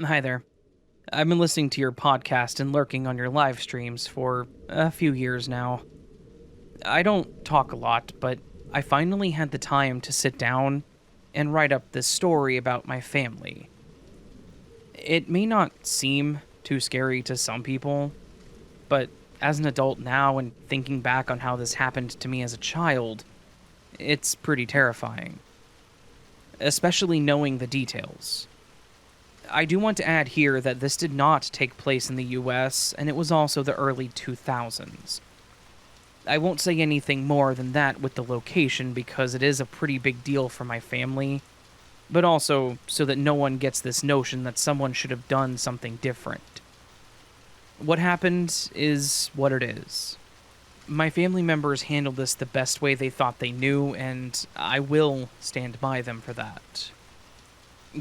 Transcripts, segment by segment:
Hi there. I've been listening to your podcast and lurking on your live streams for a few years now. I don't talk a lot, but I finally had the time to sit down and write up this story about my family. It may not seem too scary to some people, but as an adult now and thinking back on how this happened to me as a child, it's pretty terrifying. Especially knowing the details. I do want to add here that this did not take place in the US, and it was also the early 2000s. I won't say anything more than that with the location because it is a pretty big deal for my family, but also so that no one gets this notion that someone should have done something different. What happened is what it is. My family members handled this the best way they thought they knew, and I will stand by them for that.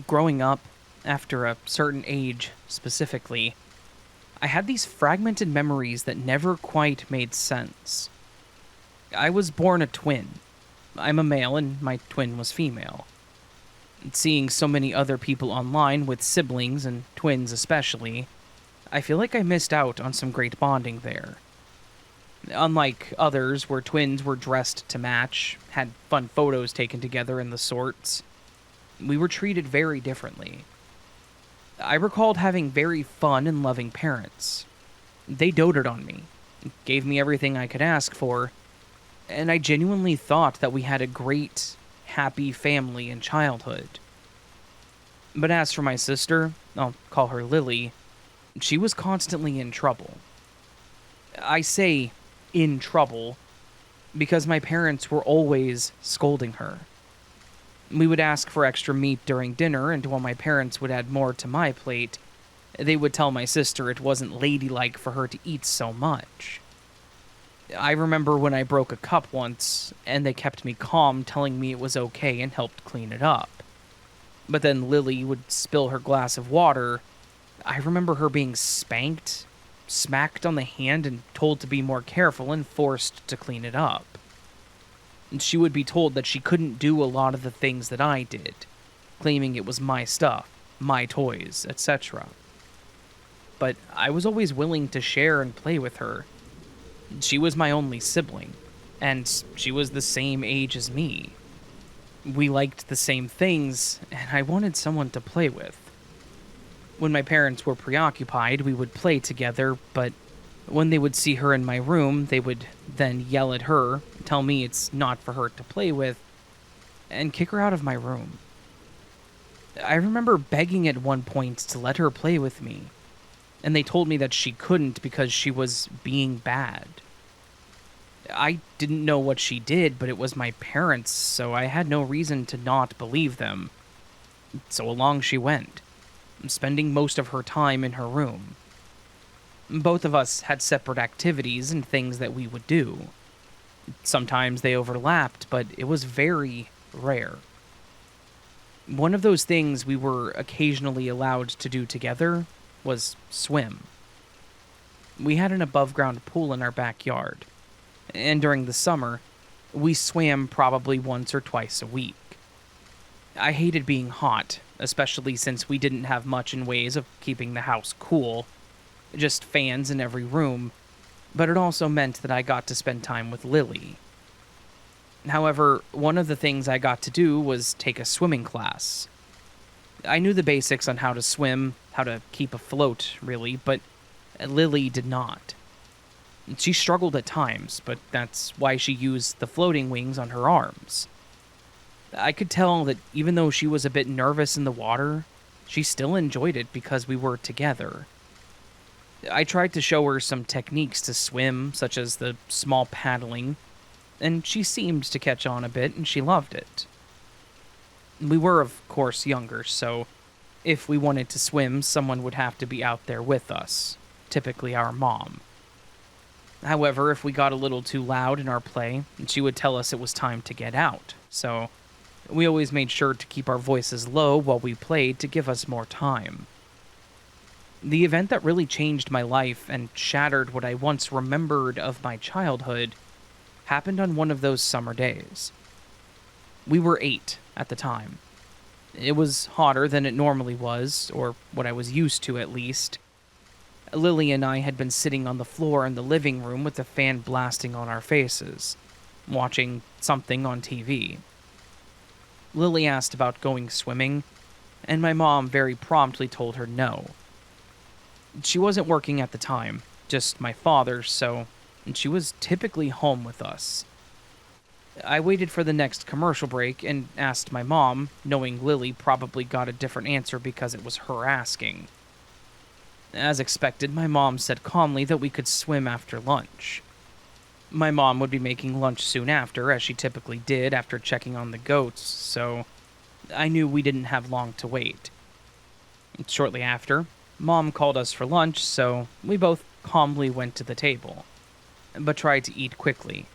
Growing up, after a certain age specifically, I had these fragmented memories that never quite made sense. I was born a twin. I'm a male and my twin was female. Seeing so many other people online with siblings and twins especially, I feel like I missed out on some great bonding there. Unlike others where twins were dressed to match, had fun photos taken together and the sorts, we were treated very differently. I recalled having very fun and loving parents. They doted on me, gave me everything I could ask for, and I genuinely thought that we had a great, happy family in childhood. But as for my sister, I'll call her Lily, she was constantly in trouble. I say in trouble because my parents were always scolding her. We would ask for extra meat during dinner, and while my parents would add more to my plate, they would tell my sister it wasn't ladylike for her to eat so much. I remember when I broke a cup once, and they kept me calm, telling me it was okay and helped clean it up. But then Lily would spill her glass of water. I remember her being spanked, smacked on the hand, and told to be more careful and forced to clean it up. And she would be told that she couldn't do a lot of the things that I did, claiming it was my stuff, my toys, etc. But I was always willing to share and play with her. She was my only sibling, and she was the same age as me. We liked the same things, and I wanted someone to play with. When my parents were preoccupied, we would play together, but when they would see her in my room, they would then yell at her, tell me it's not for her to play with, and kick her out of my room. I remember begging at one point to let her play with me, and they told me that she couldn't because she was being bad. I didn't know what she did, but it was my parents, so I had no reason to not believe them. So along she went, spending most of her time in her room. Both of us had separate activities and things that we would do. Sometimes they overlapped, but it was very rare. One of those things we were occasionally allowed to do together was swim. We had an above-ground pool in our backyard, and during the summer, we swam probably once or twice a week. I hated being hot, especially since we didn't have much in ways of keeping the house cool, just fans in every room, but it also meant that I got to spend time with Lily. However, one of the things I got to do was take a swimming class. I knew the basics on how to swim, how to keep afloat, really, but Lily did not. She struggled at times, but that's why she used the floating wings on her arms. I could tell that even though she was a bit nervous in the water, she still enjoyed it because we were together. I tried to show her some techniques to swim, such as the small paddling, and she seemed to catch on a bit, and she loved it. We were, of course, younger, so if we wanted to swim, someone would have to be out there with us, typically our mom. However, if we got a little too loud in our play, she would tell us it was time to get out, so we always made sure to keep our voices low while we played to give us more time. The event that really changed my life and shattered what I once remembered of my childhood happened on one of those summer days. We were 8 at the time. It was hotter than it normally was, or what I was used to at least. Lily and I had been sitting on the floor in the living room with the fan blasting on our faces, watching something on TV. Lily asked about going swimming, and my mom very promptly told her no. She wasn't working at the time, just my father, so she was typically home with us. I waited for the next commercial break and asked my mom, knowing Lily probably got a different answer because it was her asking. As expected, my mom said calmly that we could swim after lunch. My mom would be making lunch soon after, as she typically did after checking on the goats, so I knew we didn't have long to wait. Shortly after, Mom called us for lunch, so we both calmly went to the table, but tried to eat quickly.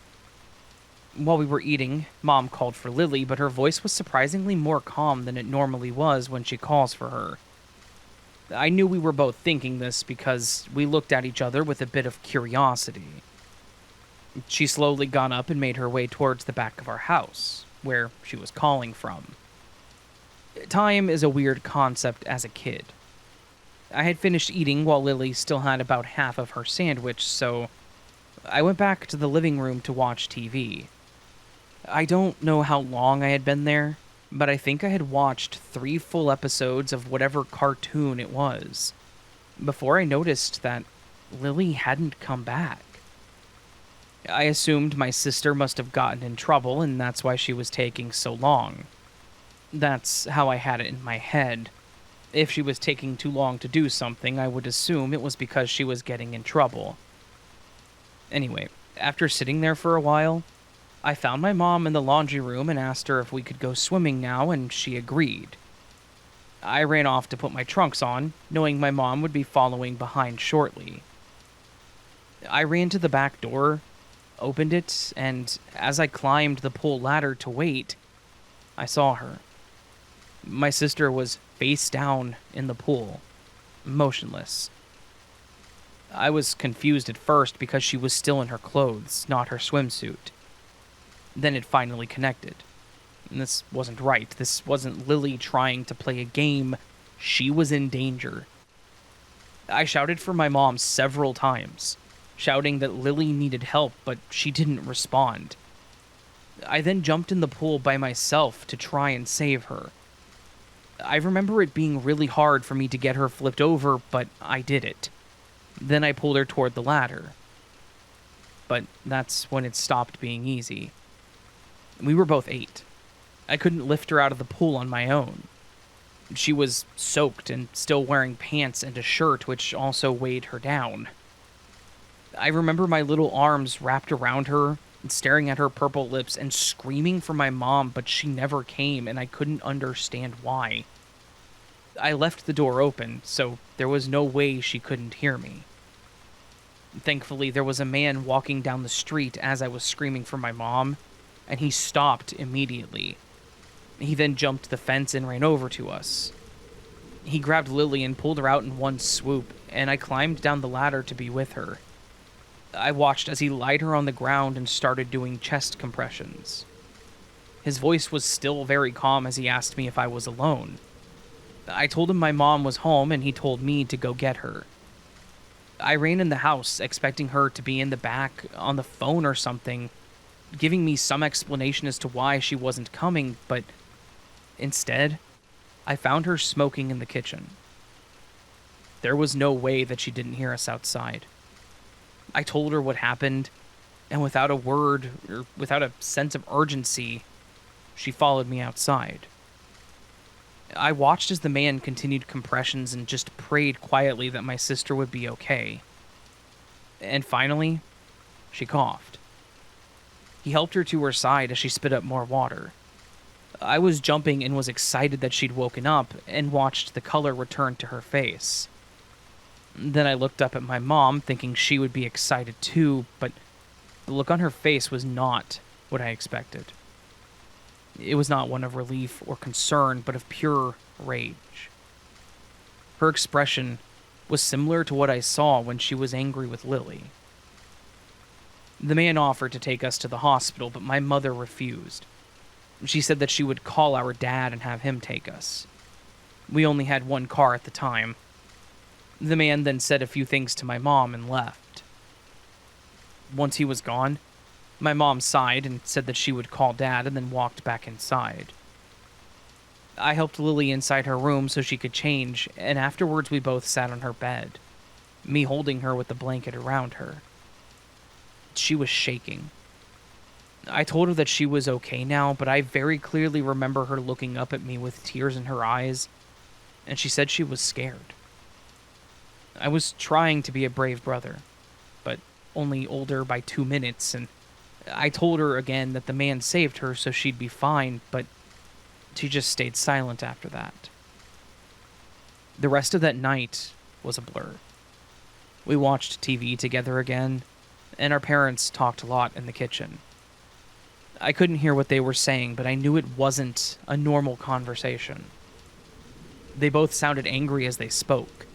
While we were eating, Mom called for Lily, but her voice was surprisingly more calm than it normally was when she calls for her. I knew we were both thinking this because we looked at each other with a bit of curiosity. She slowly got up and made her way towards the back of our house, where she was calling from. Time is a weird concept as a kid. I had finished eating while Lily still had about half of her sandwich, so I went back to the living room to watch TV. I don't know how long I had been there, but I think I had watched 3 full episodes of whatever cartoon it was, before I noticed that Lily hadn't come back. I assumed my sister must have gotten in trouble, and that's why she was taking so long. That's how I had it in my head. If she was taking too long to do something, I would assume it was because she was getting in trouble. Anyway, after sitting there for a while, I found my mom in the laundry room and asked her if we could go swimming now, and she agreed. I ran off to put my trunks on, knowing my mom would be following behind shortly. I ran to the back door, opened it, and as I climbed the pool ladder to wait, I saw her. My sister was face down in the pool, motionless. I was confused at first because she was still in her clothes, not her swimsuit. Then it finally connected. And this wasn't right. This wasn't Lily trying to play a game. She was in danger. I shouted for my mom several times, shouting that Lily needed help, but she didn't respond. I then jumped in the pool by myself to try and save her. I remember it being really hard for me to get her flipped over, but I did it. Then I pulled her toward the ladder. But that's when it stopped being easy. We were both 8. I couldn't lift her out of the pool on my own. She was soaked and still wearing pants and a shirt, which also weighed her down. I remember my little arms wrapped around her, staring at her purple lips and screaming for my mom, but she never came, and I couldn't understand why. I left the door open, so there was no way she couldn't hear me. Thankfully, there was a man walking down the street as I was screaming for my mom, and he stopped immediately. He then jumped the fence and ran over to us. He grabbed Lily and pulled her out in one swoop, and I climbed down the ladder to be with her. I watched as he laid her on the ground and started doing chest compressions. His voice was still very calm as he asked me if I was alone. I told him my mom was home, and he told me to go get her. I ran in the house, expecting her to be in the back on the phone or something, giving me some explanation as to why she wasn't coming, but instead, I found her smoking in the kitchen. There was no way that she didn't hear us outside. I told her what happened, and without a word, or without a sense of urgency, she followed me outside. I watched as the man continued compressions and just prayed quietly that my sister would be okay. And finally, she coughed. He helped her to her side as she spit up more water. I was jumping and was excited that she'd woken up and watched the color return to her face. Then I looked up at my mom, thinking she would be excited too, but the look on her face was not what I expected. It was not one of relief or concern, but of pure rage. Her expression was similar to what I saw when she was angry with Lily. The man offered to take us to the hospital, but my mother refused. She said that she would call our dad and have him take us. We only had one car at the time. The man then said a few things to my mom and left. Once he was gone, my mom sighed and said that she would call Dad and then walked back inside. I helped Lily inside her room so she could change, and afterwards we both sat on her bed, me holding her with the blanket around her. She was shaking. I told her that she was okay now, but I very clearly remember her looking up at me with tears in her eyes, and she said she was scared. I was trying to be a brave brother, but only older by 2 minutes, and I told her again that the man saved her so she'd be fine, but she just stayed silent after that. The rest of that night was a blur. We watched TV together again, and our parents talked a lot in the kitchen. I couldn't hear what they were saying, but I knew it wasn't a normal conversation. They both sounded angry as they spoke.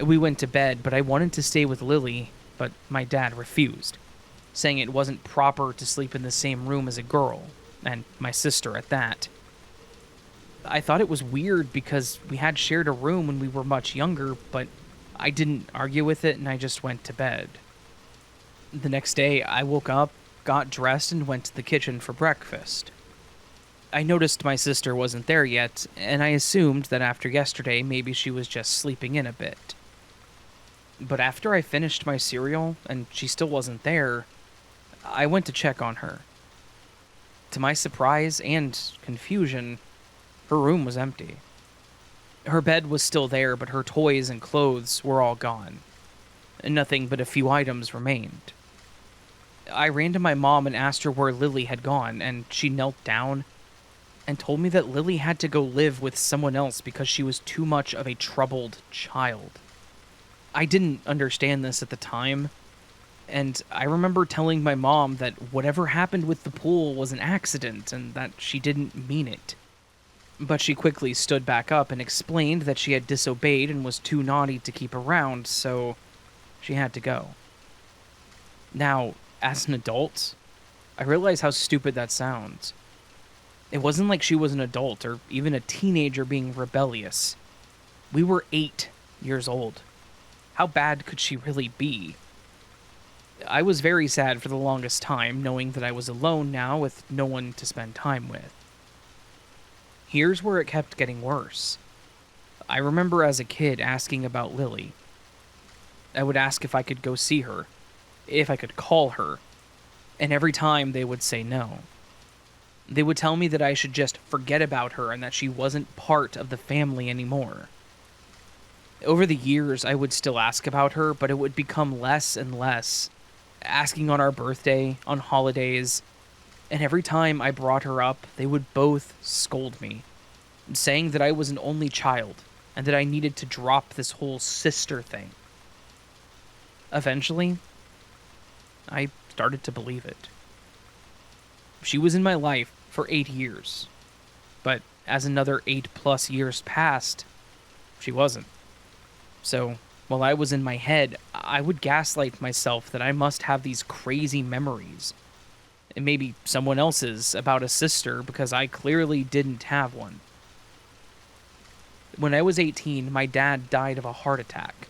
We went to bed, but I wanted to stay with Lily, but my dad refused, saying it wasn't proper to sleep in the same room as a girl, and my sister at that. I thought it was weird because we had shared a room when we were much younger, but I didn't argue with it and I just went to bed. The next day, I woke up, got dressed, and went to the kitchen for breakfast. I noticed my sister wasn't there yet, and I assumed that after yesterday, maybe she was just sleeping in a bit. But after I finished my cereal, and she still wasn't there, I went to check on her. To my surprise and confusion, her room was empty. Her bed was still there, but her toys and clothes were all gone. Nothing but a few items remained. I ran to my mom and asked her where Lily had gone, and she knelt down and told me that Lily had to go live with someone else because she was too much of a troubled child. I didn't understand this at the time, and I remember telling my mom that whatever happened with the pool was an accident and that she didn't mean it. But she quickly stood back up and explained that she had disobeyed and was too naughty to keep around, so she had to go. Now, as an adult, I realize how stupid that sounds. It wasn't like she was an adult or even a teenager being rebellious. We were 8 years old. How bad could she really be? I was very sad for the longest time, knowing that I was alone now with no one to spend time with. Here's where it kept getting worse. I remember as a kid asking about Lily. I would ask if I could go see her, if I could call her, and every time they would say no. They would tell me that I should just forget about her and that she wasn't part of the family anymore. Over the years, I would still ask about her, but it would become less and less, asking on our birthday, on holidays, and every time I brought her up, they would both scold me, saying that I was an only child and that I needed to drop this whole sister thing. Eventually, I started to believe it. She was in my life for 8 years, but as another 8+ years passed, she wasn't. So, while I was in my head, I would gaslight myself that I must have these crazy memories, and maybe someone else's, about a sister because I clearly didn't have one. When I was 18, my dad died of a heart attack.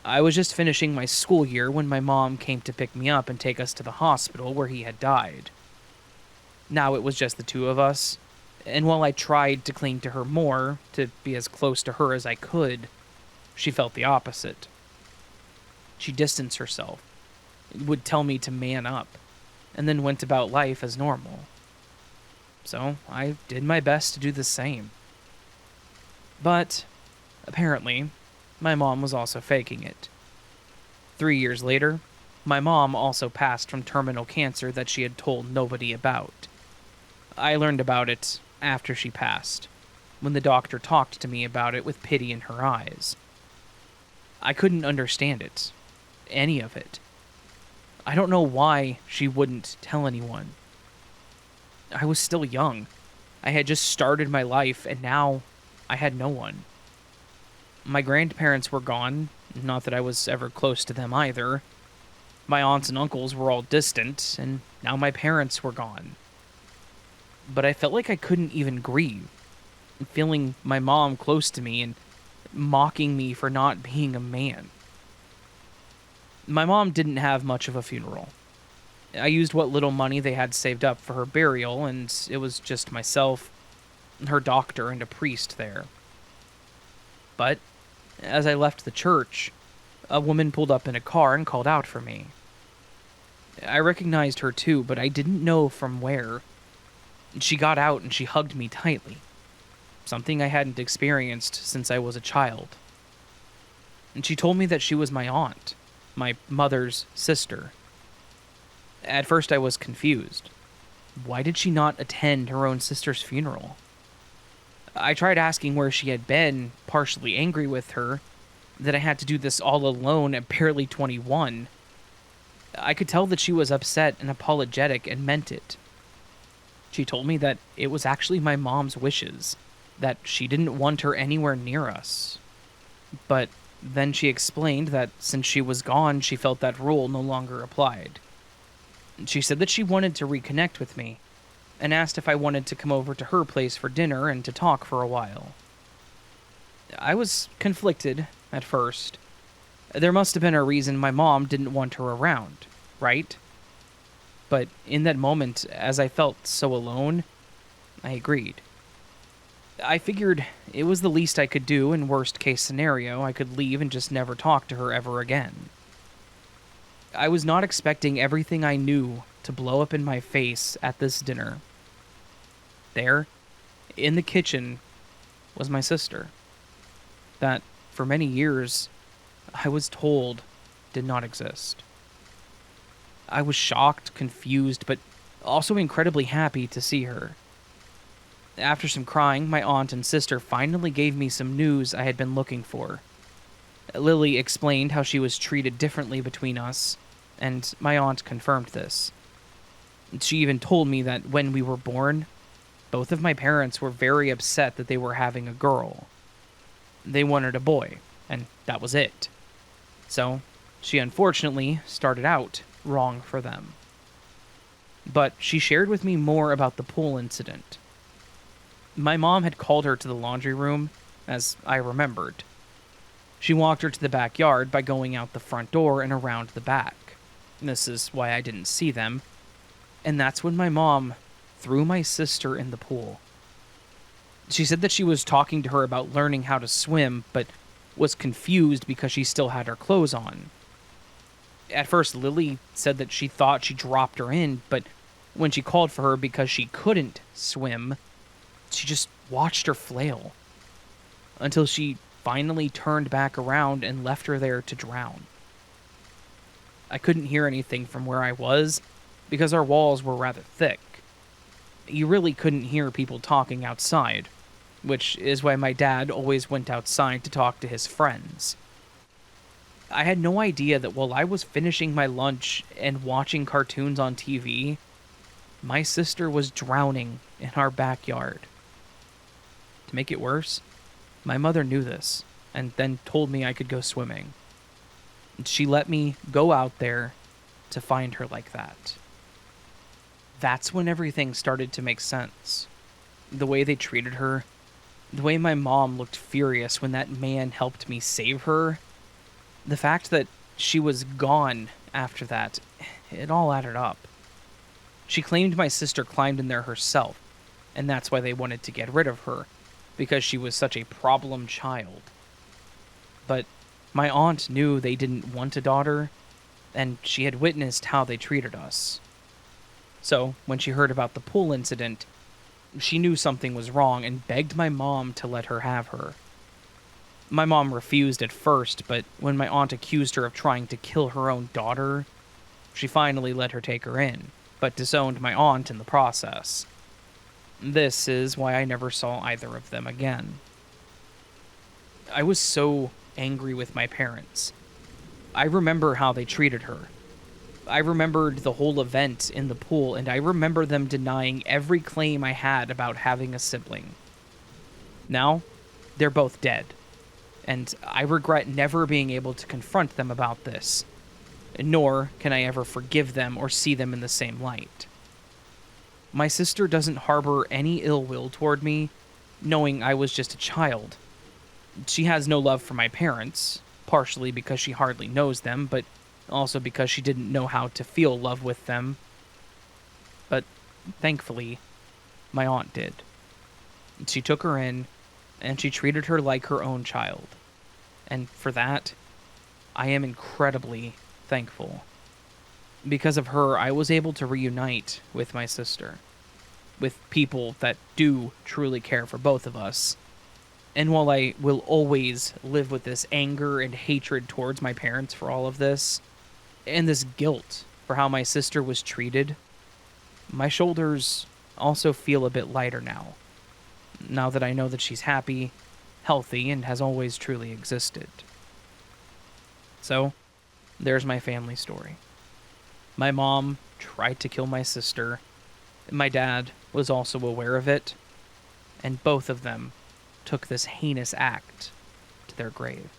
I was just finishing my school year when my mom came to pick me up and take us to the hospital where he had died. Now it was just the two of us, and while I tried to cling to her more, to be as close to her as I could, she felt the opposite. She distanced herself, would tell me to man up, and then went about life as normal. So I did my best to do the same. But, apparently, my mom was also faking it. 3 years later, my mom also passed from terminal cancer that she had told nobody about. I learned about it after she passed, when the doctor talked to me about it with pity in her eyes. I couldn't understand it, any of it. I don't know why she wouldn't tell anyone. I was still young. I had just started my life, and now I had no one. My grandparents were gone, not that I was ever close to them either. My aunts and uncles were all distant, and now my parents were gone. but I felt like I couldn't even grieve. Feeling my mom close to me and mocking me for not being a man. My mom didn't have much of a funeral. I used what little money they had saved up for her burial, and it was just myself, her doctor, and a priest there. But as I left the church, a woman pulled up in a car and called out for me. I recognized her too, but I didn't know from where. She got out and she hugged me tightly, something I hadn't experienced since I was a child. And she told me that she was my aunt, my mother's sister. At first I was confused. Why did she not attend her own sister's funeral? I tried asking where she had been, partially angry with her, that I had to do this all alone at barely 21. I could tell that she was upset and apologetic and meant it. She told me that it was actually my mom's wishes, that she didn't want her anywhere near us. But then she explained that since she was gone, she felt that rule no longer applied. She said that she wanted to reconnect with me, and asked if I wanted to come over to her place for dinner and to talk for a while. I was conflicted at first. There must have been a reason my mom didn't want her around, right? But in that moment, as I felt so alone, I agreed. I figured it was the least I could do. In worst case scenario, I could leave and just never talk to her ever again. I was not expecting everything I knew to blow up in my face at this dinner. There, in the kitchen, was my sister. That, for many years, I was told did not exist. I was shocked, confused, but also incredibly happy to see her. After some crying, my aunt and sister finally gave me some news I had been looking for. Lily explained how she was treated differently between us, and my aunt confirmed this. She even told me that when we were born, both of my parents were very upset that they were having a girl. They wanted a boy, and that was it. So, she unfortunately started out wrong for them. But she shared with me more about the pool incident. My mom had called her to the laundry room, as I remembered. She walked her to the backyard by going out the front door and around the back. This is why I didn't see them. And that's when my mom threw my sister in the pool. She said that she was talking to her about learning how to swim, but was confused because she still had her clothes on. At first, Lily said that she thought she dropped her in, but when she called for her because she couldn't swim, she just watched her flail until she finally turned back around and left her there to drown. I couldn't hear anything from where I was because our walls were rather thick. You really couldn't hear people talking outside, which is why my dad always went outside to talk to his friends. I had no idea that while I was finishing my lunch and watching cartoons on TV, my sister was drowning in our backyard. To make it worse, my mother knew this and then told me I could go swimming. She let me go out there to find her like that. That's when everything started to make sense. The way they treated her, the way my mom looked furious when that man helped me save her, the fact that she was gone after that, it all added up. She claimed my sister climbed in there herself, and that's why they wanted to get rid of her, because she was such a problem child. But my aunt knew they didn't want a daughter, and she had witnessed how they treated us. So, when she heard about the pool incident, she knew something was wrong and begged my mom to let her have her. My mom refused at first, but when my aunt accused her of trying to kill her own daughter, she finally let her take her in, but disowned my aunt in the process. This is why I never saw either of them again. I was so angry with my parents. I remember how they treated her. I remembered the whole event in the pool, and I remember them denying every claim I had about having a sibling. Now, they're both dead, and I regret never being able to confront them about this, nor can I ever forgive them or see them in the same light. my sister doesn't harbor any ill will toward me, knowing I was just a child. She has no love for my parents, partially because she hardly knows them, but also because she didn't know how to feel love with them. But thankfully, my aunt did. She took her in, and she treated her like her own child. And for that, I am incredibly thankful. Because of her, I was able to reunite with my sister, with people that do truly care for both of us. And while I will always live with this anger and hatred towards my parents for all of this, and this guilt for how my sister was treated, my shoulders also feel a bit lighter now that I know that she's happy, healthy, and has always truly existed. So, there's my family story. My mom tried to kill my sister. My dad was also aware of it, and both of them took this heinous act to their grave.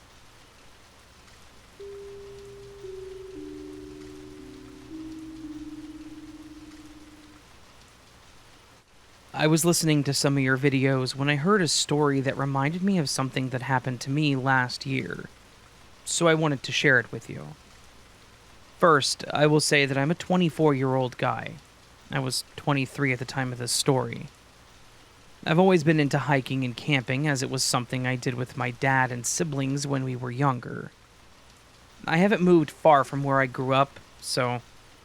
I was listening to some of your videos when I heard a story that reminded me of something that happened to me last year, so I wanted to share it with you. First, I will say that I'm a 24-year-old guy. I was 23 at the time of this story. I've always been into hiking and camping, as it was something I did with my dad and siblings when we were younger. I haven't moved far from where I grew up, so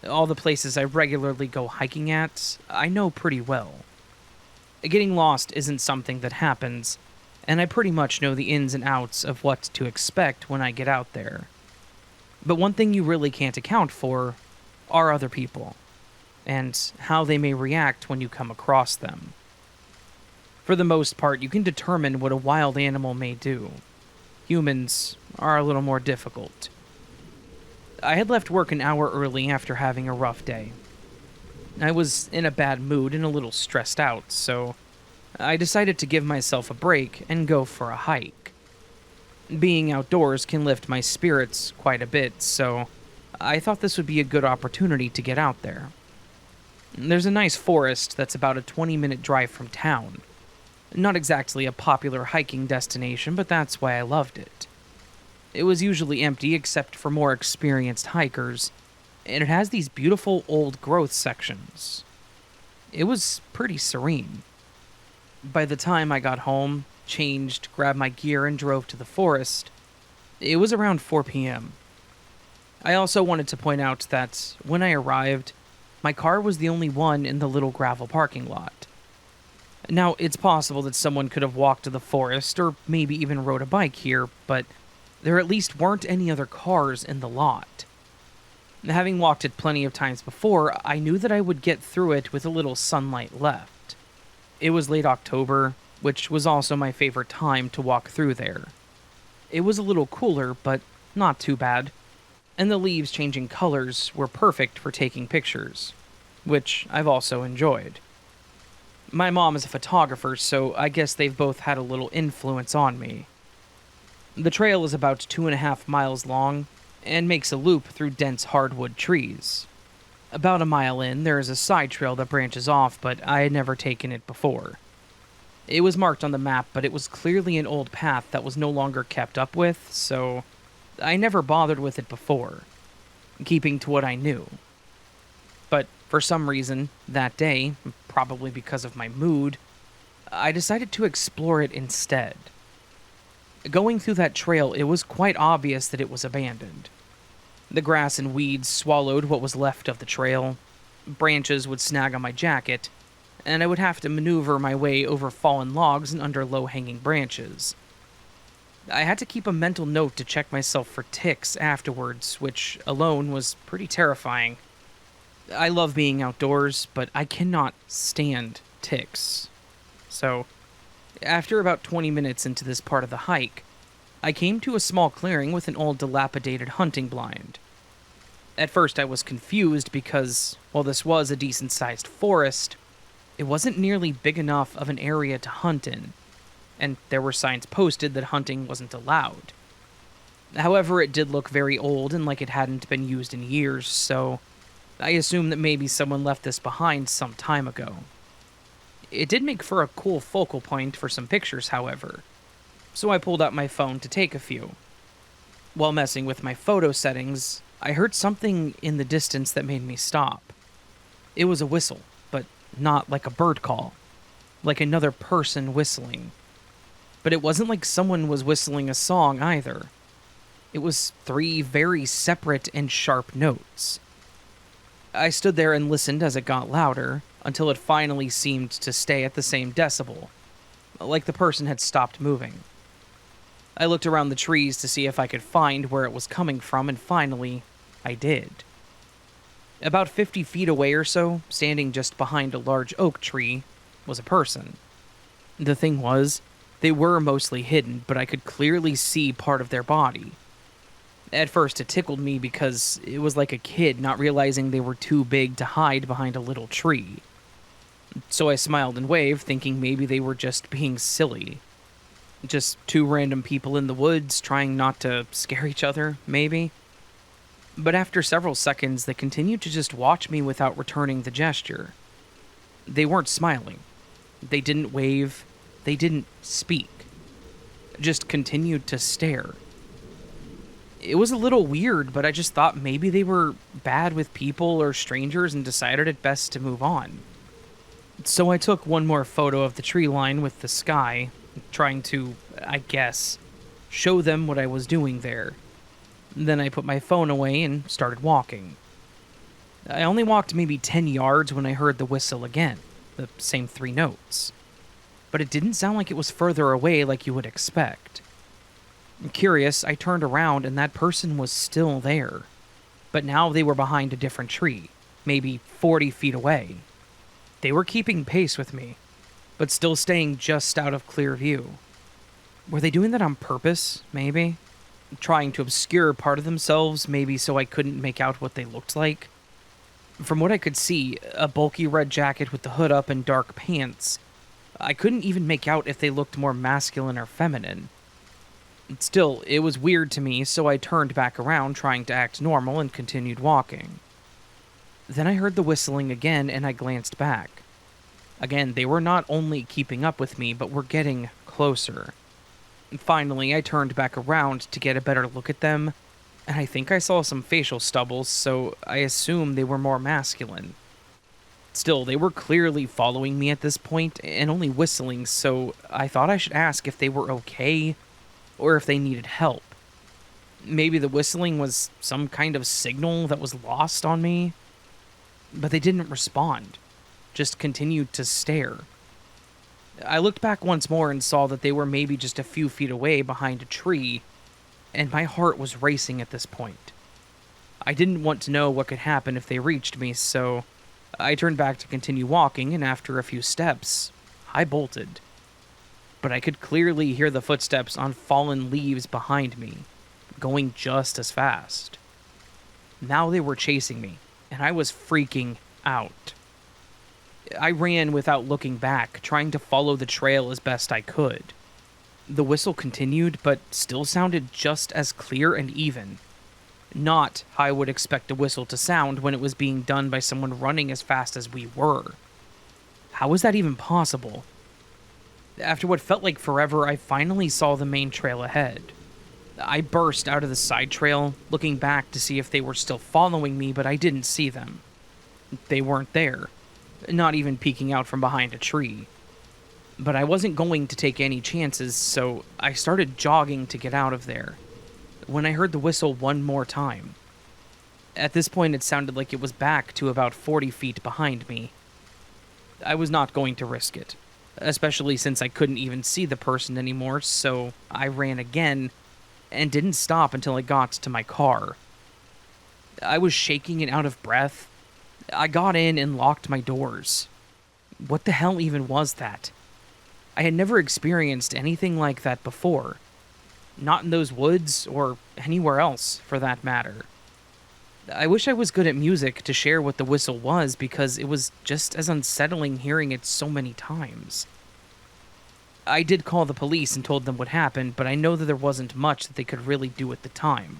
all the places I regularly go hiking at, I know pretty well. Getting lost isn't something that happens, and I pretty much know the ins and outs of what to expect when I get out there. But one thing you really can't account for are other people, and how they may react when you come across them. For the most part, you can determine what a wild animal may do. Humans are a little more difficult. I had left work an hour early after having a rough day. I was in a bad mood and a little stressed out, so I decided to give myself a break and go for a hike. Being outdoors can lift my spirits quite a bit, so I thought this would be a good opportunity to get out there. There's a nice forest that's about a 20-minute drive from town. Not exactly a popular hiking destination, but that's why I loved it. It was usually empty except for more experienced hikers, and it has these beautiful old growth sections. It was pretty serene. By the time I got home, changed, grabbed my gear, and drove to the forest, it was around 4 p.m. I also wanted to point out that when I arrived, my car was the only one in the little gravel parking lot. Now, it's possible that someone could have walked to the forest or maybe even rode a bike here, but there at least weren't any other cars in the lot. Having walked it plenty of times before, I knew that I would get through it with a little sunlight left. It was late October, which was also my favorite time to walk through there. It was a little cooler, but not too bad, and the leaves changing colors were perfect for taking pictures, which I've also enjoyed. My mom is a photographer, so I guess they've both had a little influence on me. The trail is about 2.5 miles long, and makes a loop through dense hardwood trees. About a mile in, there is a side trail that branches off, but I had never taken it before. It was marked on the map, but it was clearly an old path that was no longer kept up with, so I never bothered with it before, keeping to what I knew. But for some reason, that day, probably because of my mood, I decided to explore it instead. Going through that trail, it was quite obvious that it was abandoned. The grass and weeds swallowed what was left of the trail, branches would snag on my jacket, and I would have to maneuver my way over fallen logs and under low-hanging branches. I had to keep a mental note to check myself for ticks afterwards, which alone was pretty terrifying. I love being outdoors, but I cannot stand ticks. So, after about 20 minutes into this part of the hike, I came to a small clearing with an old dilapidated hunting blind. At first I was confused because, while this was a decent-sized forest, it wasn't nearly big enough of an area to hunt in, and there were signs posted that hunting wasn't allowed. However, it did look very old and like it hadn't been used in years, so I assume that maybe someone left this behind some time ago. It did make for a cool focal point for some pictures, however, so I pulled out my phone to take a few. While messing with my photo settings, I heard something in the distance that made me stop. It was a whistle, but not like a bird call, like another person whistling. But it wasn't like someone was whistling a song either. It was 3 very separate and sharp notes. I stood there and listened as it got louder, until it finally seemed to stay at the same decibel, like the person had stopped moving. I looked around the trees to see if I could find where it was coming from, and finally, I did. About 50 feet away or so, standing just behind a large oak tree, was a person. The thing was, they were mostly hidden, but I could clearly see part of their body. At first, it tickled me because it was like a kid not realizing they were too big to hide behind a little tree. So I smiled and waved, thinking maybe they were just being silly. Just 2 random people in the woods trying not to scare each other, maybe. But after several seconds, they continued to just watch me without returning the gesture. They weren't smiling. They didn't wave. They didn't speak. Just continued to stare. It was a little weird, but I just thought maybe they were bad with people or strangers and decided it best to move on. So I took one more photo of the tree line with the sky, trying to, I guess, show them what I was doing there. Then I put my phone away and started walking. I only walked maybe 10 yards when I heard the whistle again, the same 3 notes. But it didn't sound like it was further away like you would expect. Curious, I turned around and that person was still there. But now they were behind a different tree, maybe 40 feet away. They were keeping pace with me, but still staying just out of clear view. Were they doing that on purpose, maybe? Trying to obscure part of themselves, maybe so I couldn't make out what they looked like? From what I could see, a bulky red jacket with the hood up and dark pants, I couldn't even make out if they looked more masculine or feminine. Still, it was weird to me, so I turned back around trying to act normal and continued walking. Then I heard the whistling again and I glanced back. Again, they were not only keeping up with me, but were getting closer. Finally, I turned back around to get a better look at them, and I think I saw some facial stubbles, so I assumed they were more masculine. Still, they were clearly following me at this point, and only whistling, so I thought I should ask if they were okay, or if they needed help. Maybe the whistling was some kind of signal that was lost on me? But they didn't respond, just continued to stare. I looked back once more and saw that they were maybe just a few feet away behind a tree, and my heart was racing at this point. I didn't want to know what could happen if they reached me, so I turned back to continue walking, and after a few steps, I bolted. But I could clearly hear the footsteps on fallen leaves behind me, going just as fast. Now they were chasing me, and I was freaking out. I ran without looking back, trying to follow the trail as best I could. The whistle continued, but still sounded just as clear and even. Not how I would expect a whistle to sound when it was being done by someone running as fast as we were. How was that even possible? After what felt like forever, I finally saw the main trail ahead. I burst out of the side trail, looking back to see if they were still following me, but I didn't see them. They weren't there, not even peeking out from behind a tree. But I wasn't going to take any chances, so I started jogging to get out of there, when I heard the whistle one more time. At this point, it sounded like it was back to about 40 feet behind me. I was not going to risk it, especially since I couldn't even see the person anymore, so I ran again and didn't stop until I got to my car. I was shaking and out of breath. I got in and locked my doors. What the hell even was that? I had never experienced anything like that before. Not in those woods, or anywhere else, for that matter. I wish I was good at music to share what the whistle was, because it was just as unsettling hearing it so many times. I did call the police and told them what happened, but I know that there wasn't much that they could really do at the time.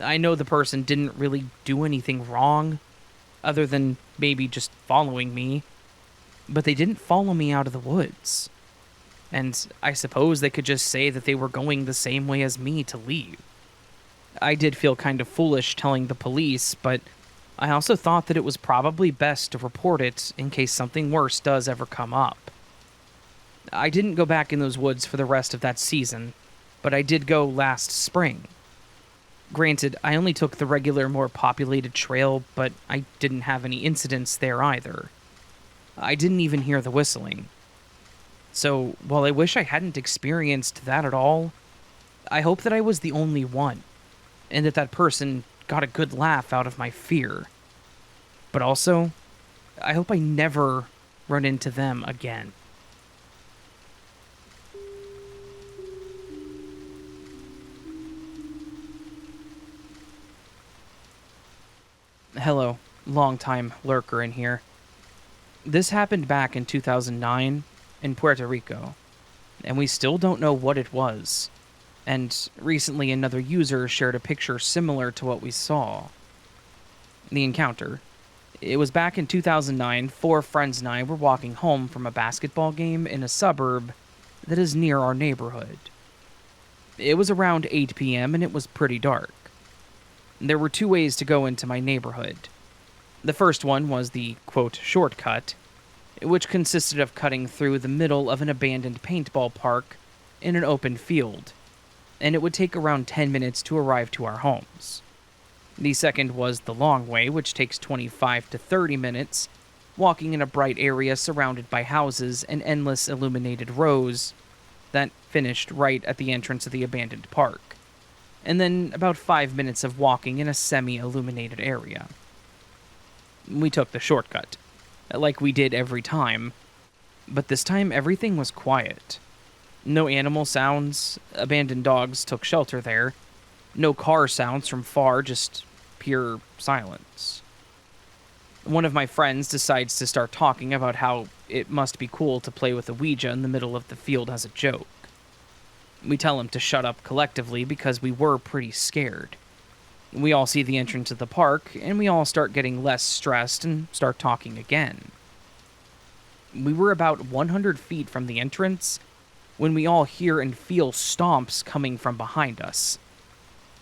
I know the person didn't really do anything wrong, other than maybe just following me. But they didn't follow me out of the woods. And I suppose they could just say that they were going the same way as me to leave. I did feel kind of foolish telling the police, but I also thought that it was probably best to report it in case something worse does ever come up. I didn't go back in those woods for the rest of that season, but I did go last spring. Granted, I only took the regular, more populated trail, but I didn't have any incidents there either. I didn't even hear the whistling. So, while I wish I hadn't experienced that at all, I hope that I was the only one, and that person got a good laugh out of my fear. But also, I hope I never run into them again. Hello, long-time lurker in here. This happened back in 2009 in Puerto Rico, and we still don't know what it was. And recently another user shared a picture similar to what we saw. The encounter. It was back in 2009, 4 friends and I were walking home from a basketball game in a suburb that is near our neighborhood. It was around 8 p.m. and it was pretty dark. There were 2 ways to go into my neighborhood. The first one was the, quote, shortcut, which consisted of cutting through the middle of an abandoned paintball park in an open field, and it would take around 10 minutes to arrive to our homes. The second was the long way, which takes 25 to 30 minutes, walking in a bright area surrounded by houses and endless illuminated rows that finished right at the entrance of the abandoned park, and then about 5 minutes of walking in a semi-illuminated area. We took the shortcut, like we did every time, but this time everything was quiet. No animal sounds, abandoned dogs took shelter there, no car sounds from far, just pure silence. One of my friends decides to start talking about how it must be cool to play with a Ouija in the middle of the field as a joke. We tell him to shut up collectively because we were pretty scared. We all see the entrance of the park, and we all start getting less stressed and start talking again. We were about 100 feet from the entrance when we all hear and feel stomps coming from behind us.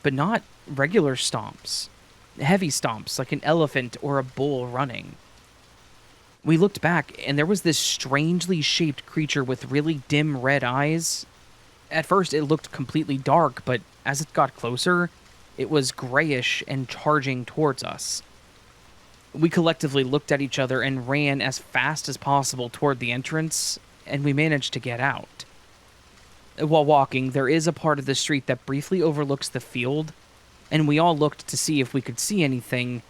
But not regular stomps. Heavy stomps, like an elephant or a bull running. We looked back, and there was this strangely shaped creature with really dim red eyes. At first, it looked completely dark, but as it got closer, it was grayish and charging towards us. We collectively looked at each other and ran as fast as possible toward the entrance, and we managed to get out. While walking, there is a part of the street that briefly overlooks the field, and we all looked to see if we could see anything,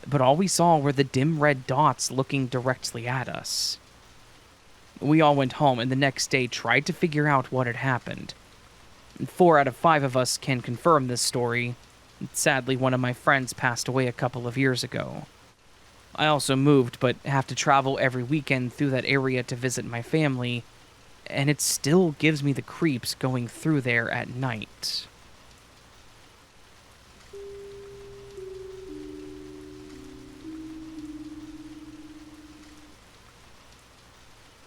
but all we saw were the dim red dots looking directly at us. We all went home and the next day tried to figure out what had happened. 4 out of 5 of us can confirm this story. Sadly, one of my friends passed away a couple of years ago. I also moved, but have to travel every weekend through that area to visit my family, and it still gives me the creeps going through there at night.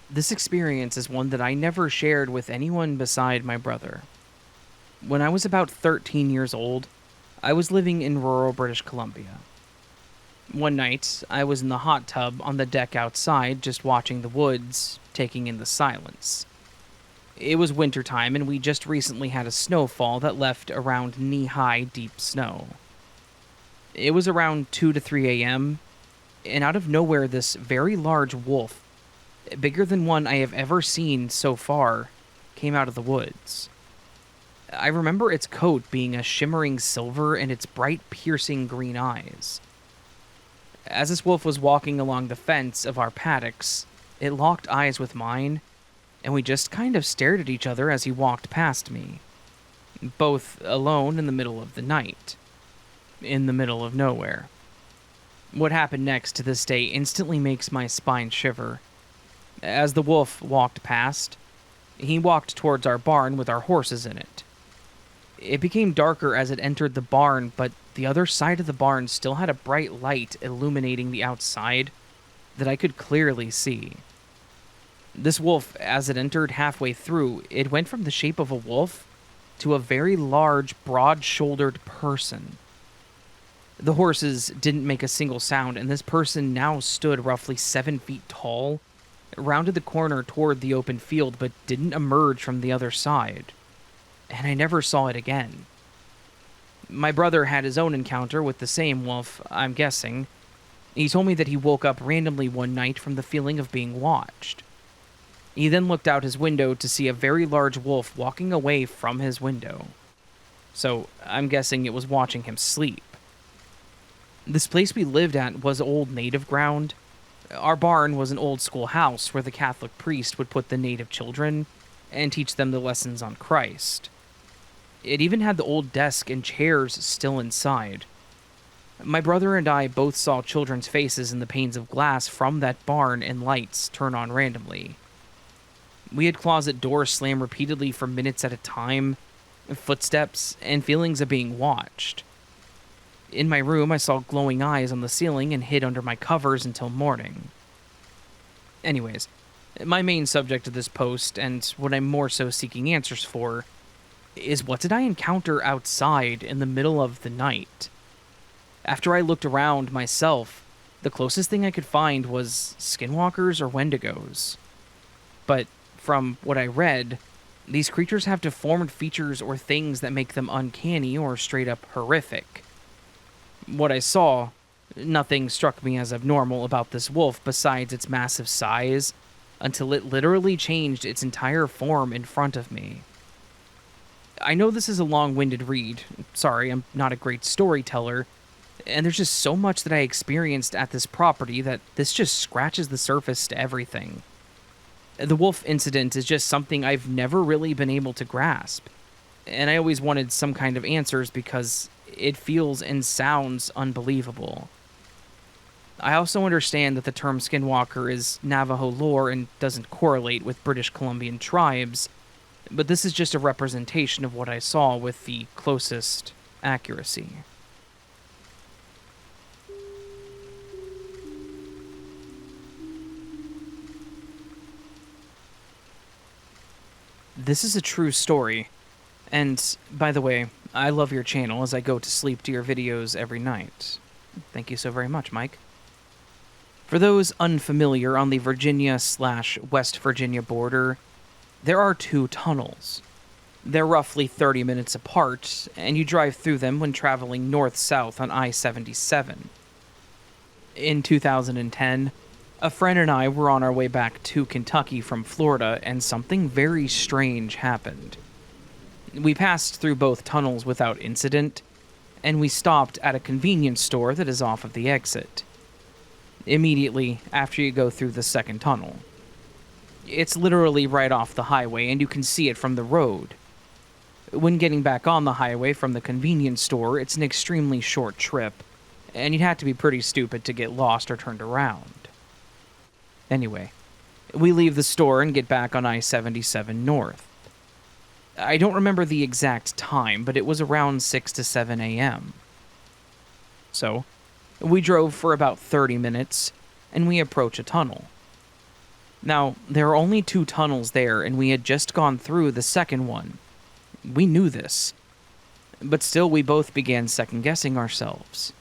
This experience is one that I never shared with anyone beside my brother. When I was about 13 years old, I was living in rural British Columbia. One night, I was in the hot tub on the deck outside, just watching the woods, taking in the silence. It was wintertime, and we just recently had a snowfall that left around knee-high deep snow. It was around 2 to 3 a.m., and out of nowhere, this very large wolf, bigger than one I have ever seen so far, came out of the woods. I remember its coat being a shimmering silver and its bright, piercing green eyes. As this wolf was walking along the fence of our paddocks, it locked eyes with mine, and we just kind of stared at each other as he walked past me, both alone in the middle of the night, in the middle of nowhere. What happened next to this day instantly makes my spine shiver. As the wolf walked past, he walked towards our barn with our horses in it. It became darker as it entered the barn, but the other side of the barn still had a bright light illuminating the outside that I could clearly see. This wolf, as it entered halfway through, it went from the shape of a wolf to a very large, broad-shouldered person. The horses didn't make a single sound, and this person now stood roughly 7 feet tall, rounded the corner toward the open field, but didn't emerge from the other side. And I never saw it again. My brother had his own encounter with the same wolf, I'm guessing. He told me that he woke up randomly one night from the feeling of being watched. He then looked out his window to see a very large wolf walking away from his window. So I'm guessing it was watching him sleep. This place we lived at was old native ground. Our barn was an old school house where the Catholic priest would put the native children and teach them the lessons on Christ. It even had the old desk and chairs still inside. My brother and I both saw children's faces in the panes of glass from that barn and lights turn on randomly. We had closet doors slam repeatedly for minutes at a time, footsteps, and feelings of being watched. In my room, I saw glowing eyes on the ceiling and hid under my covers until morning. Anyways, my main subject of this post, and what I'm more so seeking answers for, is what did I encounter outside in the middle of the night? After I looked around myself, the closest thing I could find was skinwalkers or wendigos. But from what I read, these creatures have deformed features or things that make them uncanny or straight up horrific. What I saw, nothing struck me as abnormal about this wolf besides its massive size, until it literally changed its entire form in front of me. I know this is a long-winded read. Sorry, I'm not a great storyteller, and there's just so much that I experienced at this property that this just scratches the surface to everything. The wolf incident is just something I've never really been able to grasp, and I always wanted some kind of answers because it feels and sounds unbelievable. I also understand that the term skinwalker is Navajo lore and doesn't correlate with British Columbian tribes, but this is just a representation of what I saw with the closest accuracy. This is a true story, and by the way, I love your channel as I go to sleep to your videos every night. Thank you so very much, Mike. For those unfamiliar on the Virginia/West Virginia border, there are 2 tunnels. They're roughly 30 minutes apart, and you drive through them when traveling north-south on I-77. In 2010, a friend and I were on our way back to Kentucky from Florida, and something very strange happened. We passed through both tunnels without incident, and we stopped at a convenience store that is off of the exit. Immediately after you go through the second tunnel. It's literally right off the highway, and you can see it from the road. When getting back on the highway from the convenience store, it's an extremely short trip, and you'd have to be pretty stupid to get lost or turned around. Anyway, we leave the store and get back on I-77 north. I don't remember the exact time, but it was around 6 to 7 a.m. So, we drove for about 30 minutes, and we approach a tunnel. Now, there are only 2 tunnels there, and we had just gone through the second one. We knew this. But still, we both began second-guessing ourselves.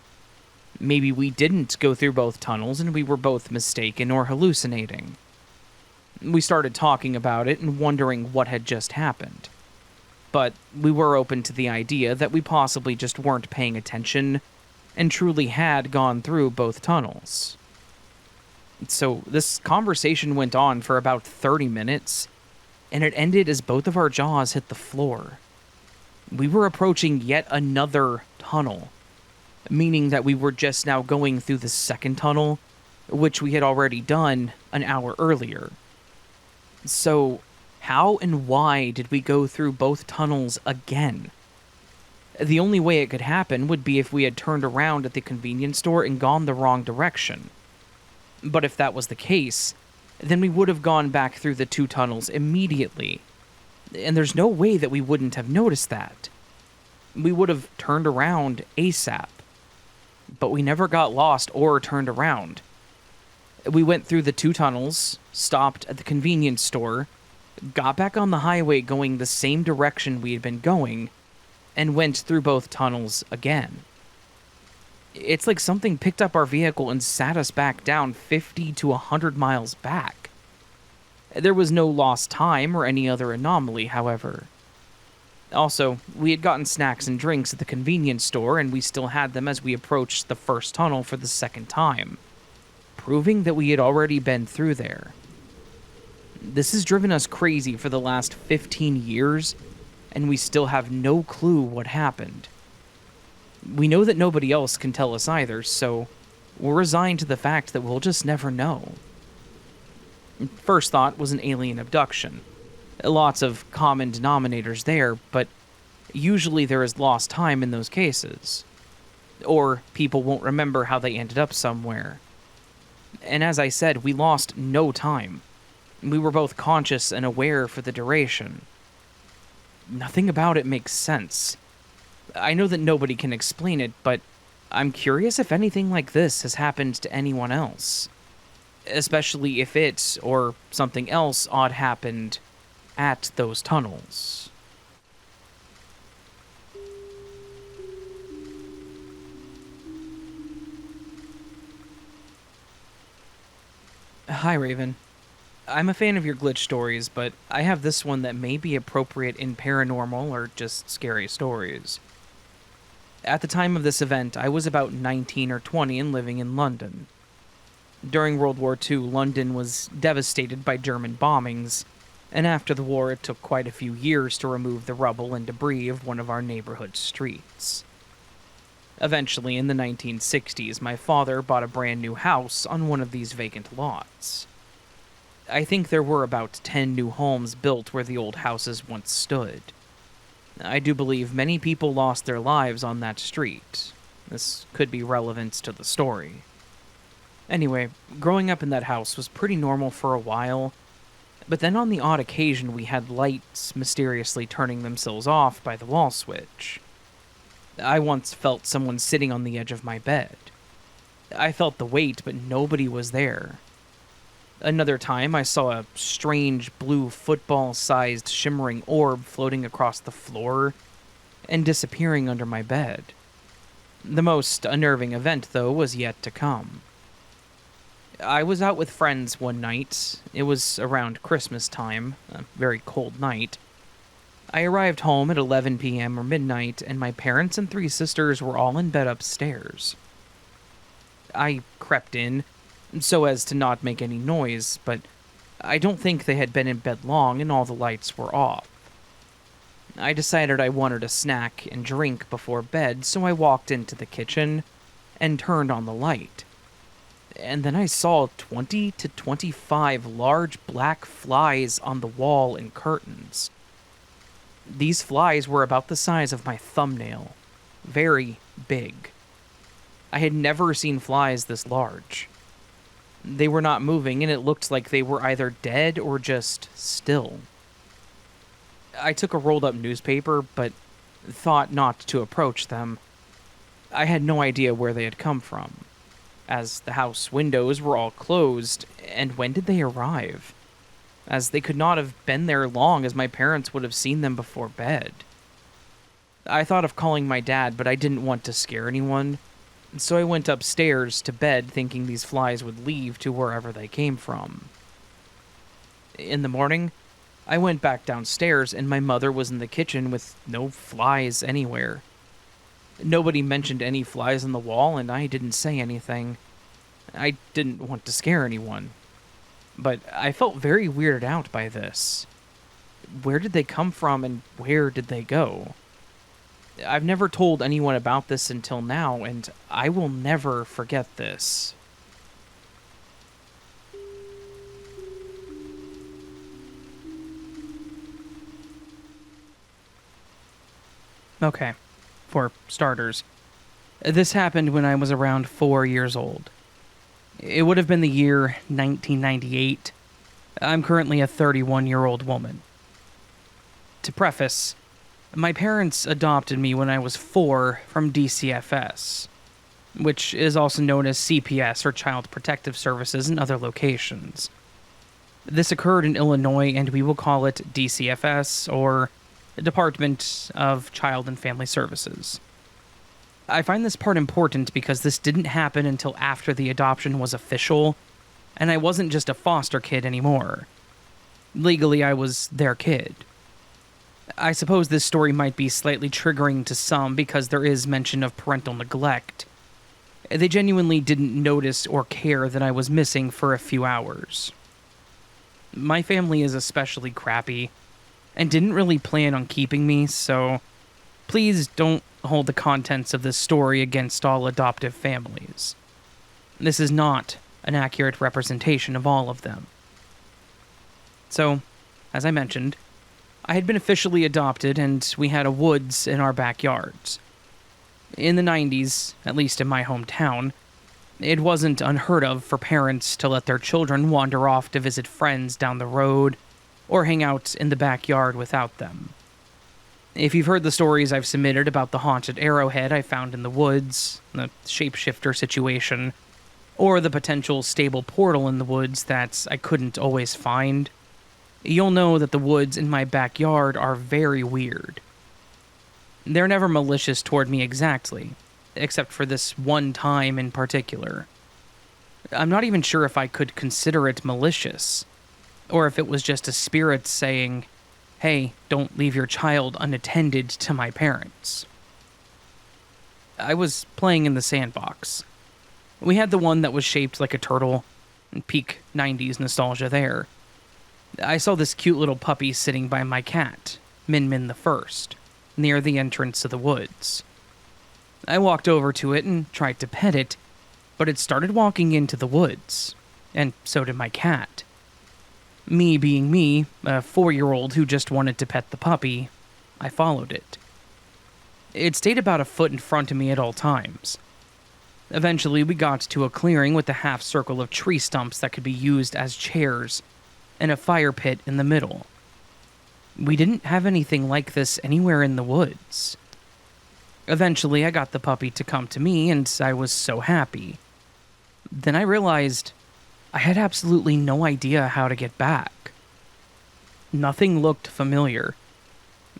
Maybe we didn't go through both tunnels, and we were both mistaken or hallucinating. We started talking about it and wondering what had just happened. But we were open to the idea that we possibly just weren't paying attention and truly had gone through both tunnels. So this conversation went on for about 30 minutes, and it ended as both of our jaws hit the floor. We were approaching yet another tunnel, meaning that we were just now going through the second tunnel, which we had already done an hour earlier. So, how and why did we go through both tunnels again? The only way it could happen would be if we had turned around at the convenience store and gone the wrong direction. But if that was the case, then we would have gone back through the 2 tunnels immediately. And there's no way that we wouldn't have noticed that. we would have turned around ASAP. But we never got lost or turned around. We went through the 2 tunnels, stopped at the convenience store, got back on the highway going the same direction we had been going, and went through both tunnels again. It's like something picked up our vehicle and sat us back down 50 to 100 miles back. There was no lost time or any other anomaly, however. Also, we had gotten snacks and drinks at the convenience store, and we still had them as we approached the first tunnel for the second time, proving that we had already been through there. This has driven us crazy for the last 15 years, and we still have no clue what happened. We know that nobody else can tell us either, so we're resigned to the fact that we'll just never know. First thought was an alien abduction. Lots of common denominators there, but usually there is lost time in those cases. Or people won't remember how they ended up somewhere. And as I said, we lost no time. We were both conscious and aware for the duration. Nothing about it makes sense. I know that nobody can explain it, but I'm curious if anything like this has happened to anyone else. Especially if it, or something else odd happened at those tunnels. Hi, Raven. I'm a fan of your glitch stories, but I have this one that may be appropriate in paranormal or just scary stories. At the time of this event, I was about 19 or 20 and living in London. During World War II, London was devastated by German bombings, and after the war it took quite a few years to remove the rubble and debris of one of our neighborhood streets. Eventually, in the 1960s, my father bought a brand new house on one of these vacant lots. I think there were about 10 new homes built where the old houses once stood. I do believe many people lost their lives on that street. This could be relevant to the story. Anyway, growing up in that house was pretty normal for a while, but then on the odd occasion we had lights mysteriously turning themselves off by the wall switch. I once felt someone sitting on the edge of my bed. I felt the weight, but nobody was there. Another time I saw a strange blue football-sized shimmering orb floating across the floor and disappearing under my bed. The most unnerving event, though, was yet to come. I was out with friends one night. It was around Christmas time, a very cold night. I arrived home at 11 p.m. or midnight, and my parents and 3 sisters were all in bed upstairs. I crept in, so as to not make any noise, but I don't think they had been in bed long and all the lights were off. I decided I wanted a snack and drink before bed, so I walked into the kitchen and turned on the light. And then I saw 20 to 25 large black flies on the wall and curtains. These flies were about the size of my thumbnail. Very big. I had never seen flies this large. They were not moving, and it looked like they were either dead or just still. I took a rolled-up newspaper, but thought not to approach them. I had no idea where they had come from, as the house windows were all closed, and when did they arrive? As they could not have been there long, as my parents would have seen them before bed. I thought of calling my dad, but I didn't want to scare anyone, so I went upstairs to bed thinking these flies would leave to wherever they came from. In the morning, I went back downstairs and my mother was in the kitchen with no flies anywhere. Nobody mentioned any flies on the wall and I didn't say anything. I didn't want to scare anyone. But I felt very weirded out by this. Where did they come from and where did they go? I've never told anyone about this until now, and I will never forget this. Okay, for starters, this happened when I was around 4 years old. It would have been the year 1998. I'm currently a 31-year-old woman. To preface, My parents adopted me when I was 4 from DCFS, which is also known as CPS or Child Protective Services in other locations. This occurred in Illinois, and we will call it DCFS, or Department of Child and Family Services. I find this part important because this didn't happen until after the adoption was official, and I wasn't just a foster kid anymore. Legally, I was their kid. I suppose this story might be slightly triggering to some because there is mention of parental neglect. They genuinely didn't notice or care that I was missing for a few hours. My family is especially crappy and didn't really plan on keeping me, so please don't hold the contents of this story against all adoptive families. This is not an accurate representation of all of them. So, as I mentioned, I had been officially adopted, and we had a woods in our backyards. In the 90s, at least in my hometown, it wasn't unheard of for parents to let their children wander off to visit friends down the road or hang out in the backyard without them. If you've heard the stories I've submitted about the haunted arrowhead I found in the woods, the shapeshifter situation, or the potential stable portal in the woods that I couldn't always find, you'll know that the woods in my backyard are very weird. They're never malicious toward me exactly, except for this one time in particular. I'm not even sure if I could consider it malicious, or if it was just a spirit saying, "Hey, don't leave your child unattended to my parents." I was playing in the sandbox. We had the one that was shaped like a turtle, peak 90s nostalgia there. I saw this cute little puppy sitting by my cat, Min Min the First, near the entrance to the woods. I walked over to it and tried to pet it, but it started walking into the woods, and so did my cat. Me being me, a 4-year-old who just wanted to pet the puppy, I followed it. It stayed about a foot in front of me at all times. Eventually, we got to a clearing with a half circle of tree stumps that could be used as chairs, and a fire pit in the middle. We didn't have anything like this anywhere in the woods. Eventually, I got the puppy to come to me, and I was so happy. Then I realized I had absolutely no idea how to get back. Nothing looked familiar.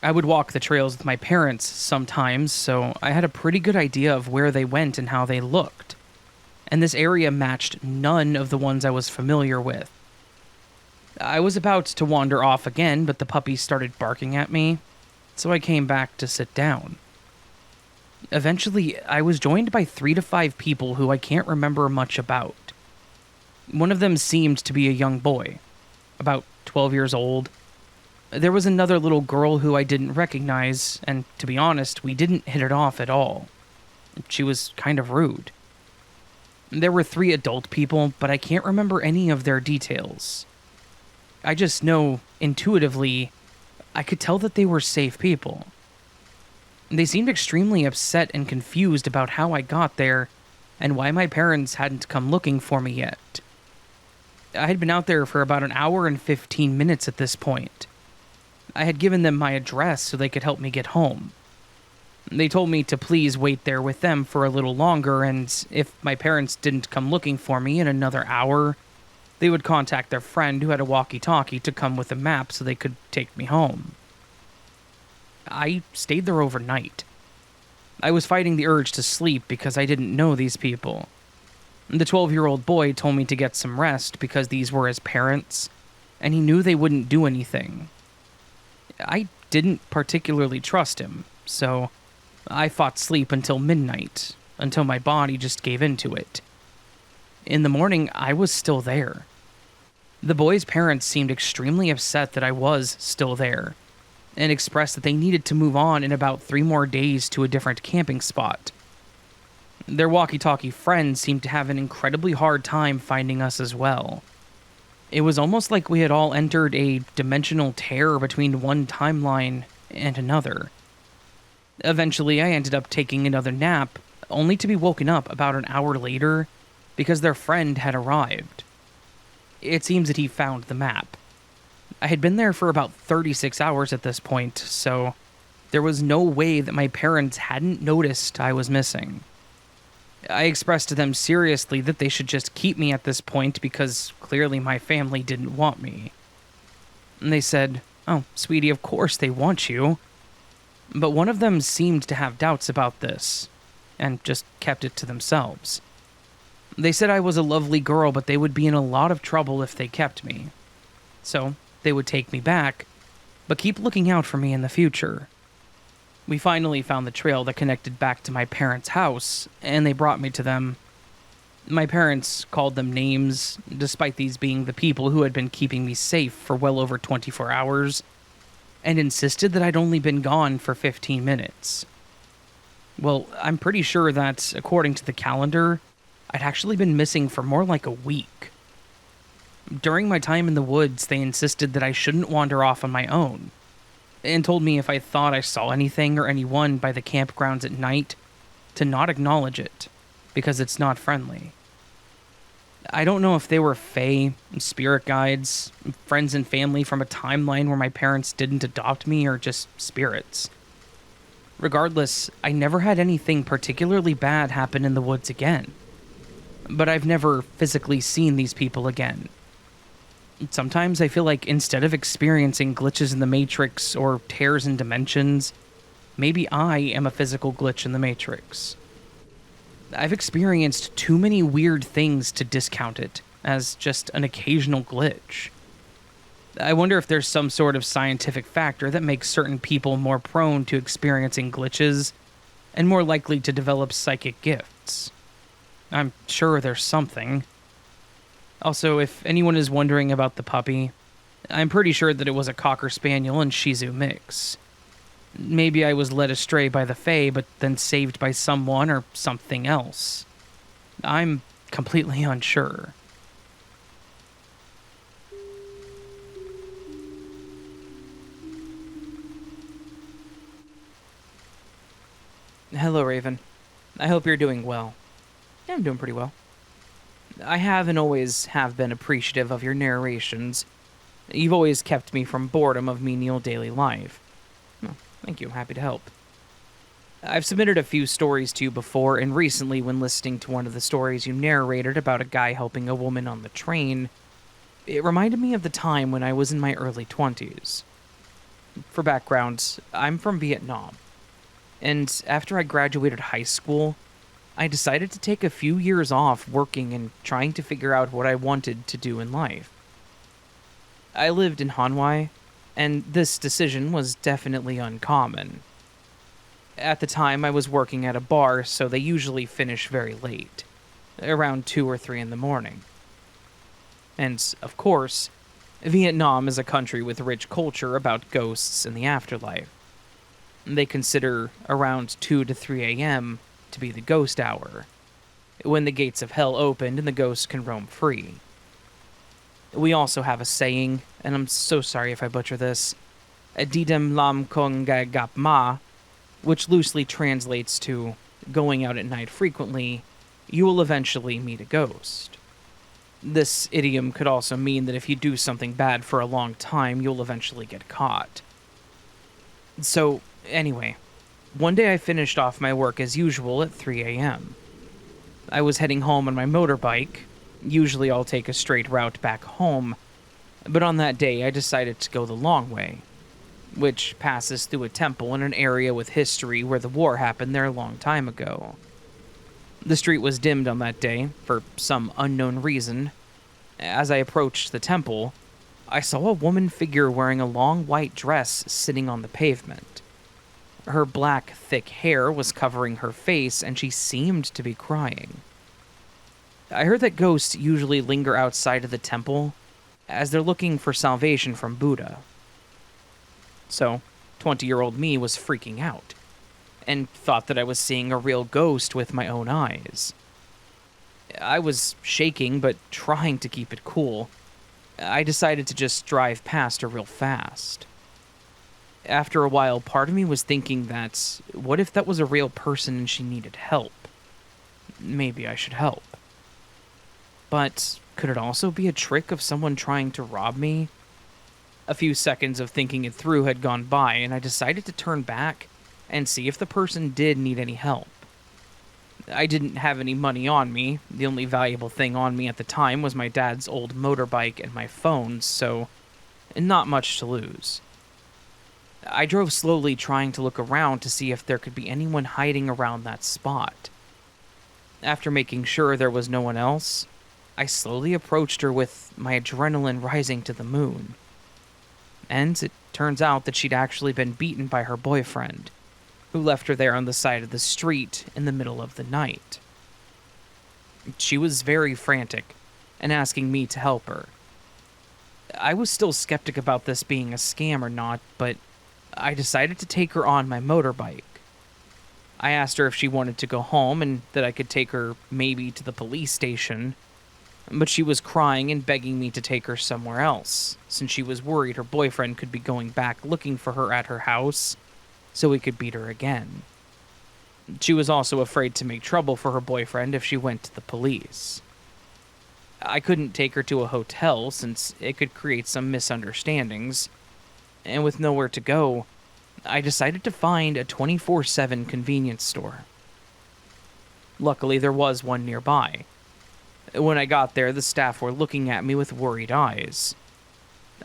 I would walk the trails with my parents sometimes, so I had a pretty good idea of where they went and how they looked. And this area matched none of the ones I was familiar with. I was about to wander off again, but the puppy started barking at me, so I came back to sit down. Eventually, I was joined by 3 to 5 people who I can't remember much about. One of them seemed to be a young boy, about 12 years old. There was another little girl who I didn't recognize, and to be honest, we didn't hit it off at all. She was kind of rude. There were 3 adult people, but I can't remember any of their details. I just know, intuitively, I could tell that they were safe people. They seemed extremely upset and confused about how I got there, and why my parents hadn't come looking for me yet. I had been out there for about an hour and 15 minutes at this point. I had given them my address so they could help me get home. They told me to please wait there with them for a little longer, and if my parents didn't come looking for me in another hour, they would contact their friend who had a walkie-talkie to come with a map so they could take me home. I stayed there overnight. I was fighting the urge to sleep because I didn't know these people. The 12-year-old boy told me to get some rest because these were his parents, and he knew they wouldn't do anything. I didn't particularly trust him, so I fought sleep until midnight, until my body just gave into it. In the morning, I was still there. The boy's parents seemed extremely upset that I was still there, and expressed that they needed to move on in about 3 more days to a different camping spot. Their walkie-talkie friends seemed to have an incredibly hard time finding us as well. It was almost like we had all entered a dimensional tear between one timeline and another. Eventually, I ended up taking another nap, only to be woken up about an hour later because their friend had arrived. It seems that he found the map. I had been there for about 36 hours at this point, so There was no way that my parents hadn't noticed I was missing. I expressed to them seriously that they should just keep me at this point because clearly my family didn't want me. And they said, "Oh, sweetie, of course they want you." But one of them seemed to have doubts about this, and just kept it to themselves. They said I was a lovely girl, but they would be in a lot of trouble if they kept me. So, they would take me back, but keep looking out for me in the future. We finally found the trail that connected back to my parents' house, and they brought me to them. My parents called them names, despite these being the people who had been keeping me safe for well over 24 hours, and insisted that I'd only been gone for 15 minutes. Well, I'm pretty sure that, according to the calendar, I'd actually been missing for more like a week. During my time in the woods, they insisted that I shouldn't wander off on my own, and told me if I thought I saw anything or anyone by the campgrounds at night, to not acknowledge it, because it's not friendly. I don't know if they were fae, spirit guides, friends and family from a timeline where my parents didn't adopt me, or just spirits. Regardless, I never had anything particularly bad happen in the woods again. But I've never physically seen these people again. Sometimes I feel like instead of experiencing glitches in the Matrix or tears in dimensions, maybe I am a physical glitch in the Matrix. I've experienced too many weird things to discount it as just an occasional glitch. I wonder if there's some sort of scientific factor that makes certain people more prone to experiencing glitches and more likely to develop psychic gifts. I'm sure there's something. Also, if anyone is wondering about the puppy, I'm pretty sure that it was a Cocker Spaniel and Shih Tzu mix. Maybe I was led astray by the Fae, but then saved by someone or something else. I'm completely unsure. Hello, Raven. I hope you're doing well. Yeah, I'm doing pretty well. I have and always have been appreciative of your narrations. You've always kept me from boredom of menial daily life. Well, thank you, happy to help. I've submitted a few stories to you before, and recently when listening to one of the stories you narrated about a guy helping a woman on the train, it reminded me of the time when I was in my early 20s. For background, I'm from Vietnam, and after I graduated high school, I decided to take a few years off working and trying to figure out what I wanted to do in life. I lived in Hanoi, and this decision was definitely uncommon. At the time, I was working at a bar, so they usually finish very late, around 2 or 3 in the morning. And, of course, Vietnam is a country with rich culture about ghosts and the afterlife. They consider around 2 to 3 a.m. to be the ghost hour, when the gates of hell opened and the ghosts can roam free. We also have a saying, and I'm so sorry if I butcher this, Didem lam kong ga gap ma, which loosely translates to, going out at night frequently, you will eventually meet a ghost. This idiom could also mean that if you do something bad for a long time, you'll eventually get caught. So, anyway, one day I finished off my work as usual at 3 a.m. I was heading home on my motorbike. Usually I'll take a straight route back home, but on that day I decided to go the long way, which passes through a temple in an area with history where the war happened there a long time ago. The street was dimmed on that day, for some unknown reason. As I approached the temple, I saw a woman figure wearing a long white dress sitting on the pavement. Her black, thick hair was covering her face, and she seemed to be crying. I heard that ghosts usually linger outside of the temple, as they're looking for salvation from Buddha. So, 20-year-old me was freaking out, and thought that I was seeing a real ghost with my own eyes. I was shaking, but trying to keep it cool. I decided to just drive past her real fast. After a while, part of me was thinking that, what if that was a real person and she needed help? Maybe I should help. But could it also be a trick of someone trying to rob me? A few seconds of thinking it through had gone by, and I decided to turn back and see if the person did need any help. I didn't have any money on me. The only valuable thing on me at the time was my dad's old motorbike and my phone, so not much to lose. I drove slowly, trying to look around to see if there could be anyone hiding around that spot. After making sure there was no one else, I slowly approached her with my adrenaline rising to the moon. And it turns out that she'd actually been beaten by her boyfriend, who left her there on the side of the street in the middle of the night. She was very frantic and asking me to help her. I was still skeptic about this being a scam or not, but I decided to take her on my motorbike. I asked her if she wanted to go home and that I could take her maybe to the police station, but she was crying and begging me to take her somewhere else, since she was worried her boyfriend could be going back looking for her at her house so he could beat her again. She was also afraid to make trouble for her boyfriend if she went to the police. I couldn't take her to a hotel since it could create some misunderstandings, and with nowhere to go, I decided to find a 24/7 convenience store. Luckily, there was one nearby. When I got there, the staff were looking at me with worried eyes.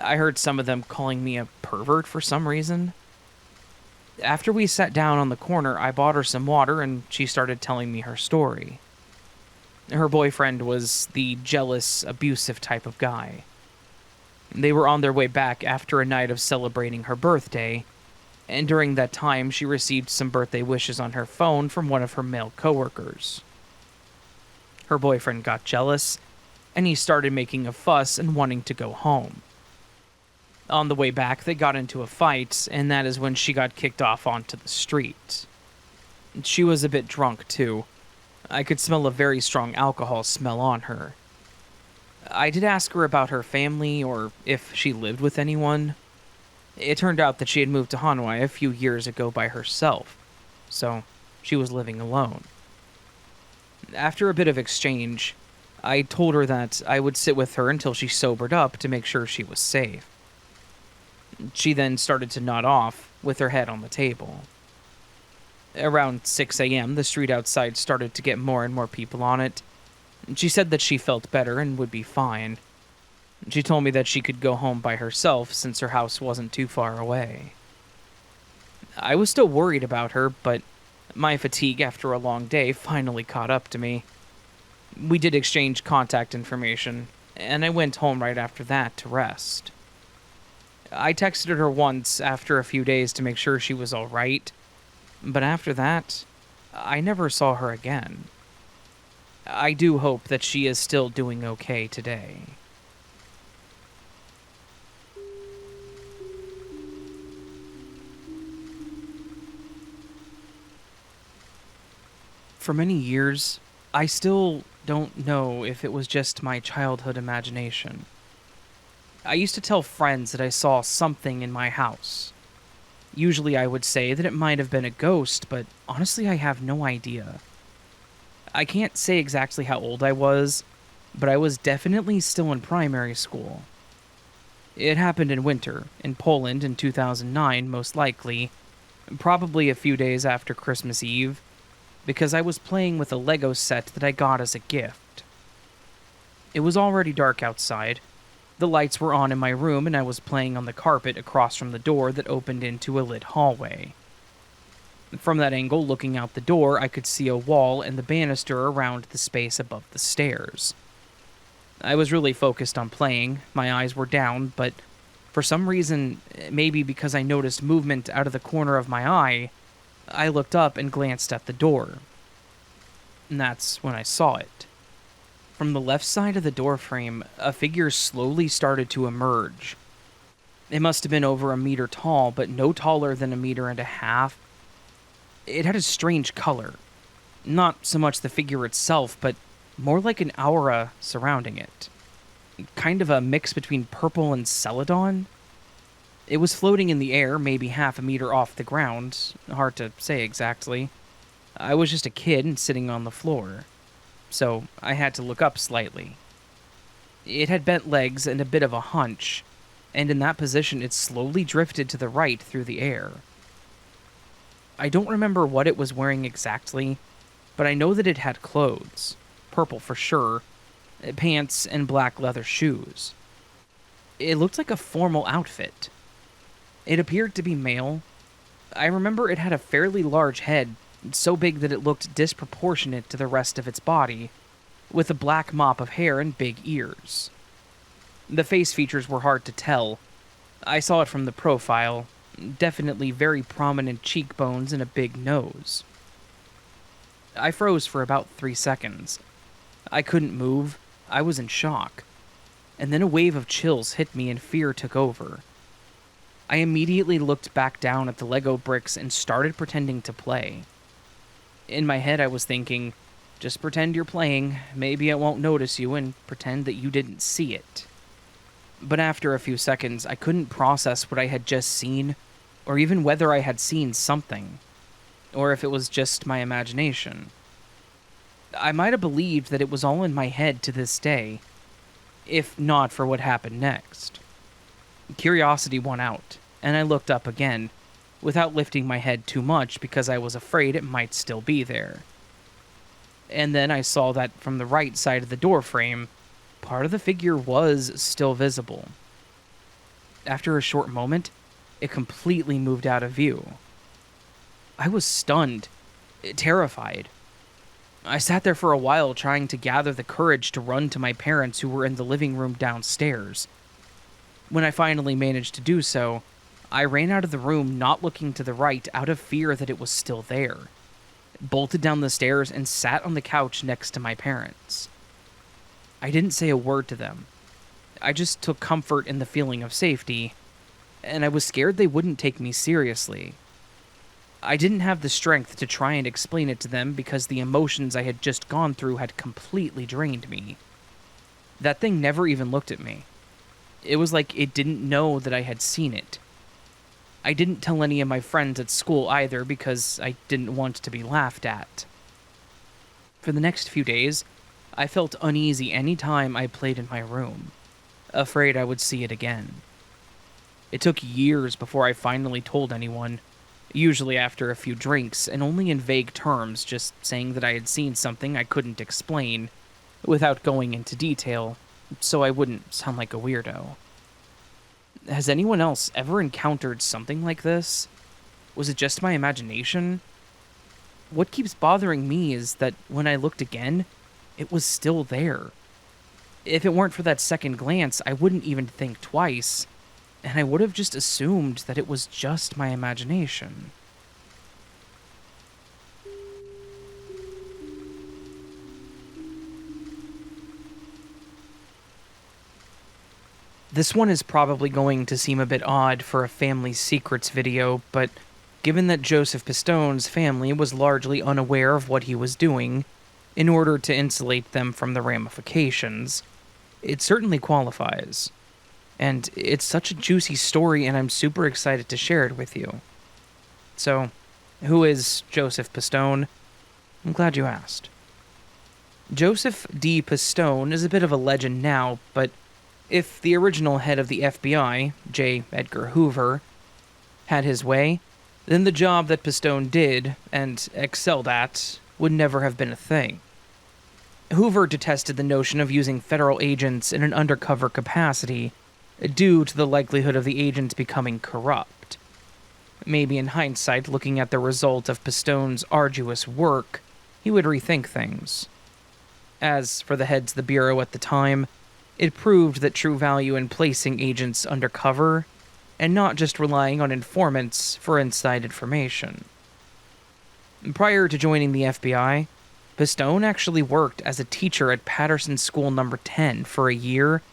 I heard some of them calling me a pervert for some reason. After we sat down on the corner, I bought her some water and she started telling me her story. Her boyfriend was the jealous, abusive type of guy. They were on their way back after a night of celebrating her birthday, and during that time she received some birthday wishes on her phone from one of her male coworkers. Her boyfriend got jealous, and he started making a fuss and wanting to go home. On the way back, they got into a fight, and that is when she got kicked off onto the street. She was a bit drunk, too. I could smell a very strong alcohol smell on her. I did ask her about her family or if she lived with anyone. It turned out that she had moved to Hanoi a few years ago by herself, so she was living alone. After a bit of exchange, I told her that I would sit with her until she sobered up to make sure she was safe. She then started to nod off, with her head on the table. Around 6 a.m., the street outside started to get more and more people on it. She said that she felt better and would be fine. She told me that she could go home by herself since her house wasn't too far away. I was still worried about her, but my fatigue after a long day finally caught up to me. We did exchange contact information, and I went home right after that to rest. I texted her once after a few days to make sure she was all right, but after that, I never saw her again. I do hope that she is still doing okay today. For many years, I still don't know if it was just my childhood imagination. I used to tell friends that I saw something in my house. Usually I would say that it might have been a ghost, but honestly I have no idea. I can't say exactly how old I was, but I was definitely still in primary school. It happened in winter, in Poland in 2009 most likely, probably a few days after Christmas Eve, because I was playing with a Lego set that I got as a gift. It was already dark outside. The lights were on in my room, and I was playing on the carpet across from the door that opened into a lit hallway. From that angle, looking out the door, I could see a wall and the banister around the space above the stairs. I was really focused on playing, my eyes were down, but for some reason, maybe because I noticed movement out of the corner of my eye, I looked up and glanced at the door. And that's when I saw it. From the left side of the doorframe, a figure slowly started to emerge. It must have been over a meter tall, but no taller than 1.5 meters. It had a strange color. Not so much the figure itself, but more like an aura surrounding it. Kind of a mix between purple and celadon. It was floating in the air, maybe 0.5 meter off the ground. Hard to say exactly. I was just a kid and sitting on the floor, so I had to look up slightly. It had bent legs and a bit of a hunch, and in that position it slowly drifted to the right through the air. I don't remember what it was wearing exactly, but I know that it had clothes, purple for sure, pants, and black leather shoes. It looked like a formal outfit. It appeared to be male. I remember it had a fairly large head, so big that it looked disproportionate to the rest of its body, with a black mop of hair and big ears. The face features were hard to tell. I saw it from the profile, definitely very prominent cheekbones and a big nose. I froze for about 3 seconds. I couldn't move. I was in shock. And then a wave of chills hit me and fear took over. I immediately looked back down at the Lego bricks and started pretending to play. In my head, I was thinking, just pretend you're playing, maybe it won't notice you, and pretend that you didn't see it. But after a few seconds, I couldn't process what I had just seen, or even whether I had seen something, or if it was just my imagination. I might have believed that it was all in my head to this day, if not for what happened next. Curiosity won out, and I looked up again, without lifting my head too much because I was afraid it might still be there. And then I saw that from the right side of the door frame, part of the figure was still visible. After a short moment, it completely moved out of view. I was stunned, terrified. I sat there for a while trying to gather the courage to run to my parents who were in the living room downstairs. When I finally managed to do so, I ran out of the room not looking to the right out of fear that it was still there, bolted down the stairs and sat on the couch next to my parents. I didn't say a word to them. I just took comfort in the feeling of safety, and I was scared they wouldn't take me seriously. I didn't have the strength to try and explain it to them because the emotions I had just gone through had completely drained me. That thing never even looked at me. It was like it didn't know that I had seen it. I didn't tell any of my friends at school either because I didn't want to be laughed at. For the next few days, I felt uneasy any time I played in my room, afraid I would see it again. It took years before I finally told anyone, usually after a few drinks and only in vague terms, just saying that I had seen something I couldn't explain, without going into detail, so I wouldn't sound like a weirdo. Has anyone else ever encountered something like this? Was it just my imagination? What keeps bothering me is that when I looked again, it was still there. If it weren't for that second glance, I wouldn't even think twice, and I would have just assumed that it was just my imagination. This one is probably going to seem a bit odd for a family secrets video, but given that Joseph Pistone's family was largely unaware of what he was doing, in order to insulate them from the ramifications, it certainly qualifies. And it's such a juicy story, and I'm super excited to share it with you. So, who is Joseph Pistone? I'm glad you asked. Joseph D. Pistone is a bit of a legend now, but if the original head of the FBI, J. Edgar Hoover, had his way, then the job that Pistone did, and excelled at, would never have been a thing. Hoover detested the notion of using federal agents in an undercover capacity, due to the likelihood of the agents becoming corrupt. Maybe in hindsight, looking at the result of Pistone's arduous work, he would rethink things. As for the heads of the Bureau at the time, it proved that true value in placing agents undercover, and not just relying on informants for inside information. Prior to joining the FBI, Pistone actually worked as a teacher at Patterson School No. 10 for a year,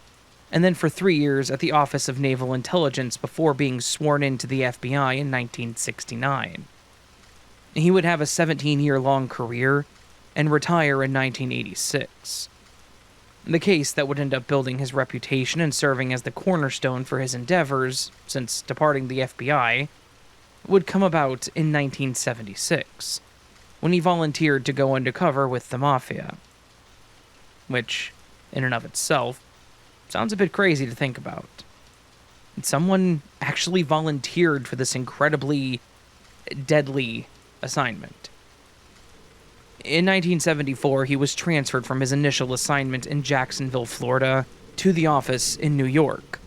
and then for 3 years at the Office of Naval Intelligence before being sworn into the FBI in 1969. He would have a 17-year-long career and retire in 1986. The case that would end up building his reputation and serving as the cornerstone for his endeavors, since departing the FBI, would come about in 1976, when he volunteered to go undercover with the Mafia. Which, in and of itself, sounds a bit crazy to think about. Someone actually volunteered for this incredibly deadly assignment. In 1974, he was transferred from his initial assignment in Jacksonville, Florida, to the office in New York,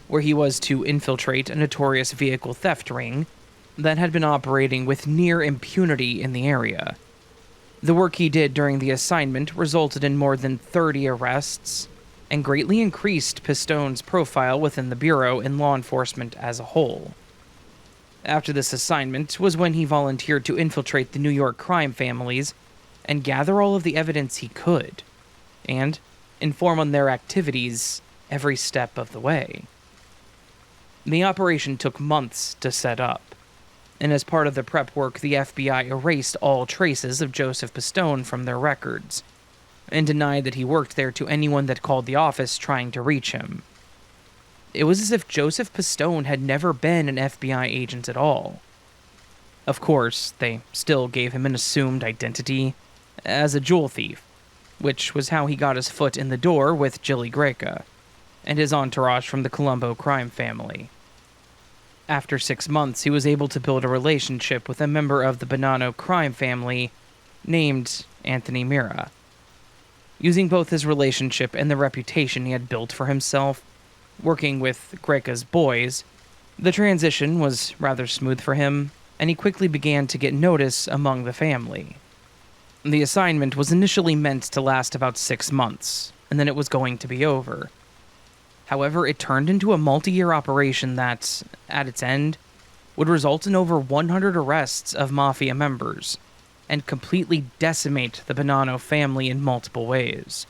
where he was to infiltrate a notorious vehicle theft ring that had been operating with near impunity in the area. The work he did during the assignment resulted in more than 30 arrests and greatly increased Pistone's profile within the Bureau and law enforcement as a whole. After this assignment was when he volunteered to infiltrate the New York crime families and gather all of the evidence he could, and inform on their activities every step of the way. The operation took months to set up, and as part of the prep work, the FBI erased all traces of Joseph Pistone from their records, and denied that he worked there to anyone that called the office trying to reach him. It was as if Joseph Pistone had never been an FBI agent at all. Of course, they still gave him an assumed identity as a jewel thief, which was how he got his foot in the door with Jilly Greca and his entourage from the Colombo crime family. After 6 months, he was able to build a relationship with a member of the Bonanno crime family named Anthony Mira. Using both his relationship and the reputation he had built for himself, working with Greca's boys, the transition was rather smooth for him, and he quickly began to get notice among the family. The assignment was initially meant to last about 6 months, and then it was going to be over. However, it turned into a multi-year operation that, at its end, would result in over 100 arrests of Mafia members, and completely decimate the Bonanno family in multiple ways.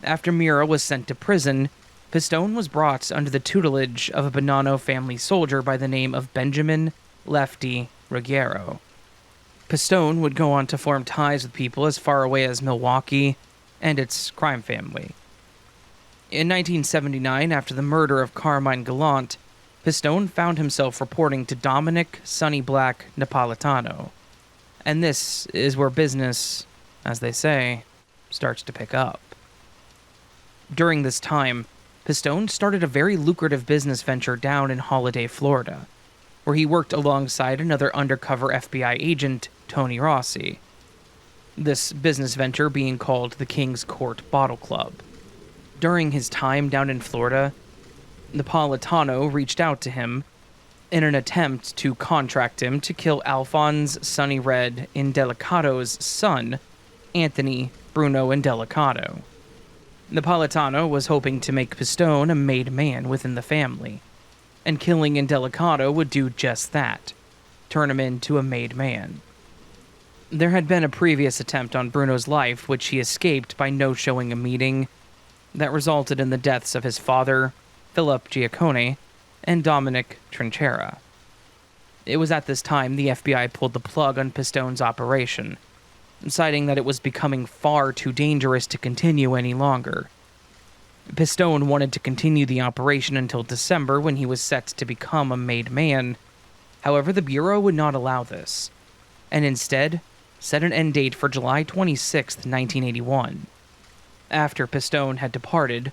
After Mira was sent to prison, Pistone was brought under the tutelage of a Bonanno family soldier by the name of Benjamin Lefty Ruggiero. Pistone would go on to form ties with people as far away as Milwaukee and its crime family. In 1979, after the murder of Carmine Gallant, Pistone found himself reporting to Dominic Sonny Black Napolitano. And this is where business, as they say, starts to pick up. During this time, Pistone started a very lucrative business venture down in Holiday, Florida, where he worked alongside another undercover FBI agent, Tony Rossi. This business venture being called the King's Court Bottle Club. During his time down in Florida, Napolitano reached out to him in an attempt to contract him to kill Alphonse Sonny Red Indelicato's son, Anthony Bruno Indelicato. Napolitano was hoping to make Pistone a made man within the family, and killing Indelicato would do just that, turn him into a made man. There had been a previous attempt on Bruno's life, which he escaped by no-showing a meeting that resulted in the deaths of his father, Philip Giaccone, and Dominic Trinchera. It was at this time the FBI pulled the plug on Pistone's operation, citing that it was becoming far too dangerous to continue any longer. Pistone wanted to continue the operation until December, when he was set to become a made man. However, the Bureau would not allow this, and instead set an end date for July 26, 1981. After Pistone had departed,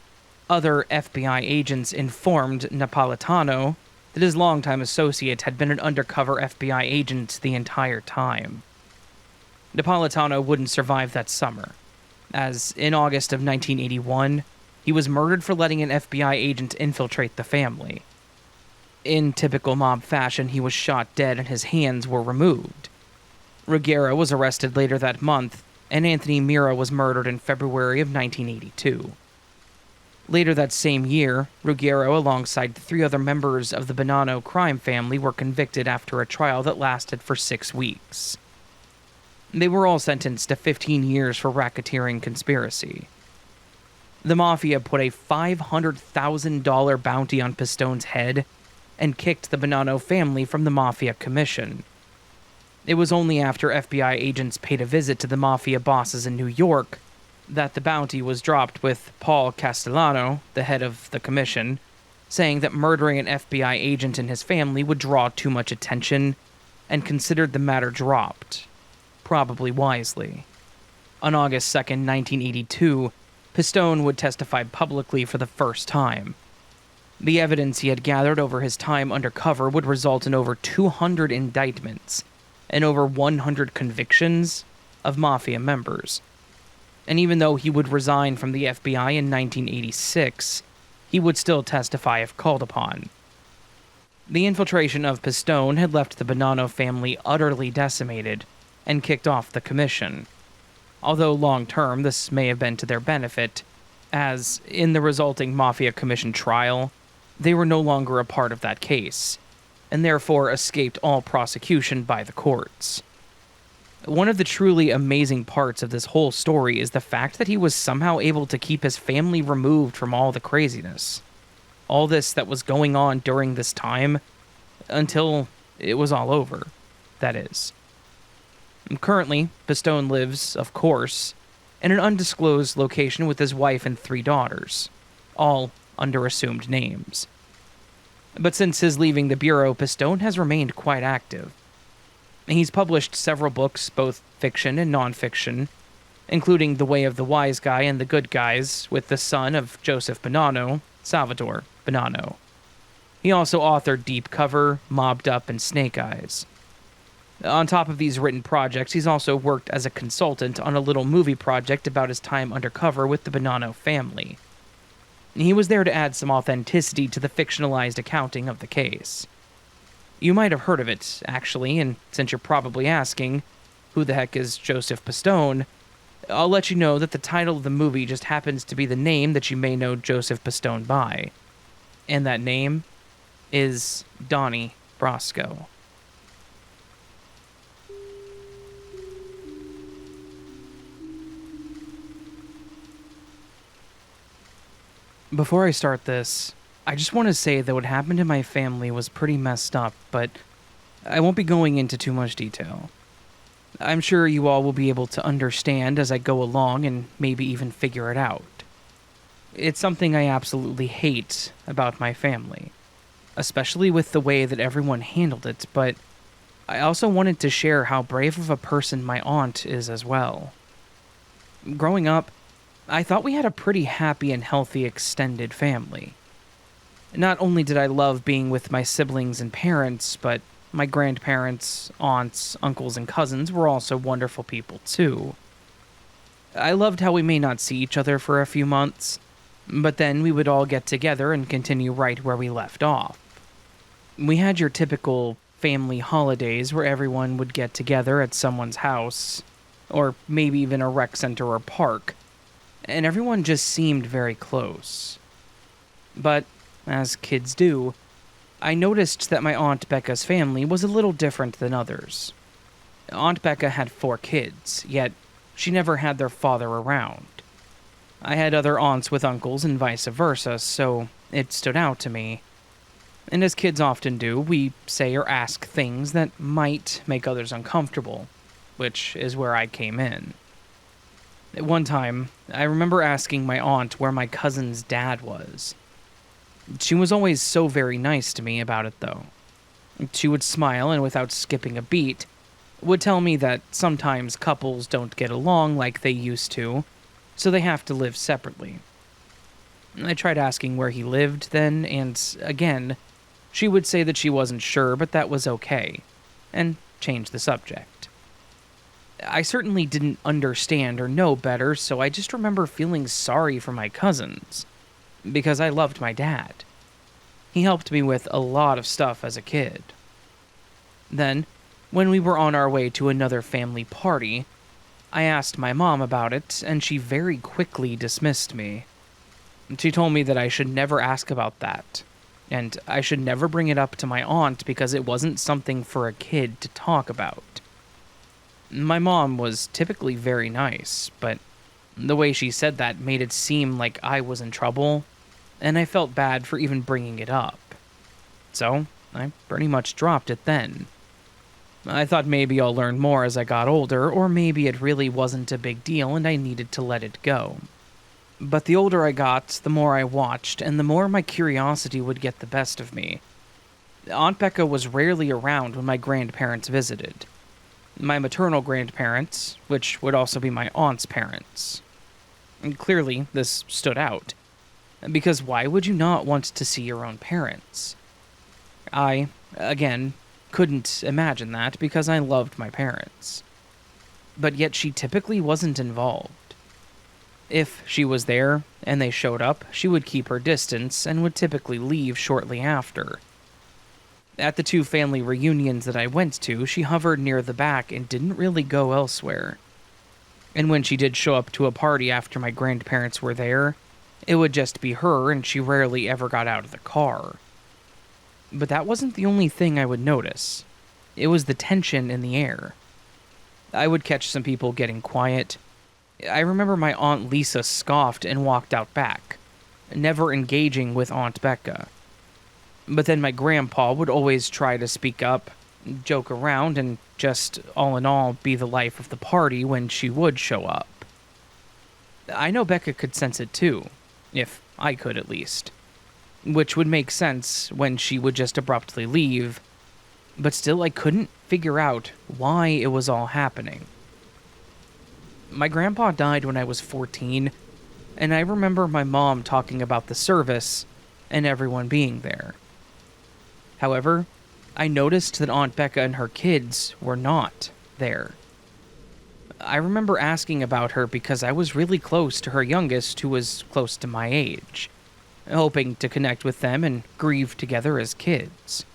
other FBI agents informed Napolitano that his longtime associate had been an undercover FBI agent the entire time. Napolitano wouldn't survive that summer, as in August of 1981, he was murdered for letting an FBI agent infiltrate the family. In typical mob fashion, he was shot dead and his hands were removed. Ruggiero was arrested later that month, and Anthony Mira was murdered in February of 1982. Later that same year, Ruggiero, alongside 3 other members of the Bonanno crime family, were convicted after a trial that lasted for 6 weeks. They were all sentenced to 15 years for racketeering conspiracy. The Mafia put a $500,000 bounty on Pistone's head and kicked the Bonanno family from the Mafia Commission. It was only after FBI agents paid a visit to the Mafia bosses in New York that the bounty was dropped, with Paul Castellano, the head of the commission, saying that murdering an FBI agent and his family would draw too much attention, and considered the matter dropped, probably wisely. On August 2nd, 1982, Pistone would testify publicly for the first time. The evidence he had gathered over his time undercover would result in over 200 indictments and over 100 convictions of mafia members. And even though he would resign from the FBI in 1986, he would still testify if called upon. The infiltration of Pistone had left the Bonanno family utterly decimated and kicked off the commission. Although long-term, this may have been to their benefit, as in the resulting Mafia Commission trial, they were no longer a part of that case, and therefore escaped all prosecution by the courts. One of the truly amazing parts of this whole story is the fact that he was somehow able to keep his family removed from all the craziness. All this that was going on during this time, until it was all over, that is. Currently, Pistone lives, of course, in an undisclosed location with his wife and 3 daughters, all under assumed names. But since his leaving the Bureau, Pistone has remained quite active. He's published several books, both fiction and nonfiction, including The Way of the Wise Guy and the Good Guys, with the son of Joseph Bonanno, Salvatore Bonanno. He also authored Deep Cover, Mobbed Up, and Snake Eyes. On top of these written projects, he's also worked as a consultant on a little movie project about his time undercover with the Bonanno family. He was there to add some authenticity to the fictionalized accounting of the case. You might have heard of it, actually, and since you're probably asking, who the heck is Joseph Pistone, I'll let you know that the title of the movie just happens to be the name that you may know Joseph Pistone by. And that name is Donnie Brasco. Before I start this, I just want to say that what happened to my family was pretty messed up, but I won't be going into too much detail. I'm sure you all will be able to understand as I go along and maybe even figure it out. It's something I absolutely hate about my family, especially with the way that everyone handled it, but I also wanted to share how brave of a person my aunt is as well. Growing up, I thought we had a pretty happy and healthy extended family. Not only did I love being with my siblings and parents, but my grandparents, aunts, uncles, and cousins were also wonderful people too. I loved how we may not see each other for a few months, but then we would all get together and continue right where we left off. We had your typical family holidays where everyone would get together at someone's house, or maybe even a rec center or park, and everyone just seemed very close. But, as kids do, I noticed that my Aunt Becca's family was a little different than others. Aunt Becca had 4 kids, yet she never had their father around. I had other aunts with uncles and vice versa, so it stood out to me. And as kids often do, we say or ask things that might make others uncomfortable, which is where I came in. At one time, I remember asking my aunt where my cousin's dad was. She was always so very nice to me about it, though. She would smile and, without skipping a beat, would tell me that sometimes couples don't get along like they used to, so they have to live separately. I tried asking where he lived then, and again, she would say that she wasn't sure, but that was okay, and change the subject. I certainly didn't understand or know better, so I just remember feeling sorry for my cousins, because I loved my dad. He helped me with a lot of stuff as a kid. Then, when we were on our way to another family party, I asked my mom about it, and she very quickly dismissed me. She told me that I should never ask about that, and I should never bring it up to my aunt because it wasn't something for a kid to talk about. My mom was typically very nice, but the way she said that made it seem like I was in trouble, and I felt bad for even bringing it up. So, I pretty much dropped it then. I thought maybe I'll learn more as I got older, or maybe it really wasn't a big deal and I needed to let it go. But the older I got, the more I watched, and the more my curiosity would get the best of me. Aunt Becca was rarely around when my grandparents visited. My maternal grandparents, which would also be my aunt's parents. And clearly, this stood out. Because why would you not want to see your own parents? I, again, couldn't imagine that because I loved my parents. But yet she typically wasn't involved. If she was there and they showed up, she would keep her distance and would typically leave shortly after. At the 2 family reunions that I went to, she hovered near the back and didn't really go elsewhere. And when she did show up to a party after my grandparents were there, it would just be her and she rarely ever got out of the car. But that wasn't the only thing I would notice. It was the tension in the air. I would catch some people getting quiet. I remember my Aunt Lisa scoffed and walked out back, never engaging with Aunt Becca. But then my grandpa would always try to speak up, joke around, and just, all in all, be the life of the party when she would show up. I know Becca could sense it too, if I could at least. Which would make sense when she would just abruptly leave, but still I couldn't figure out why it was all happening. My grandpa died when I was 14, and I remember my mom talking about the service and everyone being there. However, I noticed that Aunt Becca and her kids were not there. I remember asking about her because I was really close to her youngest, who was close to my age, hoping to connect with them and grieve together as kids.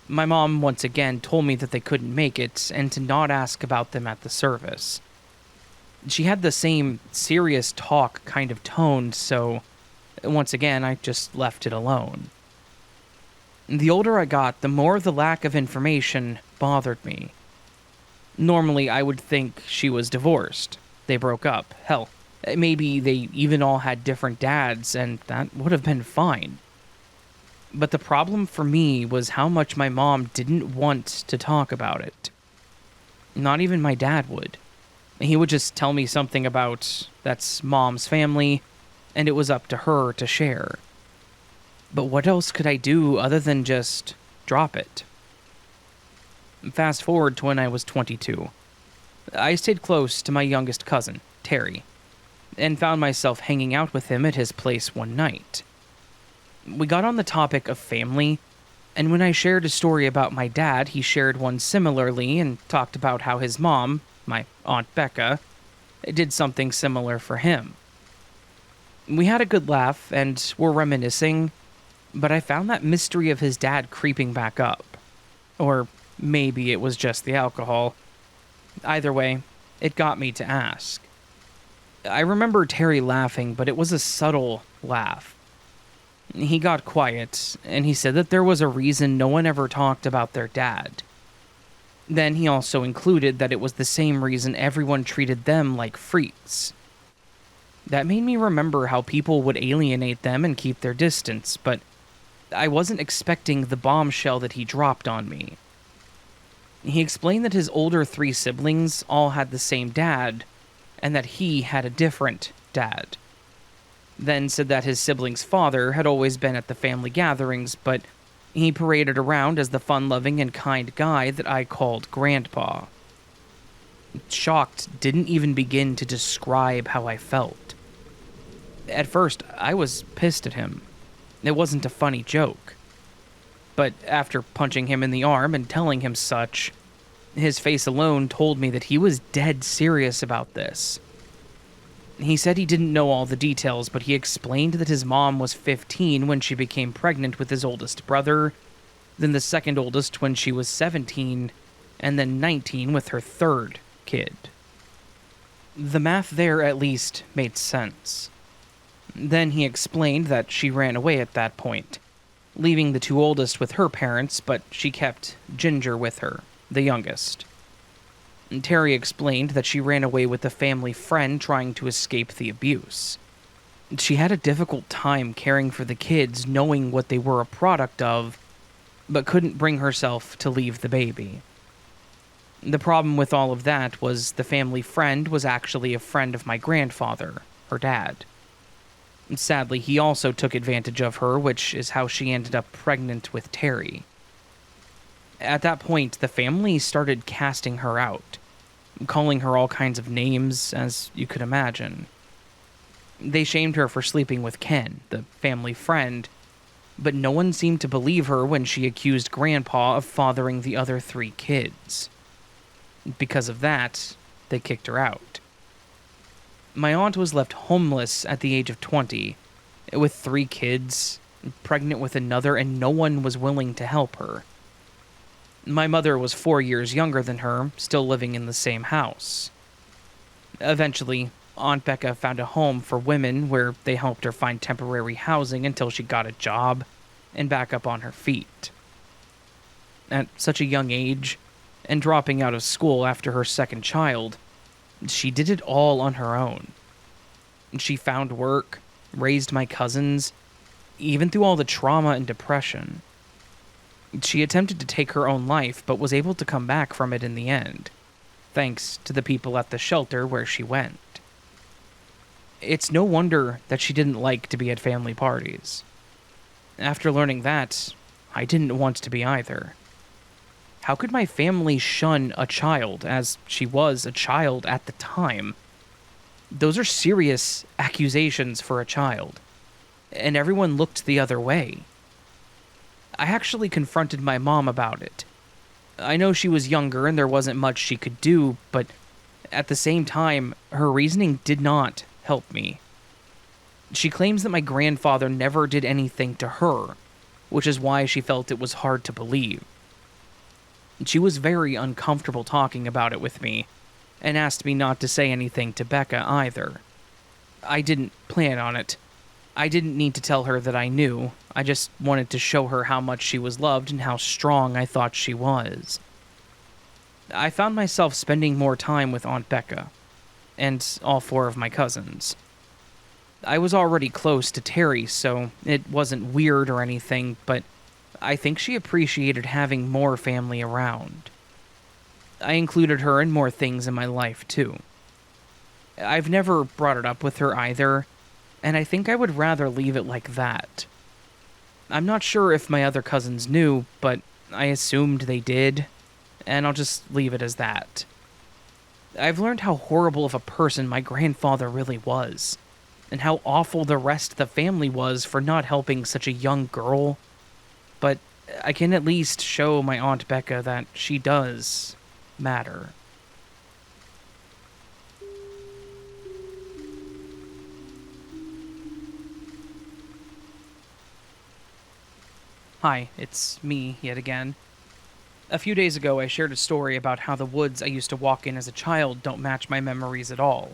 My mom once again told me that they couldn't make it and to not ask about them at the service. She had the same serious talk kind of tone, so once again I just left it alone. The older I got, the more the lack of information bothered me. Normally, I would think she was divorced. They broke up. Hell, maybe they even all had different dads, and that would have been fine. But the problem for me was how much my mom didn't want to talk about it. Not even my dad would. He would just tell me something about that's Mom's family, and it was up to her to share. But what else could I do other than just drop it? Fast forward to when I was 22. I stayed close to my youngest cousin, Terry, and found myself hanging out with him at his place one night. We got on the topic of family, and when I shared a story about my dad, he shared one similarly and talked about how his mom, my Aunt Becca, did something similar for him. We had a good laugh and were reminiscing, but I found that mystery of his dad creeping back up. Or maybe it was just the alcohol. Either way, it got me to ask. I remember Terry laughing, but it was a subtle laugh. He got quiet, and he said that there was a reason no one ever talked about their dad. Then he also included that it was the same reason everyone treated them like freaks. That made me remember how people would alienate them and keep their distance, but I wasn't expecting the bombshell that he dropped on me. He explained that his older 3 siblings all had the same dad, and that he had a different dad. Then said that his siblings' father had always been at the family gatherings, but he paraded around as the fun-loving and kind guy that I called Grandpa. Shocked, didn't even begin to describe how I felt. At first, I was pissed at him. It wasn't a funny joke. But after punching him in the arm and telling him such, his face alone told me that he was dead serious about this. He said he didn't know all the details, but he explained that his mom was 15 when she became pregnant with his oldest brother, then the second oldest when she was 17, and then 19 with her 3rd kid. The math there at least made sense. Then he explained that she ran away at that point, leaving the 2 oldest with her parents, but she kept Ginger with her, the youngest. Terry explained that she ran away with a family friend trying to escape the abuse. She had a difficult time caring for the kids, knowing what they were a product of, but couldn't bring herself to leave the baby. The problem with all of that was the family friend was actually a friend of my grandfather, her dad. Sadly, he also took advantage of her, which is how she ended up pregnant with Terry. At that point, the family started casting her out, calling her all kinds of names, as you could imagine. They shamed her for sleeping with Ken, the family friend, but no one seemed to believe her when she accused Grandpa of fathering the other 3 kids. Because of that, they kicked her out. My aunt was left homeless at the age of 20, with 3 kids, pregnant with another, and no one was willing to help her. My mother was 4 years younger than her, still living in the same house. Eventually, Aunt Becca found a home for women where they helped her find temporary housing until she got a job and back up on her feet. At such a young age, and dropping out of school after her second child, she did it all on her own. She found work, raised my cousins, even through all the trauma and depression. She attempted to take her own life, but was able to come back from it in the end, thanks to the people at the shelter where she went. It's no wonder that she didn't like to be at family parties. After learning that, I didn't want to be either. How could my family shun a child, as she was a child at the time? Those are serious accusations for a child, and everyone looked the other way. I actually confronted my mom about it. I know she was younger and there wasn't much she could do, but at the same time, her reasoning did not help me. She claims that my grandfather never did anything to her, which is why she felt it was hard to believe. She was very uncomfortable talking about it with me, and asked me not to say anything to Becca either. I didn't plan on it. I didn't need to tell her that I knew. I just wanted to show her how much she was loved and how strong I thought she was. I found myself spending more time with Aunt Becca, and all 4 of my cousins. I was already close to Terry, so it wasn't weird or anything, but I think she appreciated having more family around. I included her in more things in my life, too. I've never brought it up with her either, and I think I would rather leave it like that. I'm not sure if my other cousins knew, but I assumed they did, and I'll just leave it as that. I've learned how horrible of a person my grandfather really was, and how awful the rest of the family was for not helping such a young girl. But I can at least show my Aunt Becca that she does matter. Hi, it's me yet again. A few days ago, I shared a story about how the woods I used to walk in as a child don't match my memories at all.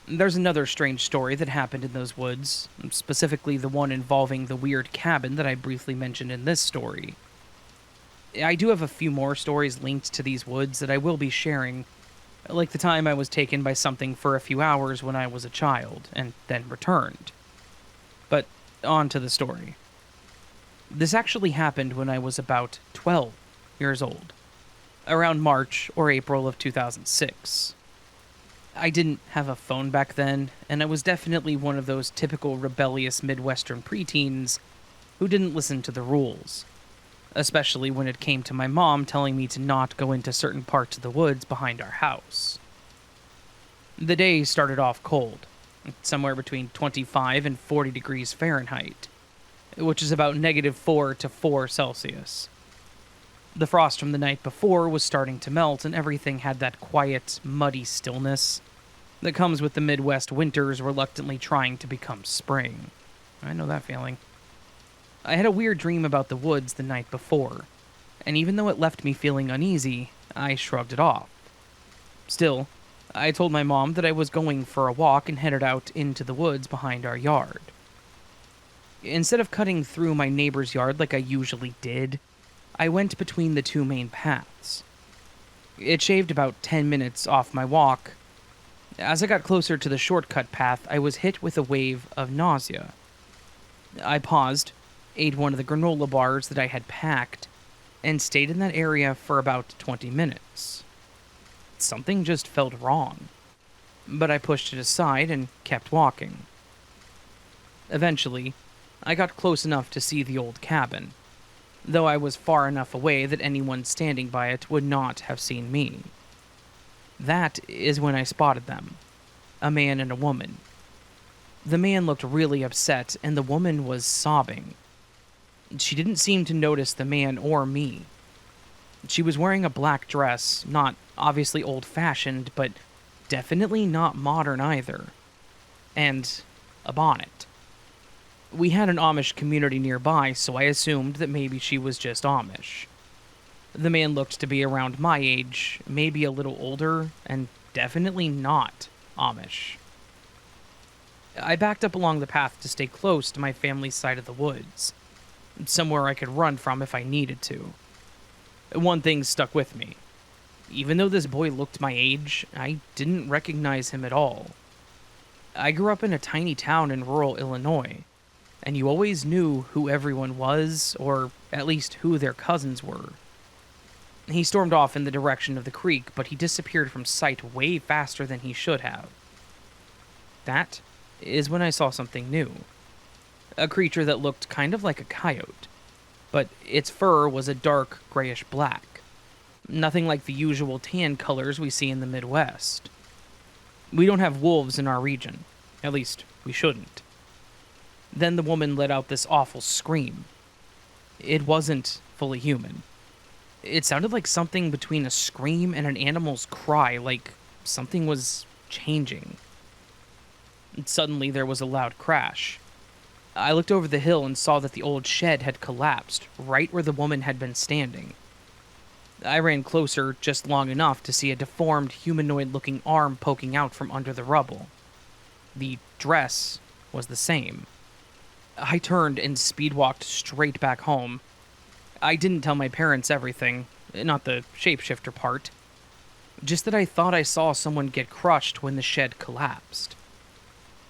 There's another strange story that happened in those woods, specifically the one involving the weird cabin that I briefly mentioned in this story. I do have a few more stories linked to these woods that I will be sharing, like the time I was taken by something for a few hours when I was a child, and then returned. But on to the story. This actually happened when I was about 12 years old, around March or April of 2006. I didn't have a phone back then, and I was definitely one of those typical rebellious Midwestern preteens who didn't listen to the rules, especially when it came to my mom telling me to not go into certain parts of the woods behind our house. The day started off cold, somewhere between 25 and 40 degrees Fahrenheit, which is about -4 to 4 Celsius. The frost from the night before was starting to melt, and everything had that quiet, muddy stillness that comes with the Midwest winters reluctantly trying to become spring. I know that feeling. I had a weird dream about the woods the night before, and even though it left me feeling uneasy, I shrugged it off. Still, I told my mom that I was going for a walk and headed out into the woods behind our yard. Instead of cutting through my neighbor's yard like I usually did, I went between the 2 main paths. It shaved about 10 minutes off my walk. As I got closer to the shortcut path, I was hit with a wave of nausea. I paused, ate one of the granola bars that I had packed, and stayed in that area for about 20 minutes. Something just felt wrong, but I pushed it aside and kept walking. Eventually, I got close enough to see the old cabin, though I was far enough away that anyone standing by it would not have seen me. That is when I spotted them, a man and a woman. The man looked really upset, and the woman was sobbing. She didn't seem to notice the man or me. She was wearing a black dress, not obviously old-fashioned, but definitely not modern either. And a bonnet. We had an Amish community nearby, so I assumed that maybe she was just Amish. The man looked to be around my age, maybe a little older, and definitely not Amish. I backed up along the path to stay close to my family's side of the woods, somewhere I could run from if I needed to. One thing stuck with me. Even though this boy looked my age, I didn't recognize him at all. I grew up in a tiny town in rural Illinois, and you always knew who everyone was, or at least who their cousins were. He stormed off in the direction of the creek, but he disappeared from sight way faster than he should have. That is when I saw something new. A creature that looked kind of like a coyote, but its fur was a dark grayish black. Nothing like the usual tan colors we see in the Midwest. We don't have wolves in our region. At least, we shouldn't. Then the woman let out this awful scream. It wasn't fully human. It sounded like something between a scream and an animal's cry, like something was changing. And suddenly there was a loud crash. I looked over the hill and saw that the old shed had collapsed, right where the woman had been standing. I ran closer just long enough to see a deformed, humanoid-looking arm poking out from under the rubble. The dress was the same. I turned and speed-walked straight back home. I didn't tell my parents everything, not the shapeshifter part. Just that I thought I saw someone get crushed when the shed collapsed.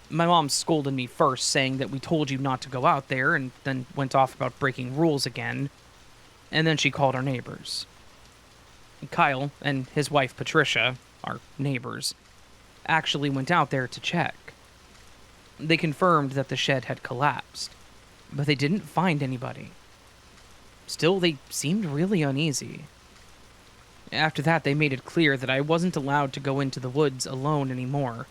My mom scolded me first, saying that we told you not to go out there, and then went off about breaking rules again. And then she called our neighbors. Kyle and his wife Patricia, our neighbors, actually went out there to check. They confirmed that the shed had collapsed, but they didn't find anybody. Still, they seemed really uneasy. After that, they made it clear that I wasn't allowed to go into the woods alone anymore.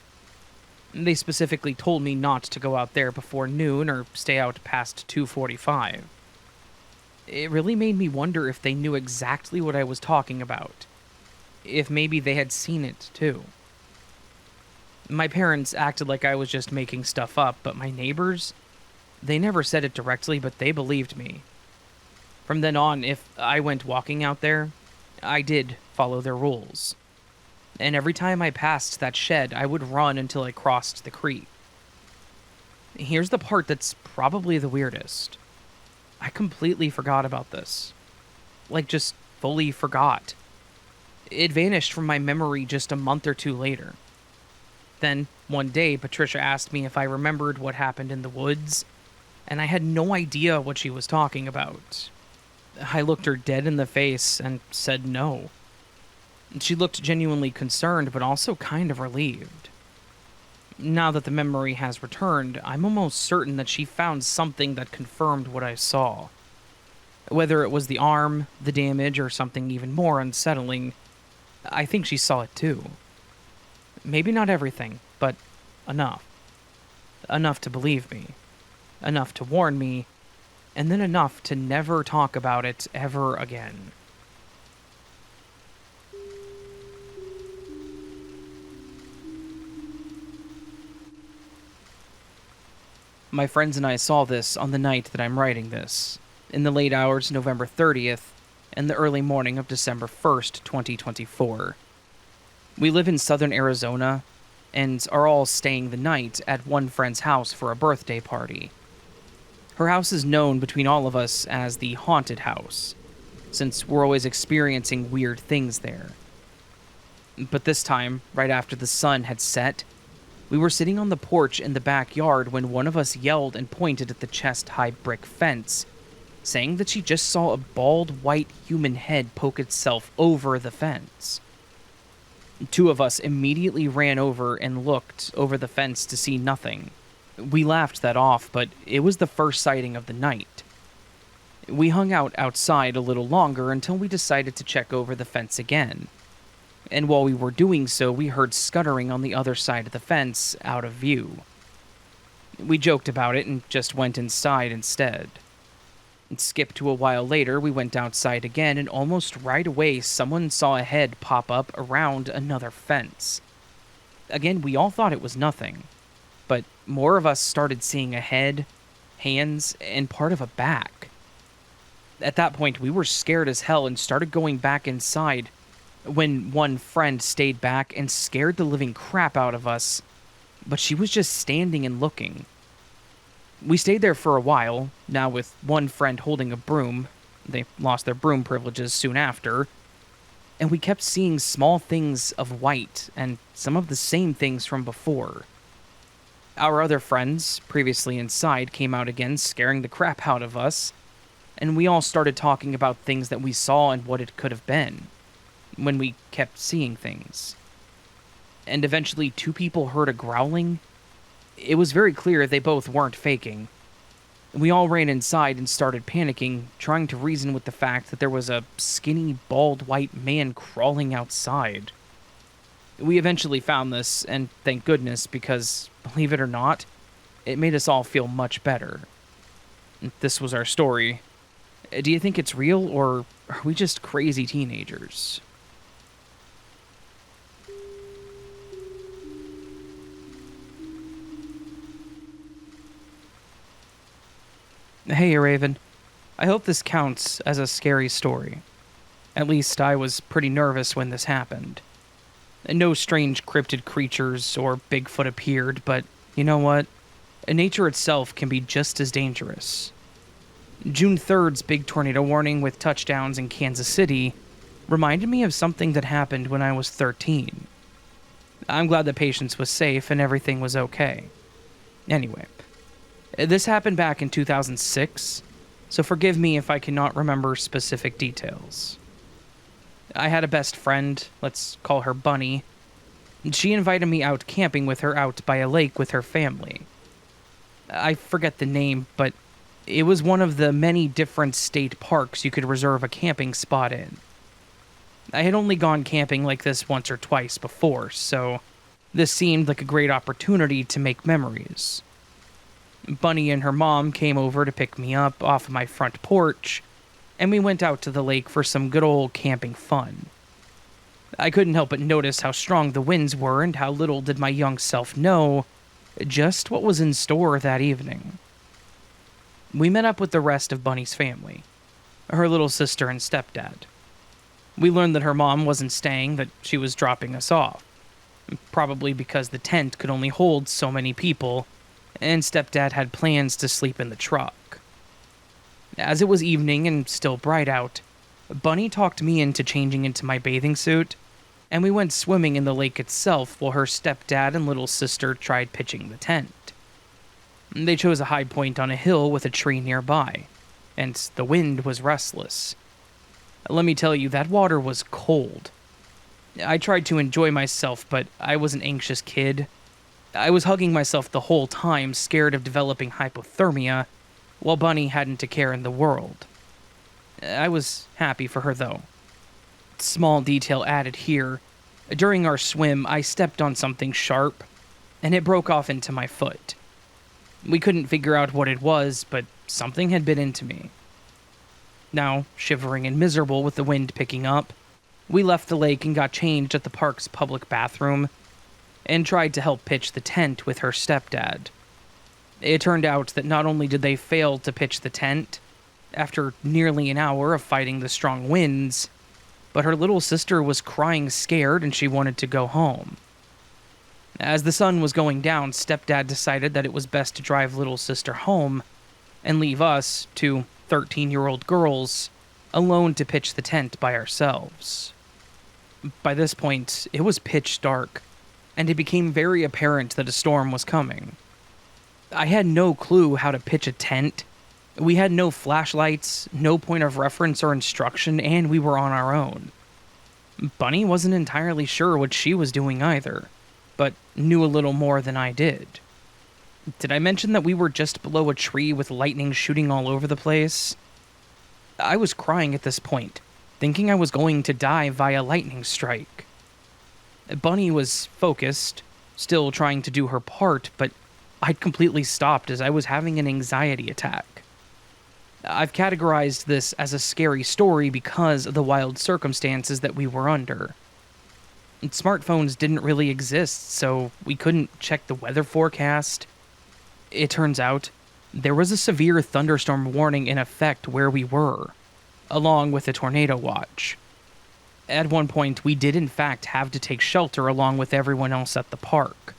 They specifically told me not to go out there before noon or stay out past 2:45. It really made me wonder if they knew exactly what I was talking about. If maybe they had seen it, too. My parents acted like I was just making stuff up, but my neighbors, they never said it directly, but they believed me. From then on, if I went walking out there, I did follow their rules. And every time I passed that shed, I would run until I crossed the creek. Here's the part that's probably the weirdest. I completely forgot about this. Like, just fully forgot. It vanished from my memory just a month or two later. Then, one day, Patricia asked me if I remembered what happened in the woods, and I had no idea what she was talking about. I looked her dead in the face and said no. She looked genuinely concerned, but also kind of relieved. Now that the memory has returned, I'm almost certain that she found something that confirmed what I saw. Whether it was the arm, the damage, or something even more unsettling, I think she saw it too. Maybe not everything, but enough. Enough to believe me. Enough to warn me, and then enough to never talk about it ever again. My friends and I saw this on the night that I'm writing this, in the late hours November 30th and the early morning of December 1st, 2024. We live in southern Arizona and are all staying the night at one friend's house for a birthday party. Her house is known between all of us as the haunted house, since we're always experiencing weird things there. But this time, right after the sun had set, we were sitting on the porch in the backyard when one of us yelled and pointed at the chest-high brick fence, saying that she just saw a bald white human head poke itself over the fence. Two of us immediately ran over and looked over the fence to see nothing. We laughed that off, but it was the first sighting of the night. We hung out outside a little longer until we decided to check over the fence again. And while we were doing so, we heard scuttering on the other side of the fence, out of view. We joked about it and just went inside instead. And skip to a while later, we went outside again, and almost right away, someone saw a head pop up around another fence. Again, we all thought it was nothing, but more of us started seeing a head, hands, and part of a back. At that point, we were scared as hell and started going back inside when one friend stayed back and scared the living crap out of us, but she was just standing and looking. We stayed there for a while, now with one friend holding a broom. They lost their broom privileges soon after. And we kept seeing small things of white and some of the same things from before. Our other friends, previously inside, came out again, scaring the crap out of us. And we all started talking about things that we saw and what it could have been, when we kept seeing things. And eventually 2 people heard a growling. It was very clear they both weren't faking. We all ran inside and started panicking, trying to reason with the fact that there was a skinny, bald white man crawling outside. We eventually found this, and thank goodness, because, believe it or not, it made us all feel much better. This was our story. Do you think it's real, or are we just crazy teenagers? Hey, Raven. I hope this counts as a scary story. At least I was pretty nervous when this happened. No strange cryptid creatures or Bigfoot appeared, but you know what? Nature itself can be just as dangerous. June 3rd's big tornado warning with touchdowns in Kansas City reminded me of something that happened when I was 13. I'm glad that Patience was safe and everything was okay. Anyway, this happened back in 2006, so forgive me if I cannot remember specific details. I had a best friend, let's call her Bunny. She invited me out camping with her out by a lake with her family. I forget the name, but it was one of the many different state parks you could reserve a camping spot in. I had only gone camping like this once or twice before, so this seemed like a great opportunity to make memories. Bunny and her mom came over to pick me up off of my front porch, and we went out to the lake for some good old camping fun. I couldn't help but notice how strong the winds were, and how little did my young self know just what was in store that evening. We met up with the rest of Bunny's family, her little sister and stepdad. We learned that her mom wasn't staying, that she was dropping us off, probably because the tent could only hold so many people, and stepdad had plans to sleep in the truck. As it was evening and still bright out, Bunny talked me into changing into my bathing suit, and we went swimming in the lake itself while her stepdad and little sister tried pitching the tent. They chose a high point on a hill with a tree nearby, and the wind was restless. Let me tell you, that water was cold. I tried to enjoy myself, but I was an anxious kid. I was hugging myself the whole time, scared of developing hypothermia, while Bunny hadn't a care in the world. I was happy for her, though. Small detail added here. During our swim, I stepped on something sharp, and it broke off into my foot. We couldn't figure out what it was, but something had bit into me. Now, shivering and miserable with the wind picking up, we left the lake and got changed at the park's public bathroom, and tried to help pitch the tent with her stepdad. It turned out that not only did they fail to pitch the tent, after nearly an hour of fighting the strong winds, but her little sister was crying scared and she wanted to go home. As the sun was going down, stepdad decided that it was best to drive little sister home and leave us, 2 13-year-old girls, alone to pitch the tent by ourselves. By this point, it was pitch dark, and it became very apparent that a storm was coming. I had no clue how to pitch a tent. We had no flashlights, no point of reference or instruction, and we were on our own. Bunny wasn't entirely sure what she was doing either, but knew a little more than I did. Did I mention that we were just below a tree with lightning shooting all over the place? I was crying at this point, thinking I was going to die via lightning strike. Bunny was focused, still trying to do her part, but I'd completely stopped as I was having an anxiety attack. I've categorized this as a scary story because of the wild circumstances that we were under. Smartphones didn't really exist, so we couldn't check the weather forecast. It turns out, there was a severe thunderstorm warning in effect where we were, along with a tornado watch. At one point, we did in fact have to take shelter along with everyone else at the park.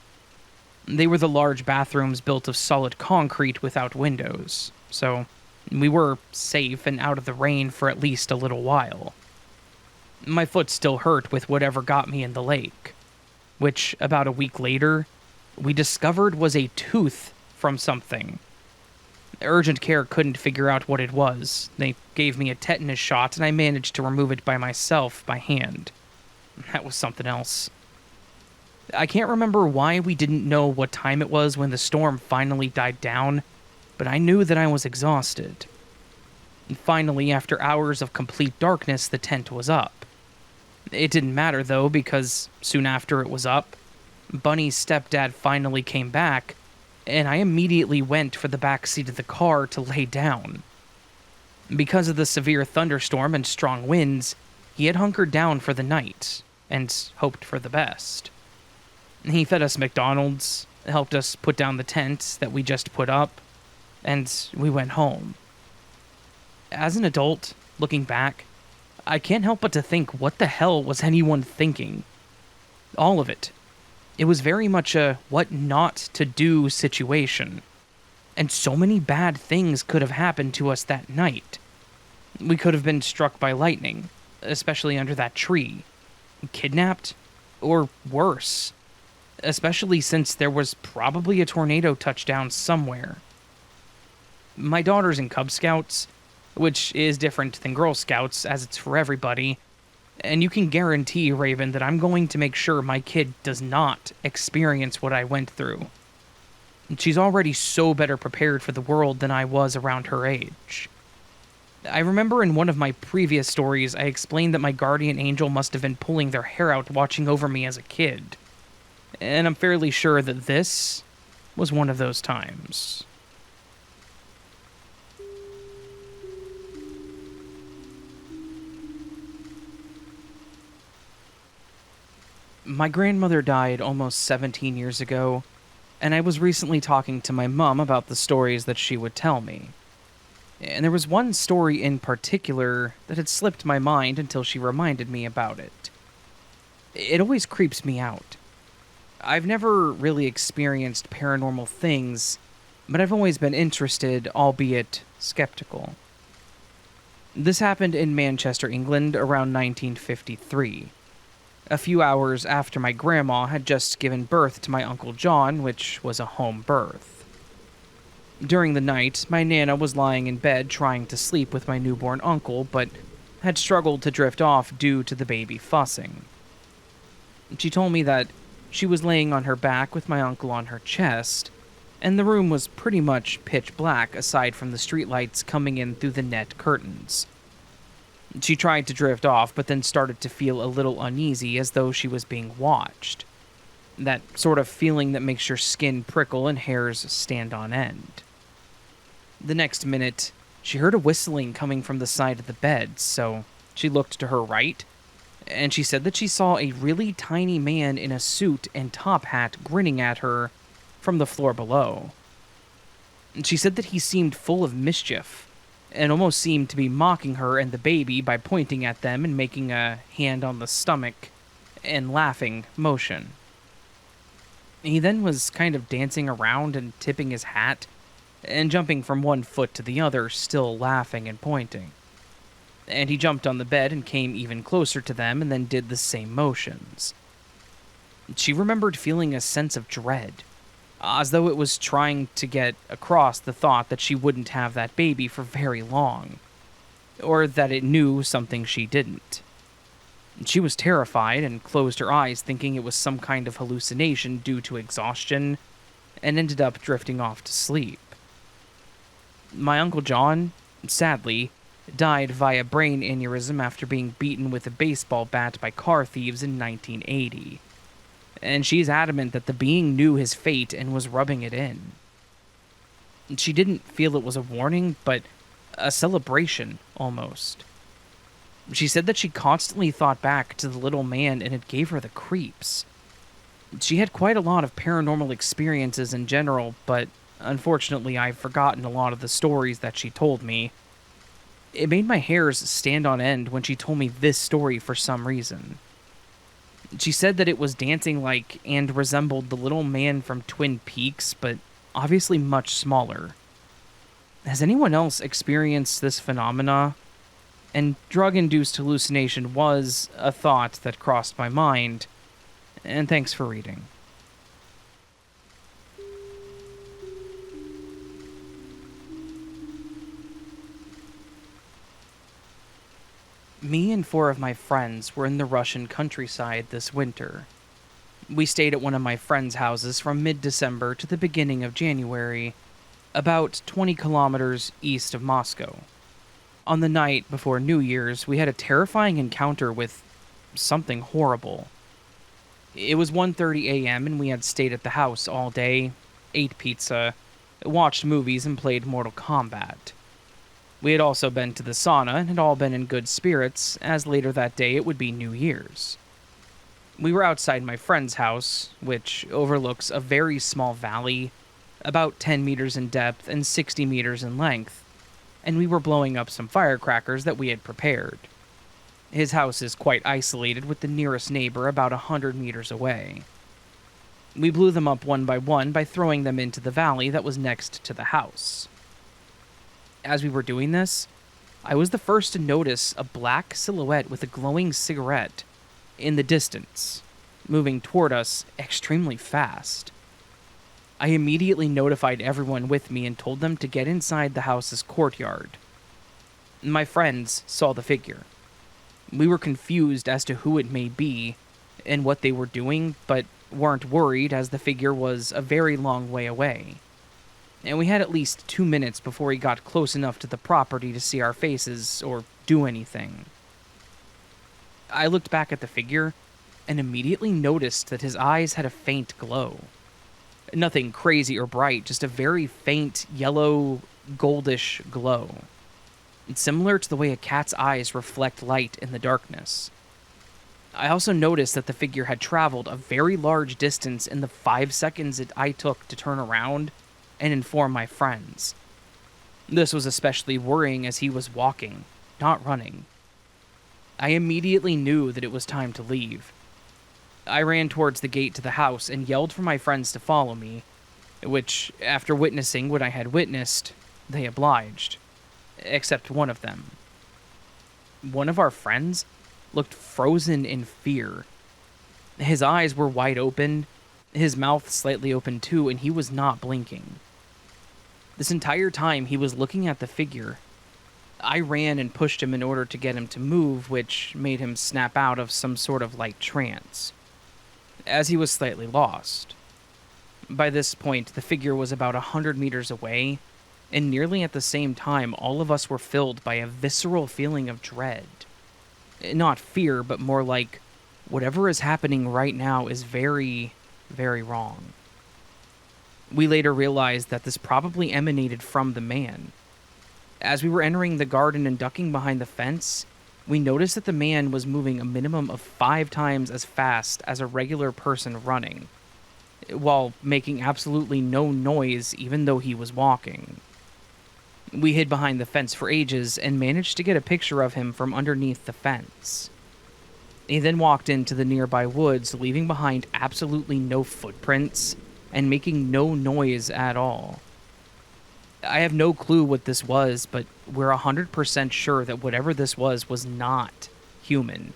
They were the large bathrooms built of solid concrete without windows, so we were safe and out of the rain for at least a little while. My foot still hurt with whatever got me in the lake, which about a week later, we discovered was a tooth from something. Urgent care couldn't figure out what it was. They gave me a tetanus shot and I managed to remove it by myself by hand. That was something else. I can't remember why we didn't know what time it was when the storm finally died down, but I knew that I was exhausted. And finally, after hours of complete darkness, the tent was up. It didn't matter though, because soon after it was up, Bunny's stepdad finally came back, and I immediately went for the back seat of the car to lay down. Because of the severe thunderstorm and strong winds, he had hunkered down for the night, and hoped for the best. He fed us McDonald's, helped us put down the tent that we just put up, and we went home. As an adult, looking back, I can't help but to think, what the hell was anyone thinking? All of it. It was very much a what not to do situation. And so many bad things could have happened to us that night. We could have been struck by lightning, especially under that tree. Kidnapped? Or worse. Especially since there was probably a tornado touchdown somewhere. My daughter's in Cub Scouts, which is different than Girl Scouts as it's for everybody, and you can guarantee, Raven, that I'm going to make sure my kid does not experience what I went through. She's already so better prepared for the world than I was around her age. I remember in one of my previous stories, I explained that my guardian angel must have been pulling their hair out watching over me as a kid. And I'm fairly sure that this was one of those times. My grandmother died almost 17 years ago, and I was recently talking to my mom about the stories that she would tell me. And there was one story in particular that had slipped my mind until she reminded me about it. It always creeps me out. I've never really experienced paranormal things, but I've always been interested, albeit skeptical. This happened in Manchester, England, around 1953. A few hours after my grandma had just given birth to my Uncle John, which was a home birth. During the night, my Nana was lying in bed trying to sleep with my newborn uncle, but had struggled to drift off due to the baby fussing. She told me that she was laying on her back with my uncle on her chest, and the room was pretty much pitch black aside from the streetlights coming in through the net curtains. She tried to drift off, but then started to feel a little uneasy as though she was being watched. That sort of feeling that makes your skin prickle and hairs stand on end. The next minute, she heard a whistling coming from the side of the bed, so she looked to her right, and she said that she saw a really tiny man in a suit and top hat grinning at her from the floor below. She said that he seemed full of mischief, and almost seemed to be mocking her and the baby by pointing at them and making a hand on the stomach and laughing motion. He then was kind of dancing around and tipping his hat and jumping from one foot to the other, still laughing and pointing. And he jumped on the bed and came even closer to them and then did the same motions. She remembered feeling a sense of dread, as though it was trying to get across the thought that she wouldn't have that baby for very long, or that it knew something she didn't. She was terrified and closed her eyes thinking it was some kind of hallucination due to exhaustion, and ended up drifting off to sleep. My Uncle John, sadly, died via brain aneurysm after being beaten with a baseball bat by car thieves in 1980. and she's adamant that the being knew his fate and was rubbing it in. She didn't feel it was a warning, but a celebration, almost. She said that she constantly thought back to the little man and it gave her the creeps. She had quite a lot of paranormal experiences in general, but unfortunately I've forgotten a lot of the stories that she told me. It made my hairs stand on end when she told me this story for some reason. She said that it was dancing like and resembled the little man from Twin Peaks, but obviously much smaller. Has anyone else experienced this phenomena? And drug-induced hallucination was a thought that crossed my mind. And thanks for reading. Me and 4 of my friends were in the Russian countryside this winter. We stayed at one of my friends' houses from mid-December to the beginning of January, about 20 kilometers east of Moscow. On the night before New Year's, we had a terrifying encounter with something horrible. It was 1:30 a.m. and we had stayed at the house all day, ate pizza, watched movies, and played Mortal Kombat. We had also been to the sauna and had all been in good spirits, as later that day it would be New Year's. We were outside my friend's house, which overlooks a very small valley, about 10 meters in depth and 60 meters in length, and we were blowing up some firecrackers that we had prepared. His house is quite isolated, with the nearest neighbor about 100 meters away. We blew them up one by throwing them into the valley that was next to the house. As we were doing this, I was the first to notice a black silhouette with a glowing cigarette in the distance, moving toward us extremely fast. I immediately notified everyone with me and told them to get inside the house's courtyard. My friends saw the figure. We were confused as to who it may be and what they were doing, but weren't worried as the figure was a very long way away. And we had at least 2 minutes before he got close enough to the property to see our faces or do anything. I looked back at the figure and immediately noticed that his eyes had a faint glow. Nothing crazy or bright, just a very faint yellow, goldish glow. It's similar to the way a cat's eyes reflect light in the darkness. I also noticed that the figure had traveled a very large distance in the 5 seconds I took to turn around and inform my friends. This was especially worrying as he was walking, not running. I immediately knew that it was time to leave. I ran towards the gate to the house and yelled for my friends to follow me, which, after witnessing what I had witnessed, they obliged. Except one of them. One of our friends looked frozen in fear. His eyes were wide open, his mouth slightly open too, and he was not blinking. This entire time he was looking at the figure. I ran and pushed him in order to get him to move, which made him snap out of some sort of light trance, as he was slightly lost. By this point, the figure was about 100 meters away, and nearly at the same time, all of us were filled by a visceral feeling of dread. Not fear, but more like, whatever is happening right now is very, very wrong. We later realized that this probably emanated from the man. As we were entering the garden and ducking behind the fence, we noticed that the man was moving a minimum of 5 times as fast as a regular person running, while making absolutely no noise even though he was walking. We hid behind the fence for ages and managed to get a picture of him from underneath the fence. He then walked into the nearby woods, leaving behind absolutely no footprints and making no noise at all. I have no clue what this was, but we're 100% sure that whatever this was not human.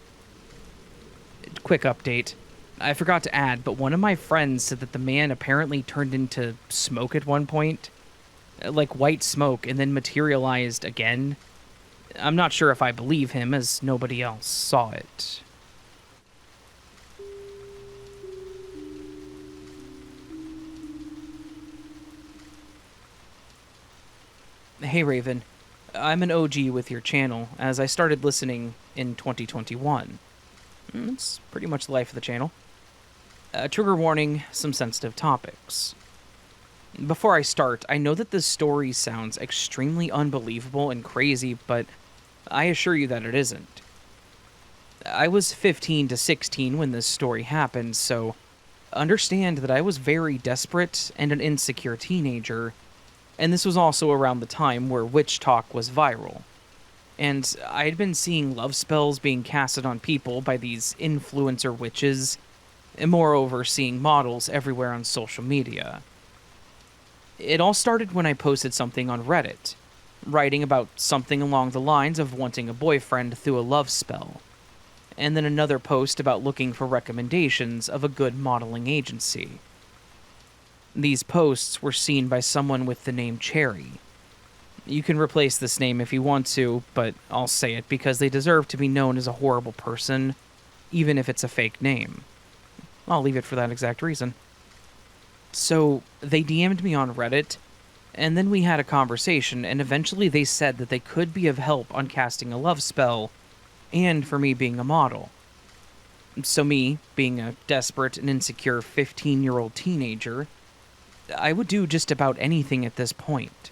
Quick update. I forgot to add, but one of my friends said that the man apparently turned into smoke at one point, like white smoke, and then materialized again. I'm not sure if I believe him, as nobody else saw it. Hey Raven, I'm an OG with your channel, as I started listening in 2021. It's pretty much the life of the channel. Trigger warning, some sensitive topics. Before I start, I know that this story sounds extremely unbelievable and crazy, but I assure you that it isn't. I was 15 to 16 when this story happened, so understand that I was very desperate and an insecure teenager, and this was also around the time where witch talk was viral. And I had been seeing love spells being casted on people by these influencer witches, and moreover, seeing models everywhere on social media. It all started when I posted something on Reddit, writing about something along the lines of wanting a boyfriend through a love spell, and then another post about looking for recommendations of a good modeling agency. These posts were seen by someone with the name Cherry. You can replace this name if you want to, but I'll say it because they deserve to be known as a horrible person, even if it's a fake name. I'll leave it for that exact reason. So, they DM'd me on Reddit, and then we had a conversation, and eventually they said that they could be of help on casting a love spell, and for me being a model. So me, being a desperate and insecure 15-year-old teenager, I would do just about anything at this point.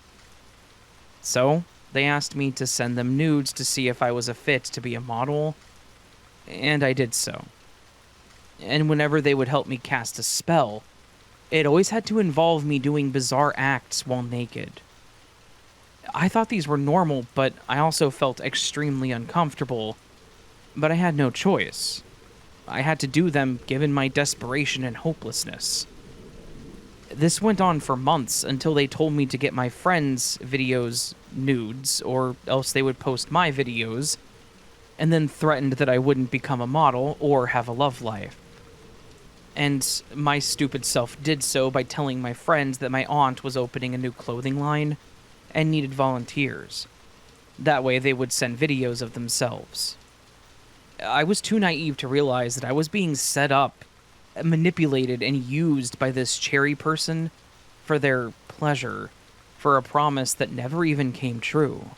So, they asked me to send them nudes to see if I was a fit to be a model, and I did so. And whenever they would help me cast a spell, it always had to involve me doing bizarre acts while naked. I thought these were normal, but I also felt extremely uncomfortable. But I had no choice. I had to do them given my desperation and hopelessness. This went on for months until they told me to get my friends' videos nudes, or else they would post my videos, and then threatened that I wouldn't become a model or have a love life. And my stupid self did so by telling my friends that my aunt was opening a new clothing line and needed volunteers. That way they would send videos of themselves. I was too naive to realize that I was being set up, manipulated, and used by this Cherry person for their pleasure, for a promise that never even came true.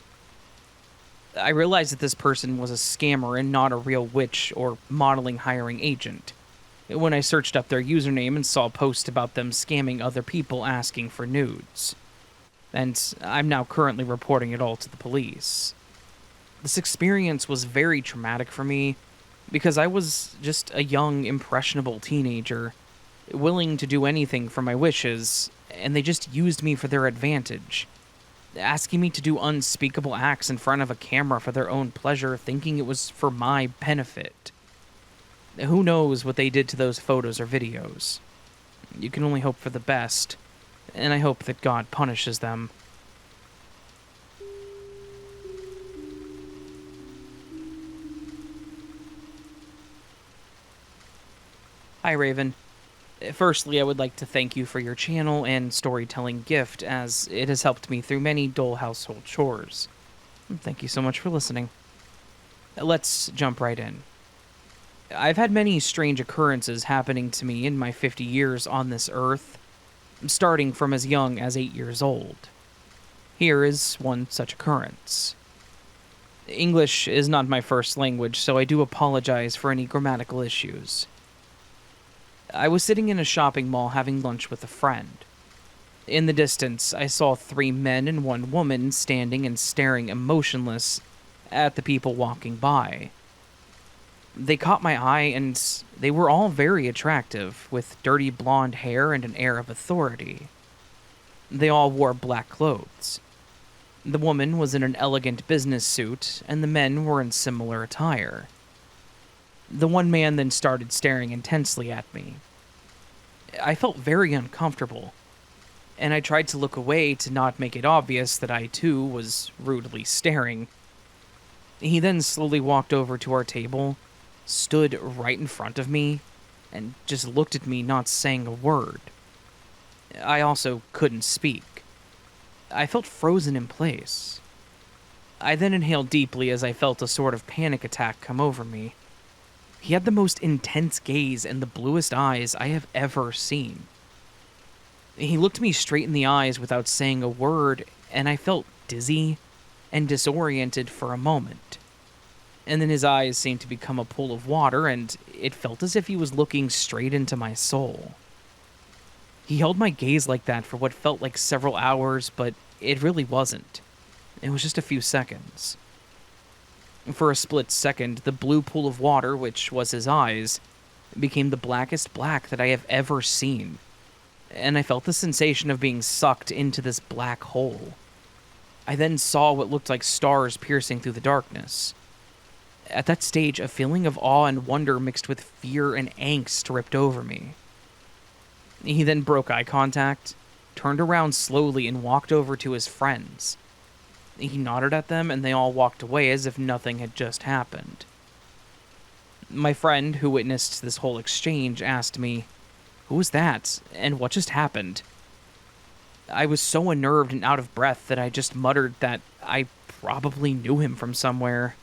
I realized that this person was a scammer and not a real witch or modeling hiring agent when I searched up their username and saw a post about them scamming other people asking for nudes. And I'm now currently reporting it all to the police. This experience was very traumatic for me because I was just a young, impressionable teenager, willing to do anything for my wishes, and they just used me for their advantage, asking me to do unspeakable acts in front of a camera for their own pleasure, thinking it was for my benefit. Who knows what they did to those photos or videos? You can only hope for the best, and I hope that God punishes them. Hi, Raven. Firstly, I would like to thank you for your channel and storytelling gift, as it has helped me through many dull household chores. Thank you so much for listening. Let's jump right in. I've had many strange occurrences happening to me in my 50 years on this earth, starting from as young as 8 years old. Here is one such occurrence. English is not my first language, so I do apologize for any grammatical issues. I was sitting in a shopping mall having lunch with a friend. In the distance, I saw 3 men and 1 woman standing and staring emotionless at the people walking by. They caught my eye, and they were all very attractive, with dirty blonde hair and an air of authority. They all wore black clothes. The woman was in an elegant business suit, and the men were in similar attire. The one man then started staring intensely at me. I felt very uncomfortable, and I tried to look away to not make it obvious that I too was rudely staring. He then slowly walked over to our table, stood right in front of me, and just looked at me, not saying a word. I also couldn't speak. I felt frozen in place. I then inhaled deeply as I felt a sort of panic attack come over me. He had the most intense gaze and the bluest eyes I have ever seen. He looked me straight in the eyes without saying a word, and I felt dizzy and disoriented for a moment. And then his eyes seemed to become a pool of water, and it felt as if he was looking straight into my soul. He held my gaze like that for what felt like several hours, but it really wasn't. It was just a few seconds. For a split second, the blue pool of water, which was his eyes, became the blackest black that I have ever seen, and I felt the sensation of being sucked into this black hole. I then saw what looked like stars piercing through the darkness. At that stage, a feeling of awe and wonder mixed with fear and angst ripped over me. He then broke eye contact, turned around slowly, and walked over to his friends. He nodded at them, and they all walked away as if nothing had just happened. My friend, who witnessed this whole exchange, asked me, "Who was that, and what just happened?" I was so unnerved and out of breath that I just muttered that I probably knew him from somewhere.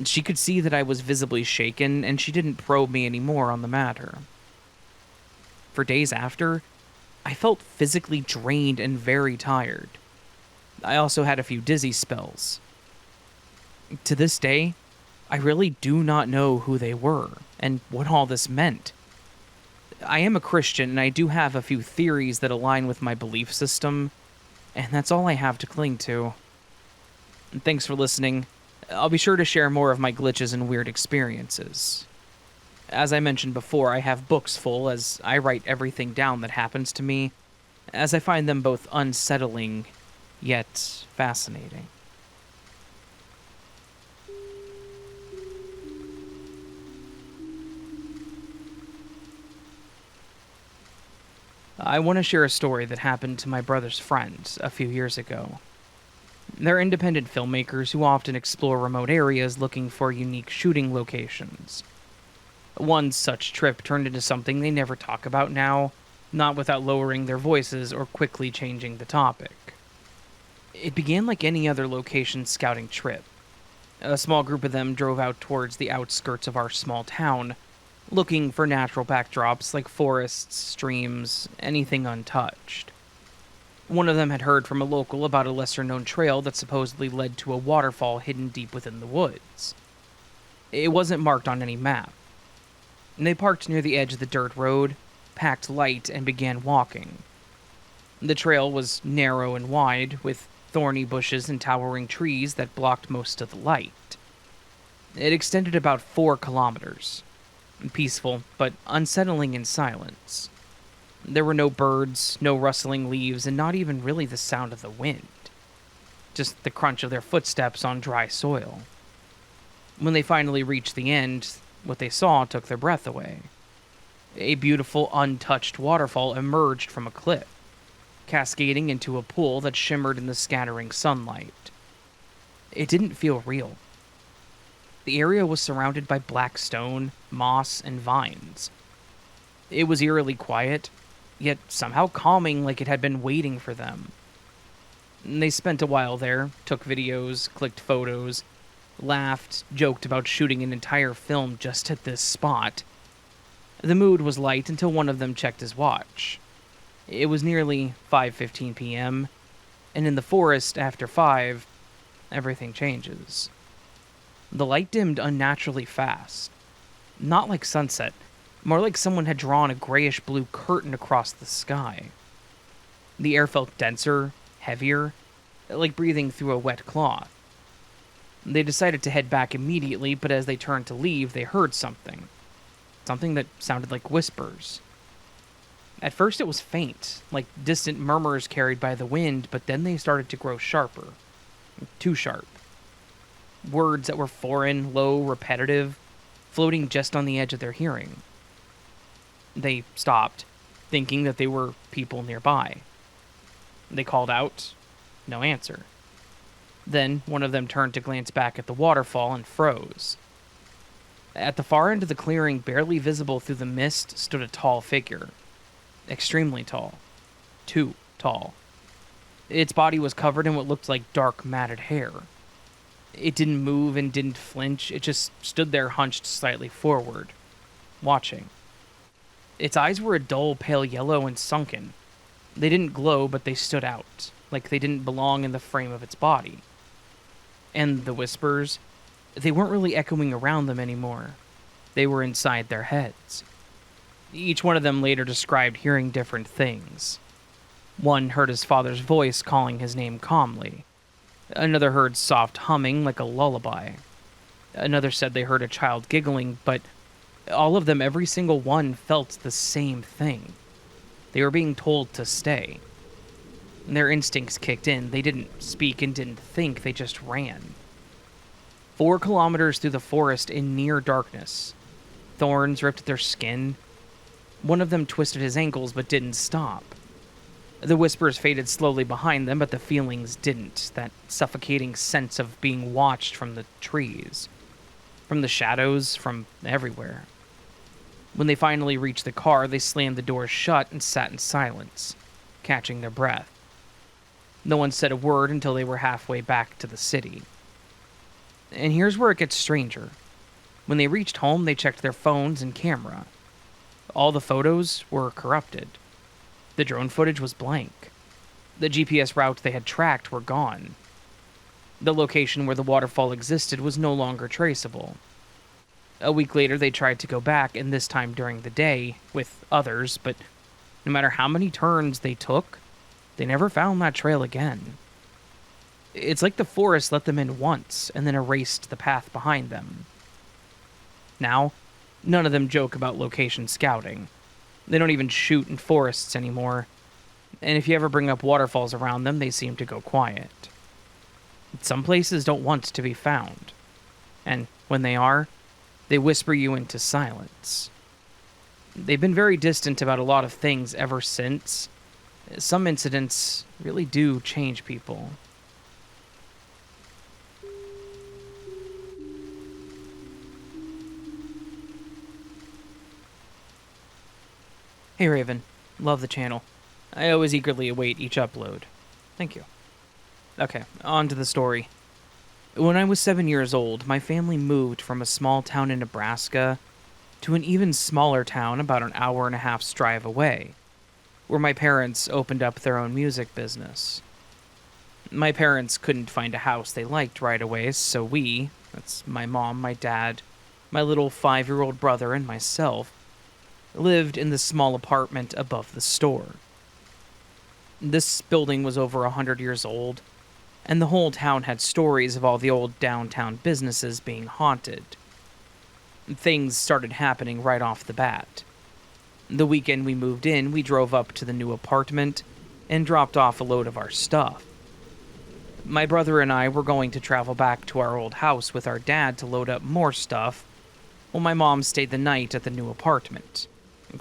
She could see that I was visibly shaken, and she didn't probe me anymore on the matter. For days after, I felt physically drained and very tired. I also had a few dizzy spells. To this day, I really do not know who they were and what all this meant. I am a Christian, and I do have a few theories that align with my belief system, and that's all I have to cling to. And thanks for listening. I'll be sure to share more of my glitches and weird experiences. As I mentioned before, I have books full as I write everything down that happens to me, as I find them both unsettling yet fascinating. I want to share a story that happened to my brother's friends a few years ago. They're independent filmmakers who often explore remote areas looking for unique shooting locations. One such trip turned into something they never talk about now, not without lowering their voices or quickly changing the topic. It began like any other location scouting trip. A small group of them drove out towards the outskirts of our small town, looking for natural backdrops like forests, streams, anything untouched. One of them had heard from a local about a lesser-known trail that supposedly led to a waterfall hidden deep within the woods. It wasn't marked on any map. They parked near the edge of the dirt road, packed light, and began walking. The trail was narrow and wide, with thorny bushes and towering trees that blocked most of the light. It extended about 4 kilometers. Peaceful, but unsettling in silence. There were no birds, no rustling leaves, and not even really the sound of the wind. Just the crunch of their footsteps on dry soil. When they finally reached the end, what they saw took their breath away. A beautiful, untouched waterfall emerged from a cliff, cascading into a pool that shimmered in the scattering sunlight. It didn't feel real. The area was surrounded by black stone, moss, and vines. It was eerily quiet, yet somehow calming, like it had been waiting for them. They spent a while there, took videos, clicked photos, laughed, joked about shooting an entire film just at this spot. The mood was light until one of them checked his watch. It was nearly 5:15 p.m., and in the forest after 5, everything changes. The light dimmed unnaturally fast. Not like sunset, more like someone had drawn a grayish-blue curtain across the sky. The air felt denser, heavier, like breathing through a wet cloth. They decided to head back immediately, but as they turned to leave, they heard something. Something that sounded like whispers. At first it was faint, like distant murmurs carried by the wind, but then they started to grow sharper. Too sharp. Words that were foreign, low, repetitive, floating just on the edge of their hearing. They stopped, thinking that they were people nearby. They called out. No answer. Then one of them turned to glance back at the waterfall and froze. At the far end of the clearing, barely visible through the mist, stood a tall figure. Extremely tall. Too tall. Its body was covered in what looked like dark, matted hair. It didn't move and didn't flinch, it just stood there hunched slightly forward, watching. Its eyes were a dull, pale yellow and sunken. They didn't glow, but they stood out, like they didn't belong in the frame of its body. And the whispers, They weren't really echoing around them anymore. They were inside their heads. Each one of them later described hearing different things. One heard his father's voice calling his name calmly. Another heard soft humming like a lullaby. Another said they heard a child giggling, but all of them, every single one, felt the same thing. They were being told to stay. Their instincts kicked in. They didn't speak and didn't think, they just ran. 4 kilometers through the forest in near darkness. Thorns ripped at their skin. One of them twisted his ankles but didn't stop. The whispers faded slowly behind them, but the feelings didn't. That suffocating sense of being watched from the trees, from the shadows, from everywhere. When they finally reached the car, they slammed the doors shut and sat in silence, catching their breath. No one said a word until they were halfway back to the city. And here's where it gets stranger. When they reached home, they checked their phones and camera. All the photos were corrupted. The drone footage was blank. The GPS routes they had tracked were gone. The location where the waterfall existed was no longer traceable. A week later, they tried to go back, and this time during the day, with others, but no matter how many turns they took, they never found that trail again. It's like the forest let them in once, and then erased the path behind them. Now, none of them joke about location scouting. They don't even shoot in forests anymore, and if you ever bring up waterfalls around them, they seem to go quiet. Some places don't want to be found, and when they are, they whisper you into silence. They've been very distant about a lot of things ever since. Some incidents really do change people. Hey Raven, love the channel. I always eagerly await each upload. Thank you. Okay, on to the story. When I was 7 years old, my family moved from a small town in Nebraska to an even smaller town about an hour and a half's drive away, where my parents opened up their own music business. My parents couldn't find a house they liked right away, so we, that's my mom, my dad, my little 5-year-old brother, and myself, lived in the small apartment above the store. This building was over 100 years old, and the whole town had stories of all the old downtown businesses being haunted. Things started happening right off the bat. The weekend we moved in, we drove up to the new apartment and dropped off a load of our stuff. My brother and I were going to travel back to our old house with our dad to load up more stuff, while my mom stayed the night at the new apartment,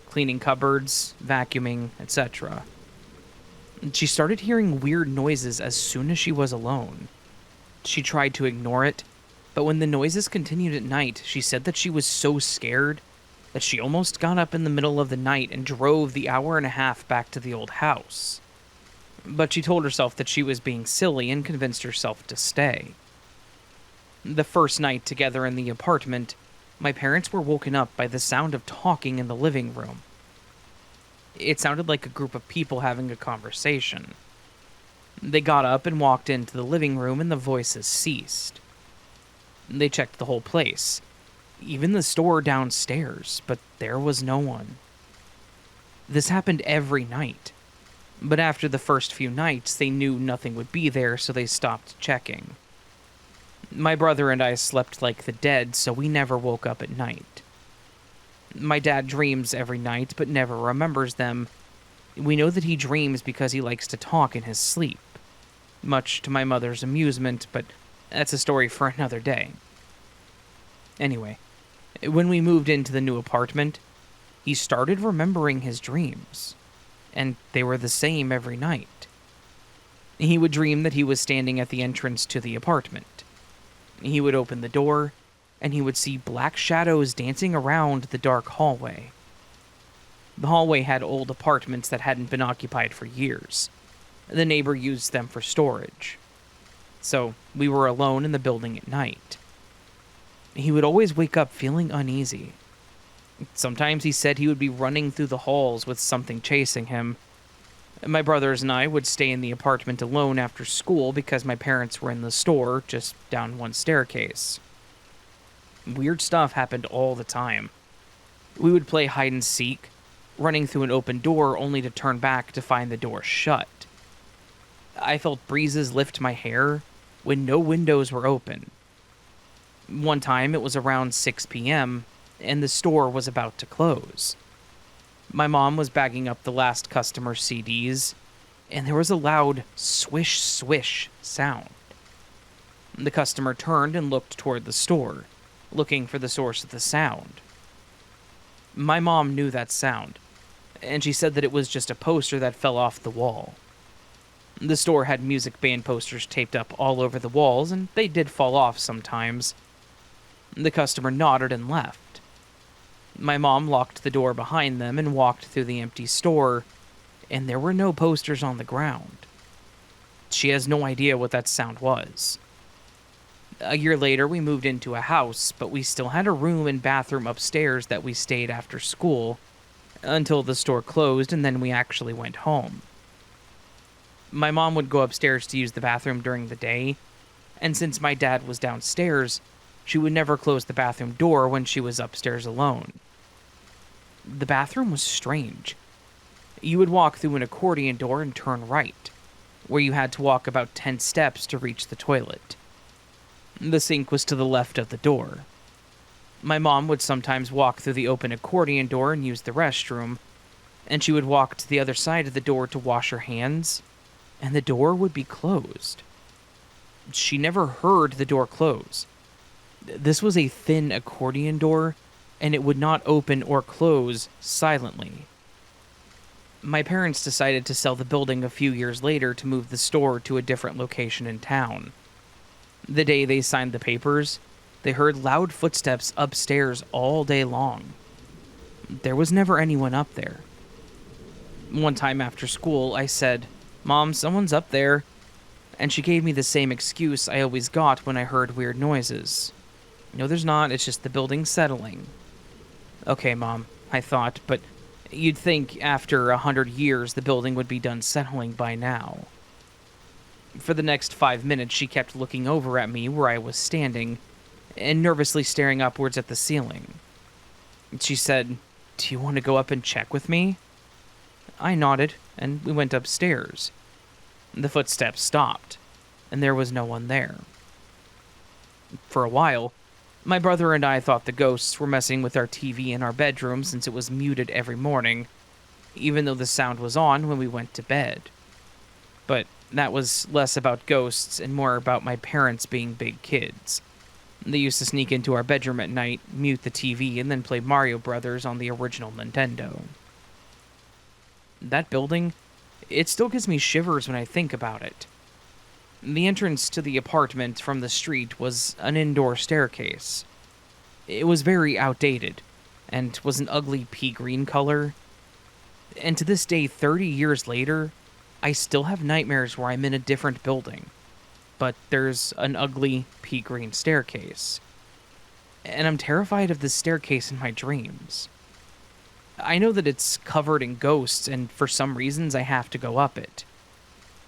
cleaning cupboards, vacuuming, etc. She started hearing weird noises as soon as she was alone. She tried to ignore it, but when the noises continued at night, she said that she was so scared that she almost got up in the middle of the night and drove the hour and a half back to the old house. But she told herself that she was being silly and convinced herself to stay. The first night together in the apartment, my parents were woken up by the sound of talking in the living room. It sounded like a group of people having a conversation. They got up and walked into the living room, and the voices ceased. They checked the whole place, even the store downstairs, but there was no one. This happened every night, but after the first few nights, they knew nothing would be there, so they stopped checking. My brother and I slept like the dead, so we never woke up at night. My dad dreams every night, but never remembers them. We know that he dreams because he likes to talk in his sleep, much to my mother's amusement, but that's a story for another day. Anyway, when we moved into the new apartment, he started remembering his dreams, and they were the same every night. He would dream that he was standing at the entrance to the apartment. He would open the door, and he would see black shadows dancing around the dark hallway. The hallway had old apartments that hadn't been occupied for years. The neighbor used them for storage. So we were alone in the building at night. He would always wake up feeling uneasy. Sometimes he said he would be running through the halls with something chasing him. My brothers and I would stay in the apartment alone after school because my parents were in the store just down one staircase. Weird stuff happened all the time. We would play hide and seek, running through an open door only to turn back to find the door shut. I felt breezes lift my hair when no windows were open. One time it was around 6 p.m., and the store was about to close. My mom was bagging up the last customer's CDs, and there was a loud swish swish sound. The customer turned and looked toward the store, looking for the source of the sound. My mom knew that sound, and she said that it was just a poster that fell off the wall. The store had music band posters taped up all over the walls, and they did fall off sometimes. The customer nodded and left. My mom locked the door behind them and walked through the empty store, and there were no posters on the ground. She has no idea what that sound was. A year later, we moved into a house, but we still had a room and bathroom upstairs that we stayed after school until the store closed, and then we actually went home. My mom would go upstairs to use the bathroom during the day, and since my dad was downstairs, she would never close the bathroom door when she was upstairs alone. The bathroom was strange. You would walk through an accordion door and turn right, where you had to walk about 10 steps to reach the toilet. The sink was to the left of the door. My mom would sometimes walk through the open accordion door and use the restroom, and she would walk to the other side of the door to wash her hands, and the door would be closed. She never heard the door close. This was a thin accordion door, and it would not open or close silently. My parents decided to sell the building a few years later to move the store to a different location in town. The day they signed the papers, they heard loud footsteps upstairs all day long. There was never anyone up there. One time after school, I said, "Mom, someone's up there," and she gave me the same excuse I always got when I heard weird noises. "No, there's not, it's just the building settling." Okay, Mom, I thought, but you'd think after 100 years the building would be done settling by now. For the next 5 minutes, she kept looking over at me where I was standing and nervously staring upwards at the ceiling. She said, "Do you want to go up and check with me?" I nodded, and we went upstairs. The footsteps stopped, and there was no one there. For a while, my brother and I thought the ghosts were messing with our TV in our bedroom since it was muted every morning, even though the sound was on when we went to bed. But that was less about ghosts and more about my parents being big kids. They used to sneak into our bedroom at night, mute the TV, and then play Mario Brothers on the original Nintendo. That building, it still gives me shivers when I think about it. The entrance to the apartment from the street was an indoor staircase. It was very outdated, and was an ugly pea-green color. And to this day, 30 years later, I still have nightmares where I'm in a different building, but there's an ugly pea-green staircase. And I'm terrified of this staircase in my dreams. I know that it's covered in ghosts, and for some reasons I have to go up it.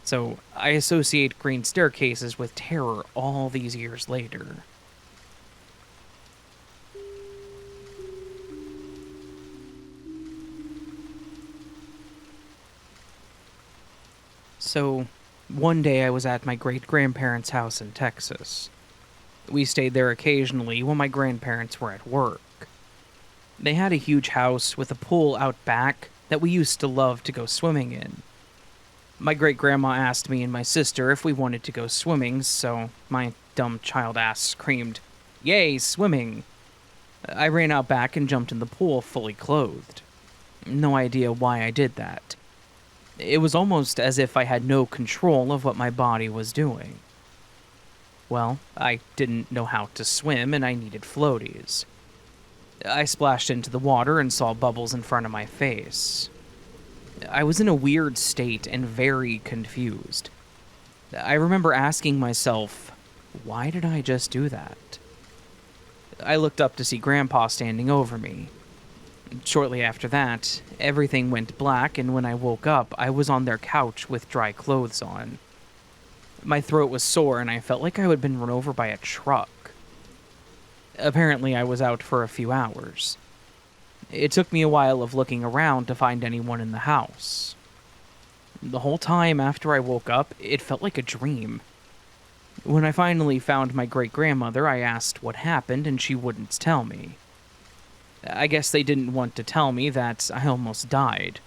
So I associate green staircases with terror all these years later. So, one day I was at my great-grandparents' house in Texas. We stayed there occasionally when my grandparents were at work. They had a huge house with a pool out back that we used to love to go swimming in. My great-grandma asked me and my sister if we wanted to go swimming, so my dumb child ass screamed, "Yay, swimming!" I ran out back and jumped in the pool fully clothed. No idea why I did that. It was almost as if I had no control of what my body was doing. Well, I didn't know how to swim and I needed floaties. I splashed into the water and saw bubbles in front of my face. I was in a weird state and very confused. I remember asking myself, why did I just do that? I looked up to see Grandpa standing over me. Shortly after that, everything went black, and when I woke up, I was on their couch with dry clothes on. My throat was sore, and I felt like I had been run over by a truck. Apparently, I was out for a few hours. It took me a while of looking around to find anyone in the house. The whole time after I woke up, it felt like a dream. When I finally found my great-grandmother, I asked what happened, and she wouldn't tell me. I guess they didn't want to tell me that I almost died.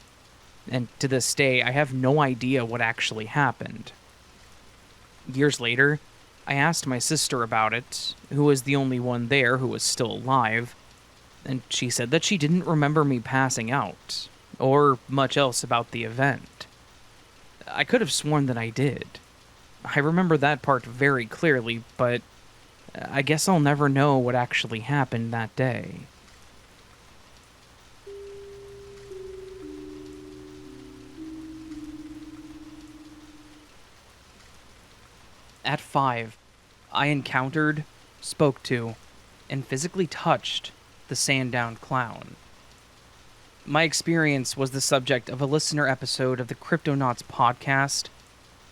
And to this day, I have no idea what actually happened. Years later, I asked my sister about it, who was the only one there who was still alive, and she said that she didn't remember me passing out, or much else about the event. I could have sworn that I did. I remember that part very clearly, but I guess I'll never know what actually happened that day. At 5, I encountered, spoke to, and physically touched the Sandown Clown. My experience was the subject of a listener episode of the Cryptonauts podcast,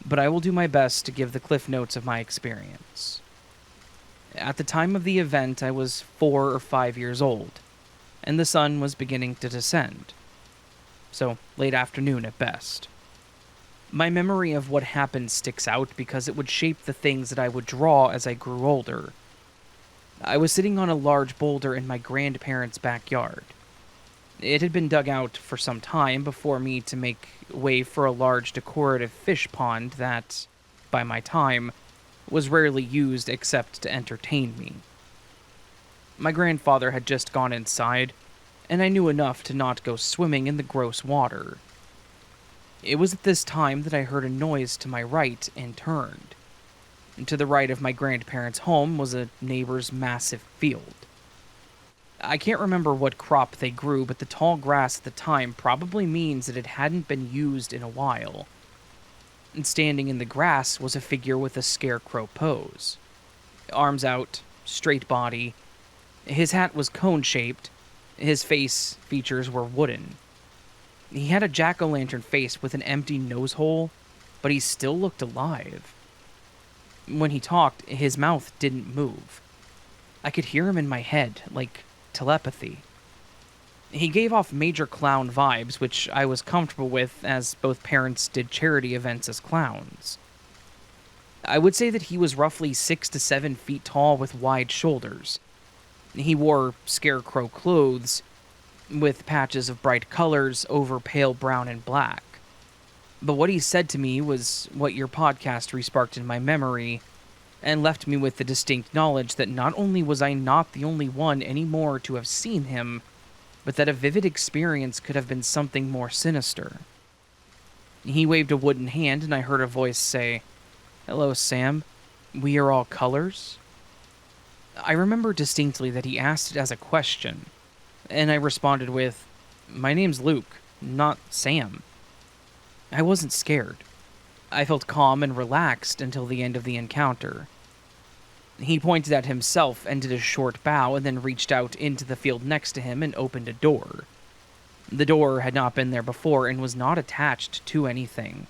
but I will do my best to give the cliff notes of my experience. At the time of the event, I was 4 or 5 years old, and the sun was beginning to descend. So, late afternoon at best. My memory of what happened sticks out because it would shape the things that I would draw as I grew older. I was sitting on a large boulder in my grandparents' backyard. It had been dug out for some time before me to make way for a large decorative fish pond that, by my time, was rarely used except to entertain me. My grandfather had just gone inside, and I knew enough to not go swimming in the gross water. It was at this time that I heard a noise to my right and turned. And to the right of my grandparents' home was a neighbor's massive field. I can't remember what crop they grew, but the tall grass at the time probably means that it hadn't been used in a while. And standing in the grass was a figure with a scarecrow pose. Arms out, straight body. His hat was cone-shaped. His face features were wooden. He had a jack-o'-lantern face with an empty nose hole, but he still looked alive. When he talked, his mouth didn't move. I could hear him in my head, like telepathy. He gave off major clown vibes, which I was comfortable with, as both parents did charity events as clowns. I would say that he was roughly 6 to 7 feet tall with wide shoulders. He wore scarecrow clothes, with patches of bright colors over pale brown and black. But what he said to me was what your podcast resparked in my memory, and left me with the distinct knowledge that not only was I not the only one anymore to have seen him, but that a vivid experience could have been something more sinister. He waved a wooden hand, and I heard a voice say, "Hello, Sam. We are all colors?" I remember distinctly that he asked it as a question, and I responded with, "My name's Luke, not Sam." I wasn't scared. I felt calm and relaxed until the end of the encounter. He pointed at himself and did a short bow and then reached out into the field next to him and opened a door. The door had not been there before and was not attached to anything.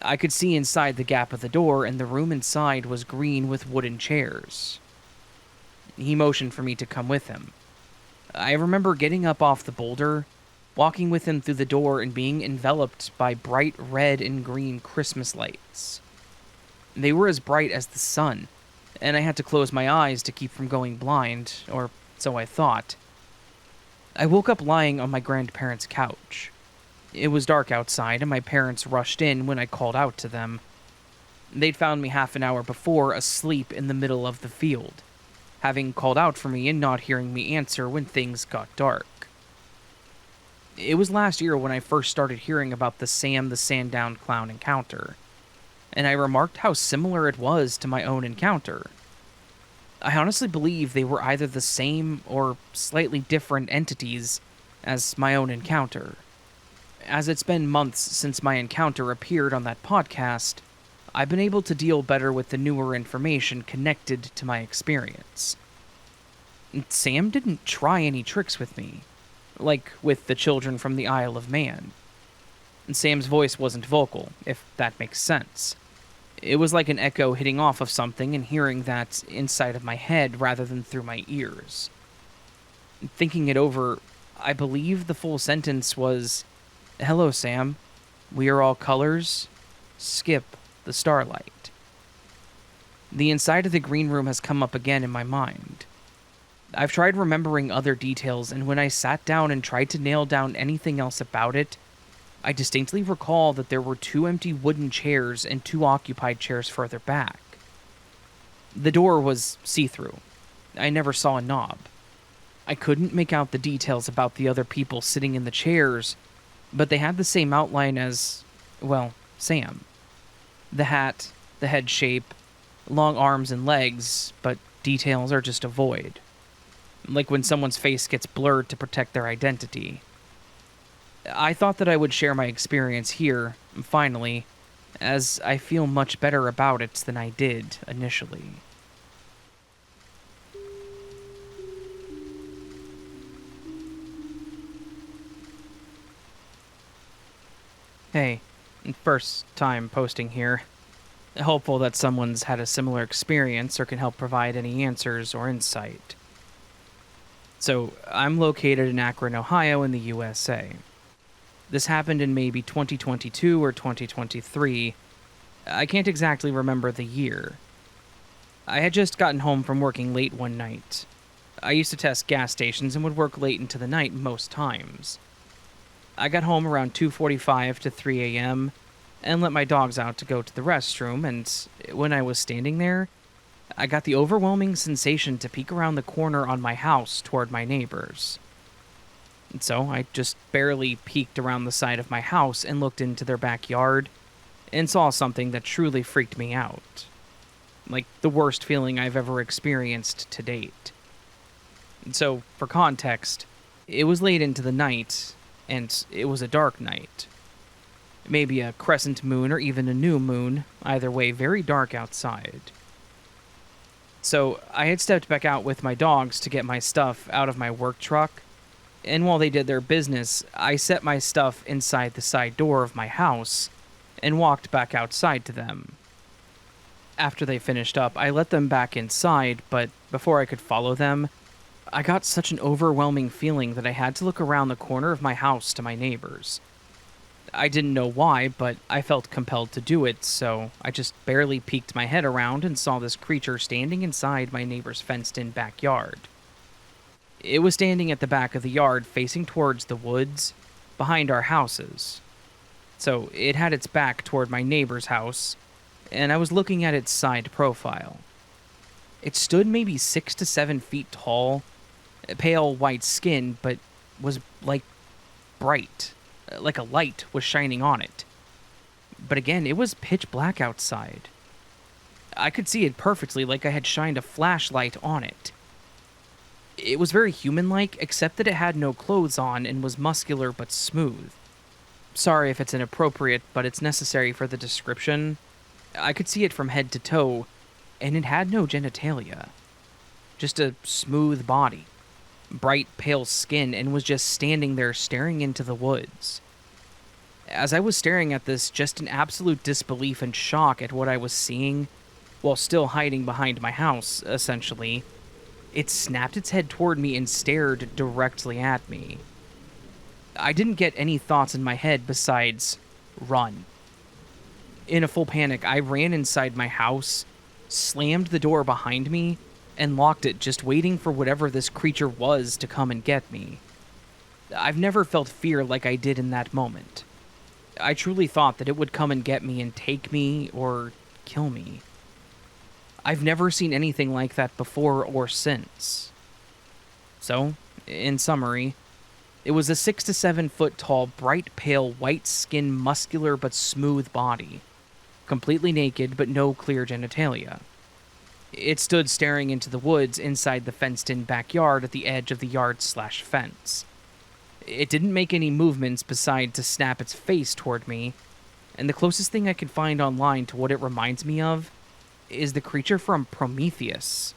I could see inside the gap of the door, and the room inside was green with wooden chairs. He motioned for me to come with him. I remember getting up off the boulder, walking with him through the door, and being enveloped by bright red and green Christmas lights. They were as bright as the sun, and I had to close my eyes to keep from going blind, or so I thought. I woke up lying on my grandparents' couch. It was dark outside, and my parents rushed in when I called out to them. They'd found me half an hour before asleep in the middle of the field, having called out for me and not hearing me answer when things got dark. It was last year when I first started hearing about the Sam the Sandown Clown encounter, and I remarked how similar it was to my own encounter. I honestly believe they were either the same or slightly different entities as my own encounter. As it's been months since my encounter appeared on that podcast, I've been able to deal better with the newer information connected to my experience. Sam didn't try any tricks with me, like with the children from the Isle of Man. Sam's voice wasn't vocal, if that makes sense. It was like an echo hitting off of something and hearing that inside of my head rather than through my ears. Thinking it over, I believe the full sentence was, "Hello, Sam. We are all colors. Skip the starlight." The inside of the green room has come up again in my mind. I've tried remembering other details, and when I sat down and tried to nail down anything else about it, I distinctly recall that there were 2 empty wooden chairs and 2 occupied chairs further back. The door was see-through. I never saw a knob. I couldn't make out the details about the other people sitting in the chairs, but they had the same outline as, well, Sam. The hat, the head shape, long arms and legs, but details are just a void. Like when someone's face gets blurred to protect their identity. I thought that I would share my experience here, finally, as I feel much better about it than I did initially. Hey, first time posting here. Hopeful that someone's had a similar experience or can help provide any answers or insight. So, I'm located in Akron, Ohio in the USA. This happened in maybe 2022 or 2023. I can't exactly remember the year. I had just gotten home from working late one night. I used to test gas stations and would work late into the night most times. I got home around 2:45 to 3 a.m. and let my dogs out to go to the restroom, and when I was standing there, I got the overwhelming sensation to peek around the corner on my house toward my neighbors. And so I just barely peeked around the side of my house and looked into their backyard and saw something that truly freaked me out. Like the worst feeling I've ever experienced to date. And so, for context, it was late into the night, and it was a dark night. Maybe a crescent moon or even a new moon, either way very dark outside. So I had stepped back out with my dogs to get my stuff out of my work truck, and while they did their business, I set my stuff inside the side door of my house and walked back outside to them. After they finished up, I let them back inside, but before I could follow them, I got such an overwhelming feeling that I had to look around the corner of my house to my neighbors. I didn't know why, but I felt compelled to do it, so I just barely peeked my head around and saw this creature standing inside my neighbor's fenced-in backyard. It was standing at the back of the yard facing towards the woods, behind our houses. So it had its back toward my neighbor's house, and I was looking at its side profile. It stood maybe 6 to 7 feet tall, pale white skin, but was like bright, like a light was shining on it. But again, it was pitch black outside. I could see it perfectly, like I had shined a flashlight on it. It was very human-like, except that it had no clothes on and was muscular but smooth. Sorry if it's inappropriate, but it's necessary for the description. I could see it from head to toe, and it had no genitalia. Just a smooth body, bright pale skin, and was just standing there staring into the woods. As I was staring at this, just in absolute disbelief and shock at what I was seeing, while still hiding behind my house, essentially, it snapped its head toward me and stared directly at me. I didn't get any thoughts in my head besides, run. In a full panic, I ran inside my house, slammed the door behind me, and locked it, just waiting for whatever this creature was to come and get me. I've never felt fear like I did in that moment. I truly thought that it would come and get me and take me or kill me. I've never seen anything like that before or since. So, in summary, it was a 6 to 7 foot tall, bright pale, white skin, muscular but smooth body. Completely naked but no clear genitalia. It stood staring into the woods inside the fenced-in backyard at the edge of the yard/fence. It didn't make any movements beside to snap its face toward me, and the closest thing I could find online to what it reminds me of is the creature from Prometheus,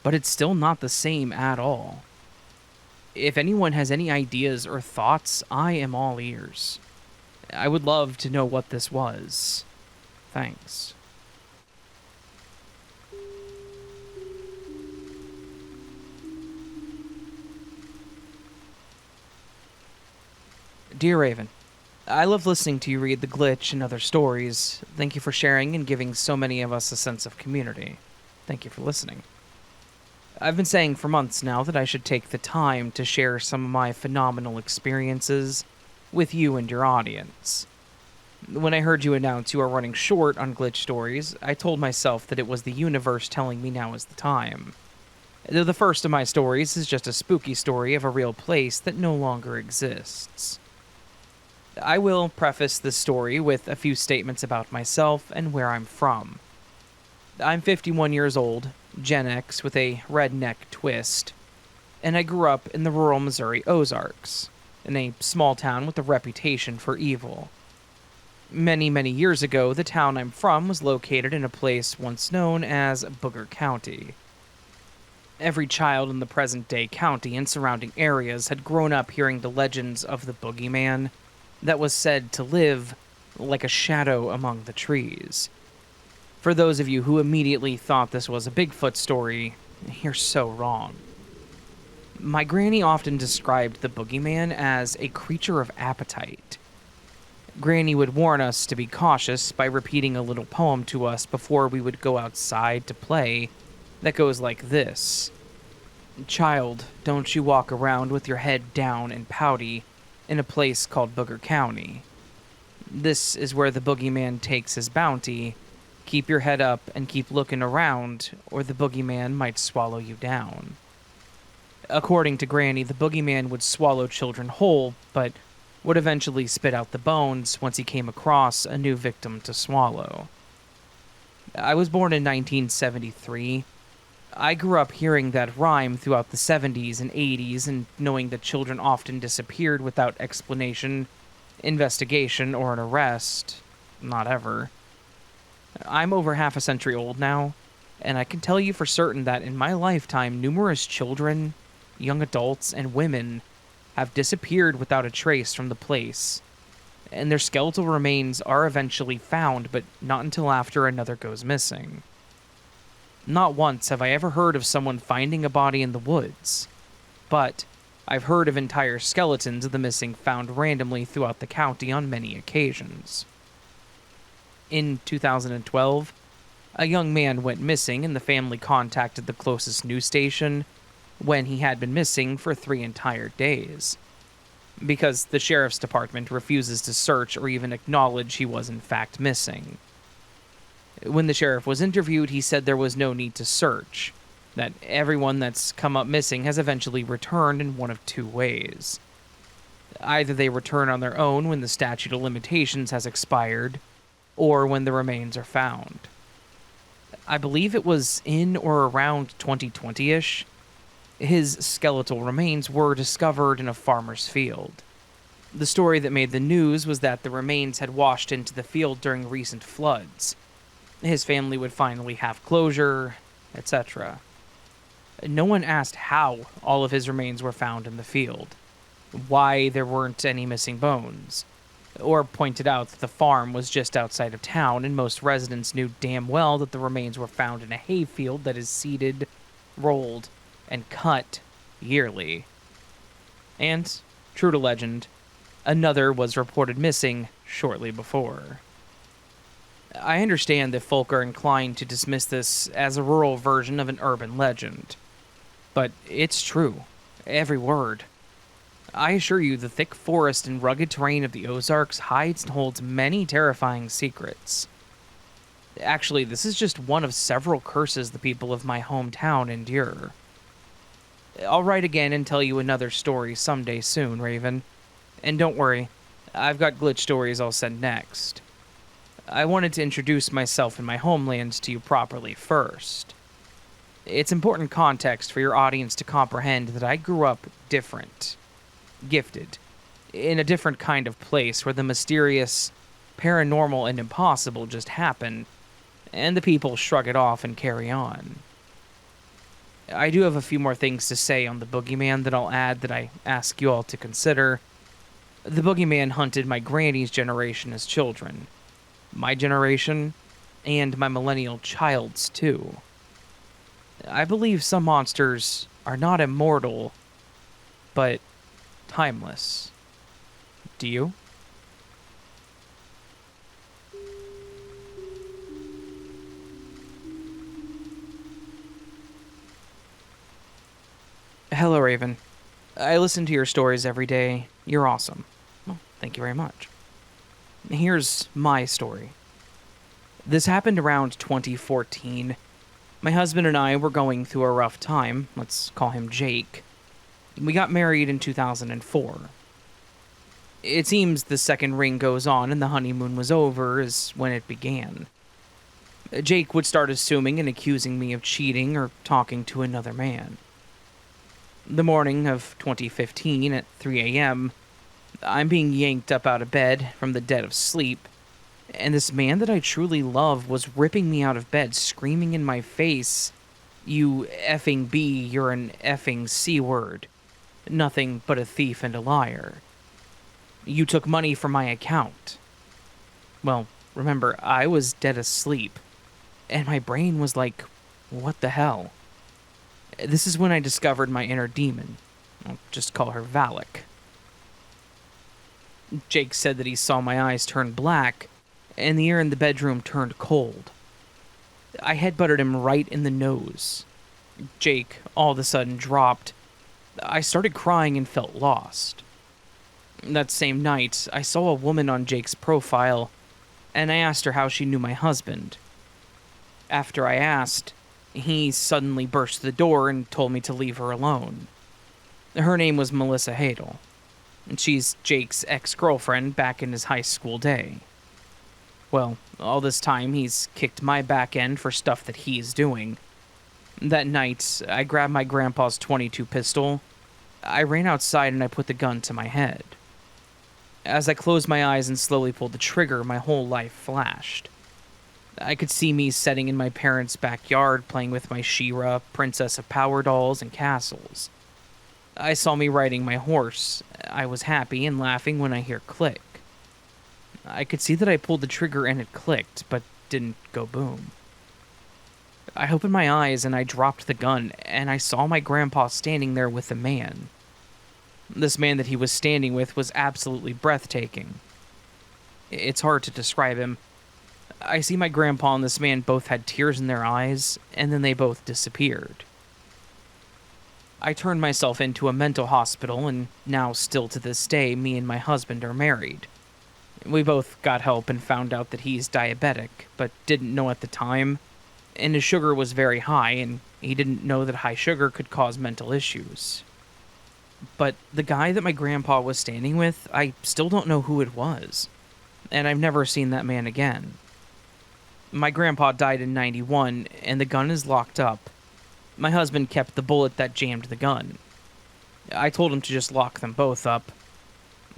but it's still not the same at all. If anyone has any ideas or thoughts, I am all ears. I would love to know what this was. Thanks. Dear Raven, I love listening to you read The Glitch and other stories. Thank you for sharing and giving so many of us a sense of community. Thank you for listening. I've been saying for months now that I should take the time to share some of my phenomenal experiences with you and your audience. When I heard you announce you are running short on glitch stories, I told myself that it was the universe telling me now is the time. Though the first of my stories is just a spooky story of a real place that no longer exists. I will preface this story with a few statements about myself and where I'm from. I'm 51 years old, Gen X with a redneck twist, and I grew up in the rural Missouri Ozarks, in a small town with a reputation for evil. Many, many years ago, the town I'm from was located in a place once known as Booger County. Every child in the present-day county and surrounding areas had grown up hearing the legends of the boogeyman that was said to live like a shadow among the trees. For those of you who immediately thought this was a Bigfoot story, you're so wrong. My granny often described the boogeyman as a creature of appetite. Granny would warn us to be cautious by repeating a little poem to us before we would go outside to play that goes like this. Child, don't you walk around with your head down and pouty in a place called Booger County. This is where the boogeyman takes his bounty. Keep your head up and keep looking around, or the boogeyman might swallow you down. According to Granny, the boogeyman would swallow children whole, but would eventually spit out the bones once he came across a new victim to swallow. I was born in 1973. I grew up hearing that rhyme throughout the 70s and 80s and knowing that children often disappeared without explanation, investigation, or an arrest. Not ever. I'm over half a century old now, and I can tell you for certain that in my lifetime, numerous children, young adults, and women have disappeared without a trace from the place, and their skeletal remains are eventually found, but not until after another goes missing. Not once have I ever heard of someone finding a body in the woods, but I've heard of entire skeletons of the missing found randomly throughout the county on many occasions. In 2012, a young man went missing and the family contacted the closest news station when he had been missing for 3 entire days, because the sheriff's department refuses to search or even acknowledge he was in fact missing. When the sheriff was interviewed, he said there was no need to search, that everyone that's come up missing has eventually returned in one of 2 ways. Either they return on their own when the statute of limitations has expired, or when the remains are found. I believe it was in or around 2020-ish, his skeletal remains were discovered in a farmer's field. The story that made the news was that the remains had washed into the field during recent floods. His family would finally have closure, etc. No one asked how all of his remains were found in the field, why there weren't any missing bones, or pointed out that the farm was just outside of town and most residents knew damn well that the remains were found in a hayfield that is seeded, rolled, and cut yearly. And, true to legend, another was reported missing shortly before. I understand that folk are inclined to dismiss this as a rural version of an urban legend, but it's true, every word. I assure you, the thick forest and rugged terrain of the Ozarks hides and holds many terrifying secrets. Actually, this is just one of several curses the people of my hometown endure. I'll write again and tell you another story someday soon, Raven. And don't worry, I've got glitch stories I'll send next. I wanted to introduce myself and my homeland to you properly first. It's important context for your audience to comprehend that I grew up different. Gifted, in a different kind of place where the mysterious, paranormal, and impossible just happen, and the people shrug it off and carry on. I do have a few more things to say on the boogeyman that I'll add that I ask you all to consider. The boogeyman hunted my granny's generation as children, my generation, and my millennial child's too. I believe some monsters are not immortal, but timeless. Do you? Hello, Raven. I listen to your stories every day. You're awesome. Well, thank you very much. Here's my story. This happened around 2014. My husband and I were going through a rough time. Let's call him Jake. We got married in 2004. It seems the second ring goes on and the honeymoon was over is when it began. Jake would start assuming and accusing me of cheating or talking to another man. The morning of 2015 at 3 a.m., I'm being yanked up out of bed from the dead of sleep, and this man that I truly love was ripping me out of bed, screaming in my face, "You effing B, you're an effing C-word. Nothing but a thief and a liar. You took money from my account." Well, remember, I was dead asleep, and my brain was like, what the hell? This is when I discovered my inner demon. I'll just call her Valak. Jake said that he saw my eyes turn black, and the air in the bedroom turned cold. I headbutted him right in the nose. Jake all of a sudden dropped. I started crying and felt lost. That same night, I saw a woman on Jake's profile, and I asked her how she knew my husband. After I asked, he suddenly burst the door and told me to leave her alone. Her name was Melissa Hadel, and she's Jake's ex-girlfriend back in his high school day. Well, all this time he's kicked my back end for stuff that he's doing. That night, I grabbed my grandpa's .22 pistol. I ran outside and I put the gun to my head. As I closed my eyes and slowly pulled the trigger, my whole life flashed. I could see me sitting in my parents' backyard playing with my She-Ra, Princess of Power dolls, and castles. I saw me riding my horse. I was happy and laughing when I hear click. I could see that I pulled the trigger and it clicked, but didn't go boom. I opened my eyes and I dropped the gun, and I saw my grandpa standing there with a man. This man that he was standing with was absolutely breathtaking. It's hard to describe him. I see my grandpa and this man both had tears in their eyes, and then they both disappeared. I turned myself into a mental hospital, and now, still to this day, me and my husband are married. We both got help and found out that he's diabetic, but didn't know at the time, and his sugar was very high, and he didn't know that high sugar could cause mental issues. But the guy that my grandpa was standing with, I still don't know who it was, and I've never seen that man again. My grandpa died in '91, and the gun is locked up. My husband kept the bullet that jammed the gun. I told him to just lock them both up.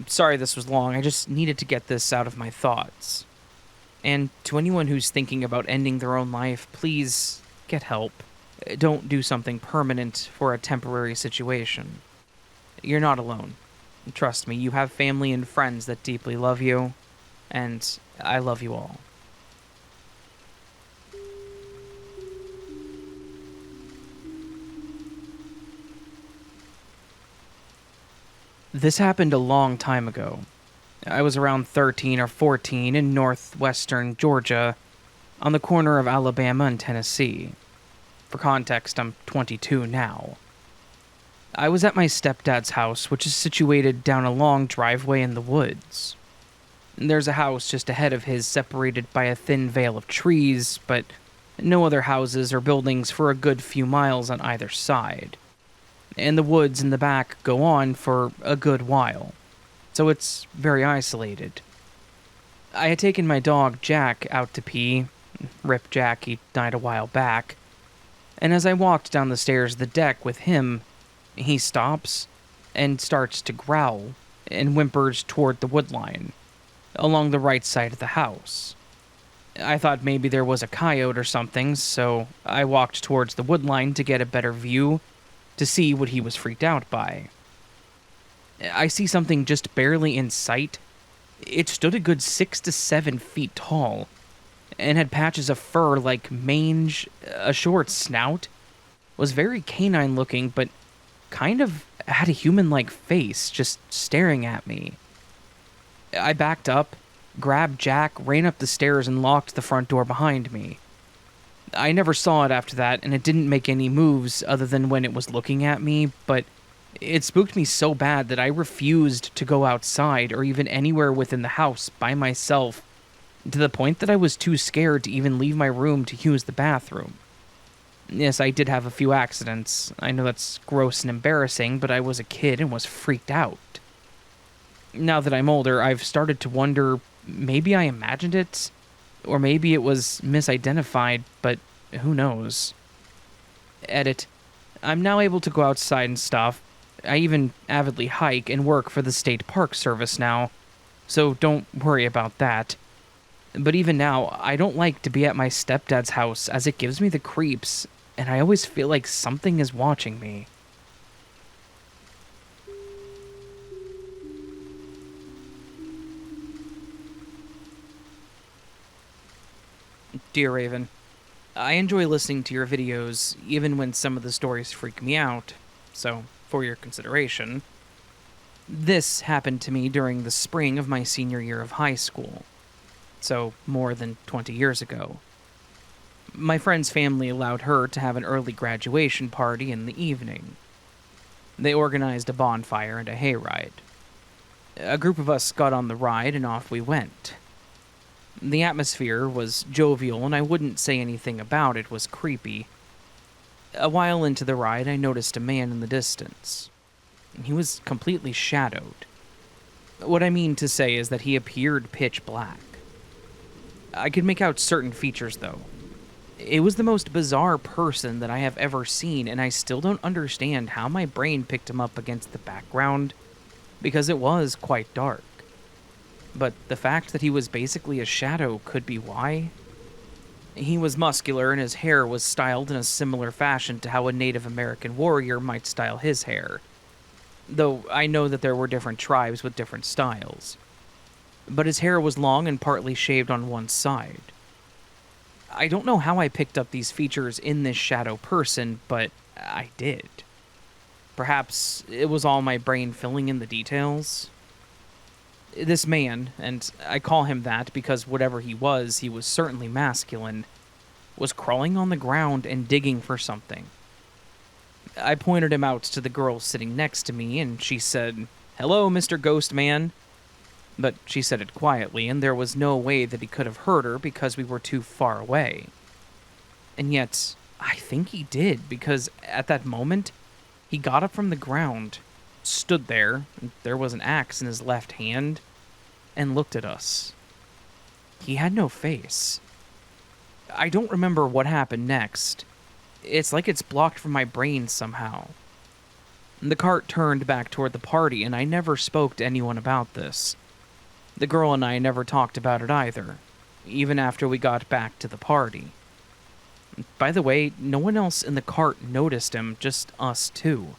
Sorry this was long, I just needed to get this out of my thoughts. And to anyone who's thinking about ending their own life, please get help. Don't do something permanent for a temporary situation. You're not alone. Trust me, you have family and friends that deeply love you, and I love you all. This happened a long time ago. I was around 13 or 14 in northwestern Georgia, on the corner of Alabama and Tennessee. For context, I'm 22 now. I was at my stepdad's house, which is situated down a long driveway in the woods. There's a house just ahead of his separated by a thin veil of trees, but no other houses or buildings for a good few miles on either side. And the woods in the back go on for a good while, so it's very isolated. I had taken my dog Jack out to pee. Rip Jack, he died a while back. And as I walked down the stairs of the deck with him, he stops and starts to growl and whimpers toward the woodline, along the right side of the house. I thought maybe there was a coyote or something, so I walked towards the woodline to get a better view to see what he was freaked out by. I see something just barely in sight. It stood a good 6 to 7 feet tall, and had patches of fur like mange, a short snout, was very canine looking, but kind of had a human-like face just staring at me. I backed up, grabbed Jack, ran up the stairs, and locked the front door behind me. I never saw it after that, and it didn't make any moves other than when it was looking at me, but it spooked me so bad that I refused to go outside or even anywhere within the house by myself, to the point that I was too scared to even leave my room to use the bathroom. Yes, I did have a few accidents. I know that's gross and embarrassing, but I was a kid and was freaked out. Now that I'm older, I've started to wonder, maybe I imagined it, or maybe it was misidentified, but who knows. Edit. I'm now able to go outside and stuff. I even avidly hike and work for the State Park Service now, so don't worry about that. But even now, I don't like to be at my stepdad's house as it gives me the creeps, and I always feel like something is watching me. Dear Raven, I enjoy listening to your videos even when some of the stories freak me out, so for your consideration. This happened to me during the spring of my senior year of high school, so more than 20 years ago. My friend's family allowed her to have an early graduation party in the evening. They organized a bonfire and a hayride. A group of us got on the ride and off we went. The atmosphere was jovial, and I wouldn't say anything about it was creepy. A while into the ride, I noticed a man in the distance. He was completely shadowed. What I mean to say is that he appeared pitch black. I could make out certain features, though. It was the most bizarre person that I have ever seen, and I still don't understand how my brain picked him up against the background, because it was quite dark. But the fact that he was basically a shadow could be why. He was muscular, and his hair was styled in a similar fashion to how a Native American warrior might style his hair, though I know that there were different tribes with different styles. But his hair was long and partly shaved on one side. I don't know how I picked up these features in this shadow person, but I did. Perhaps it was all my brain filling in the details. This man, and I call him that because whatever he was certainly masculine, was crawling on the ground and digging for something. I pointed him out to the girl sitting next to me, and she said, "Hello, Mr. Ghost Man." But she said it quietly, and there was no way that he could have heard her because we were too far away. And yet, I think he did, because at that moment, he got up from the ground, stood there, and there was an axe in his left hand, and looked at us. He had no face. I don't remember what happened next. It's like it's blocked from my brain somehow. The cart turned back toward the party, and I never spoke to anyone about this. The girl and I never talked about it either, even after we got back to the party. By the way, no one else in the cart noticed him, just us two.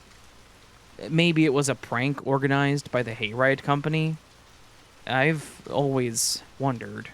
Maybe it was a prank organized by the hayride company? I've always wondered.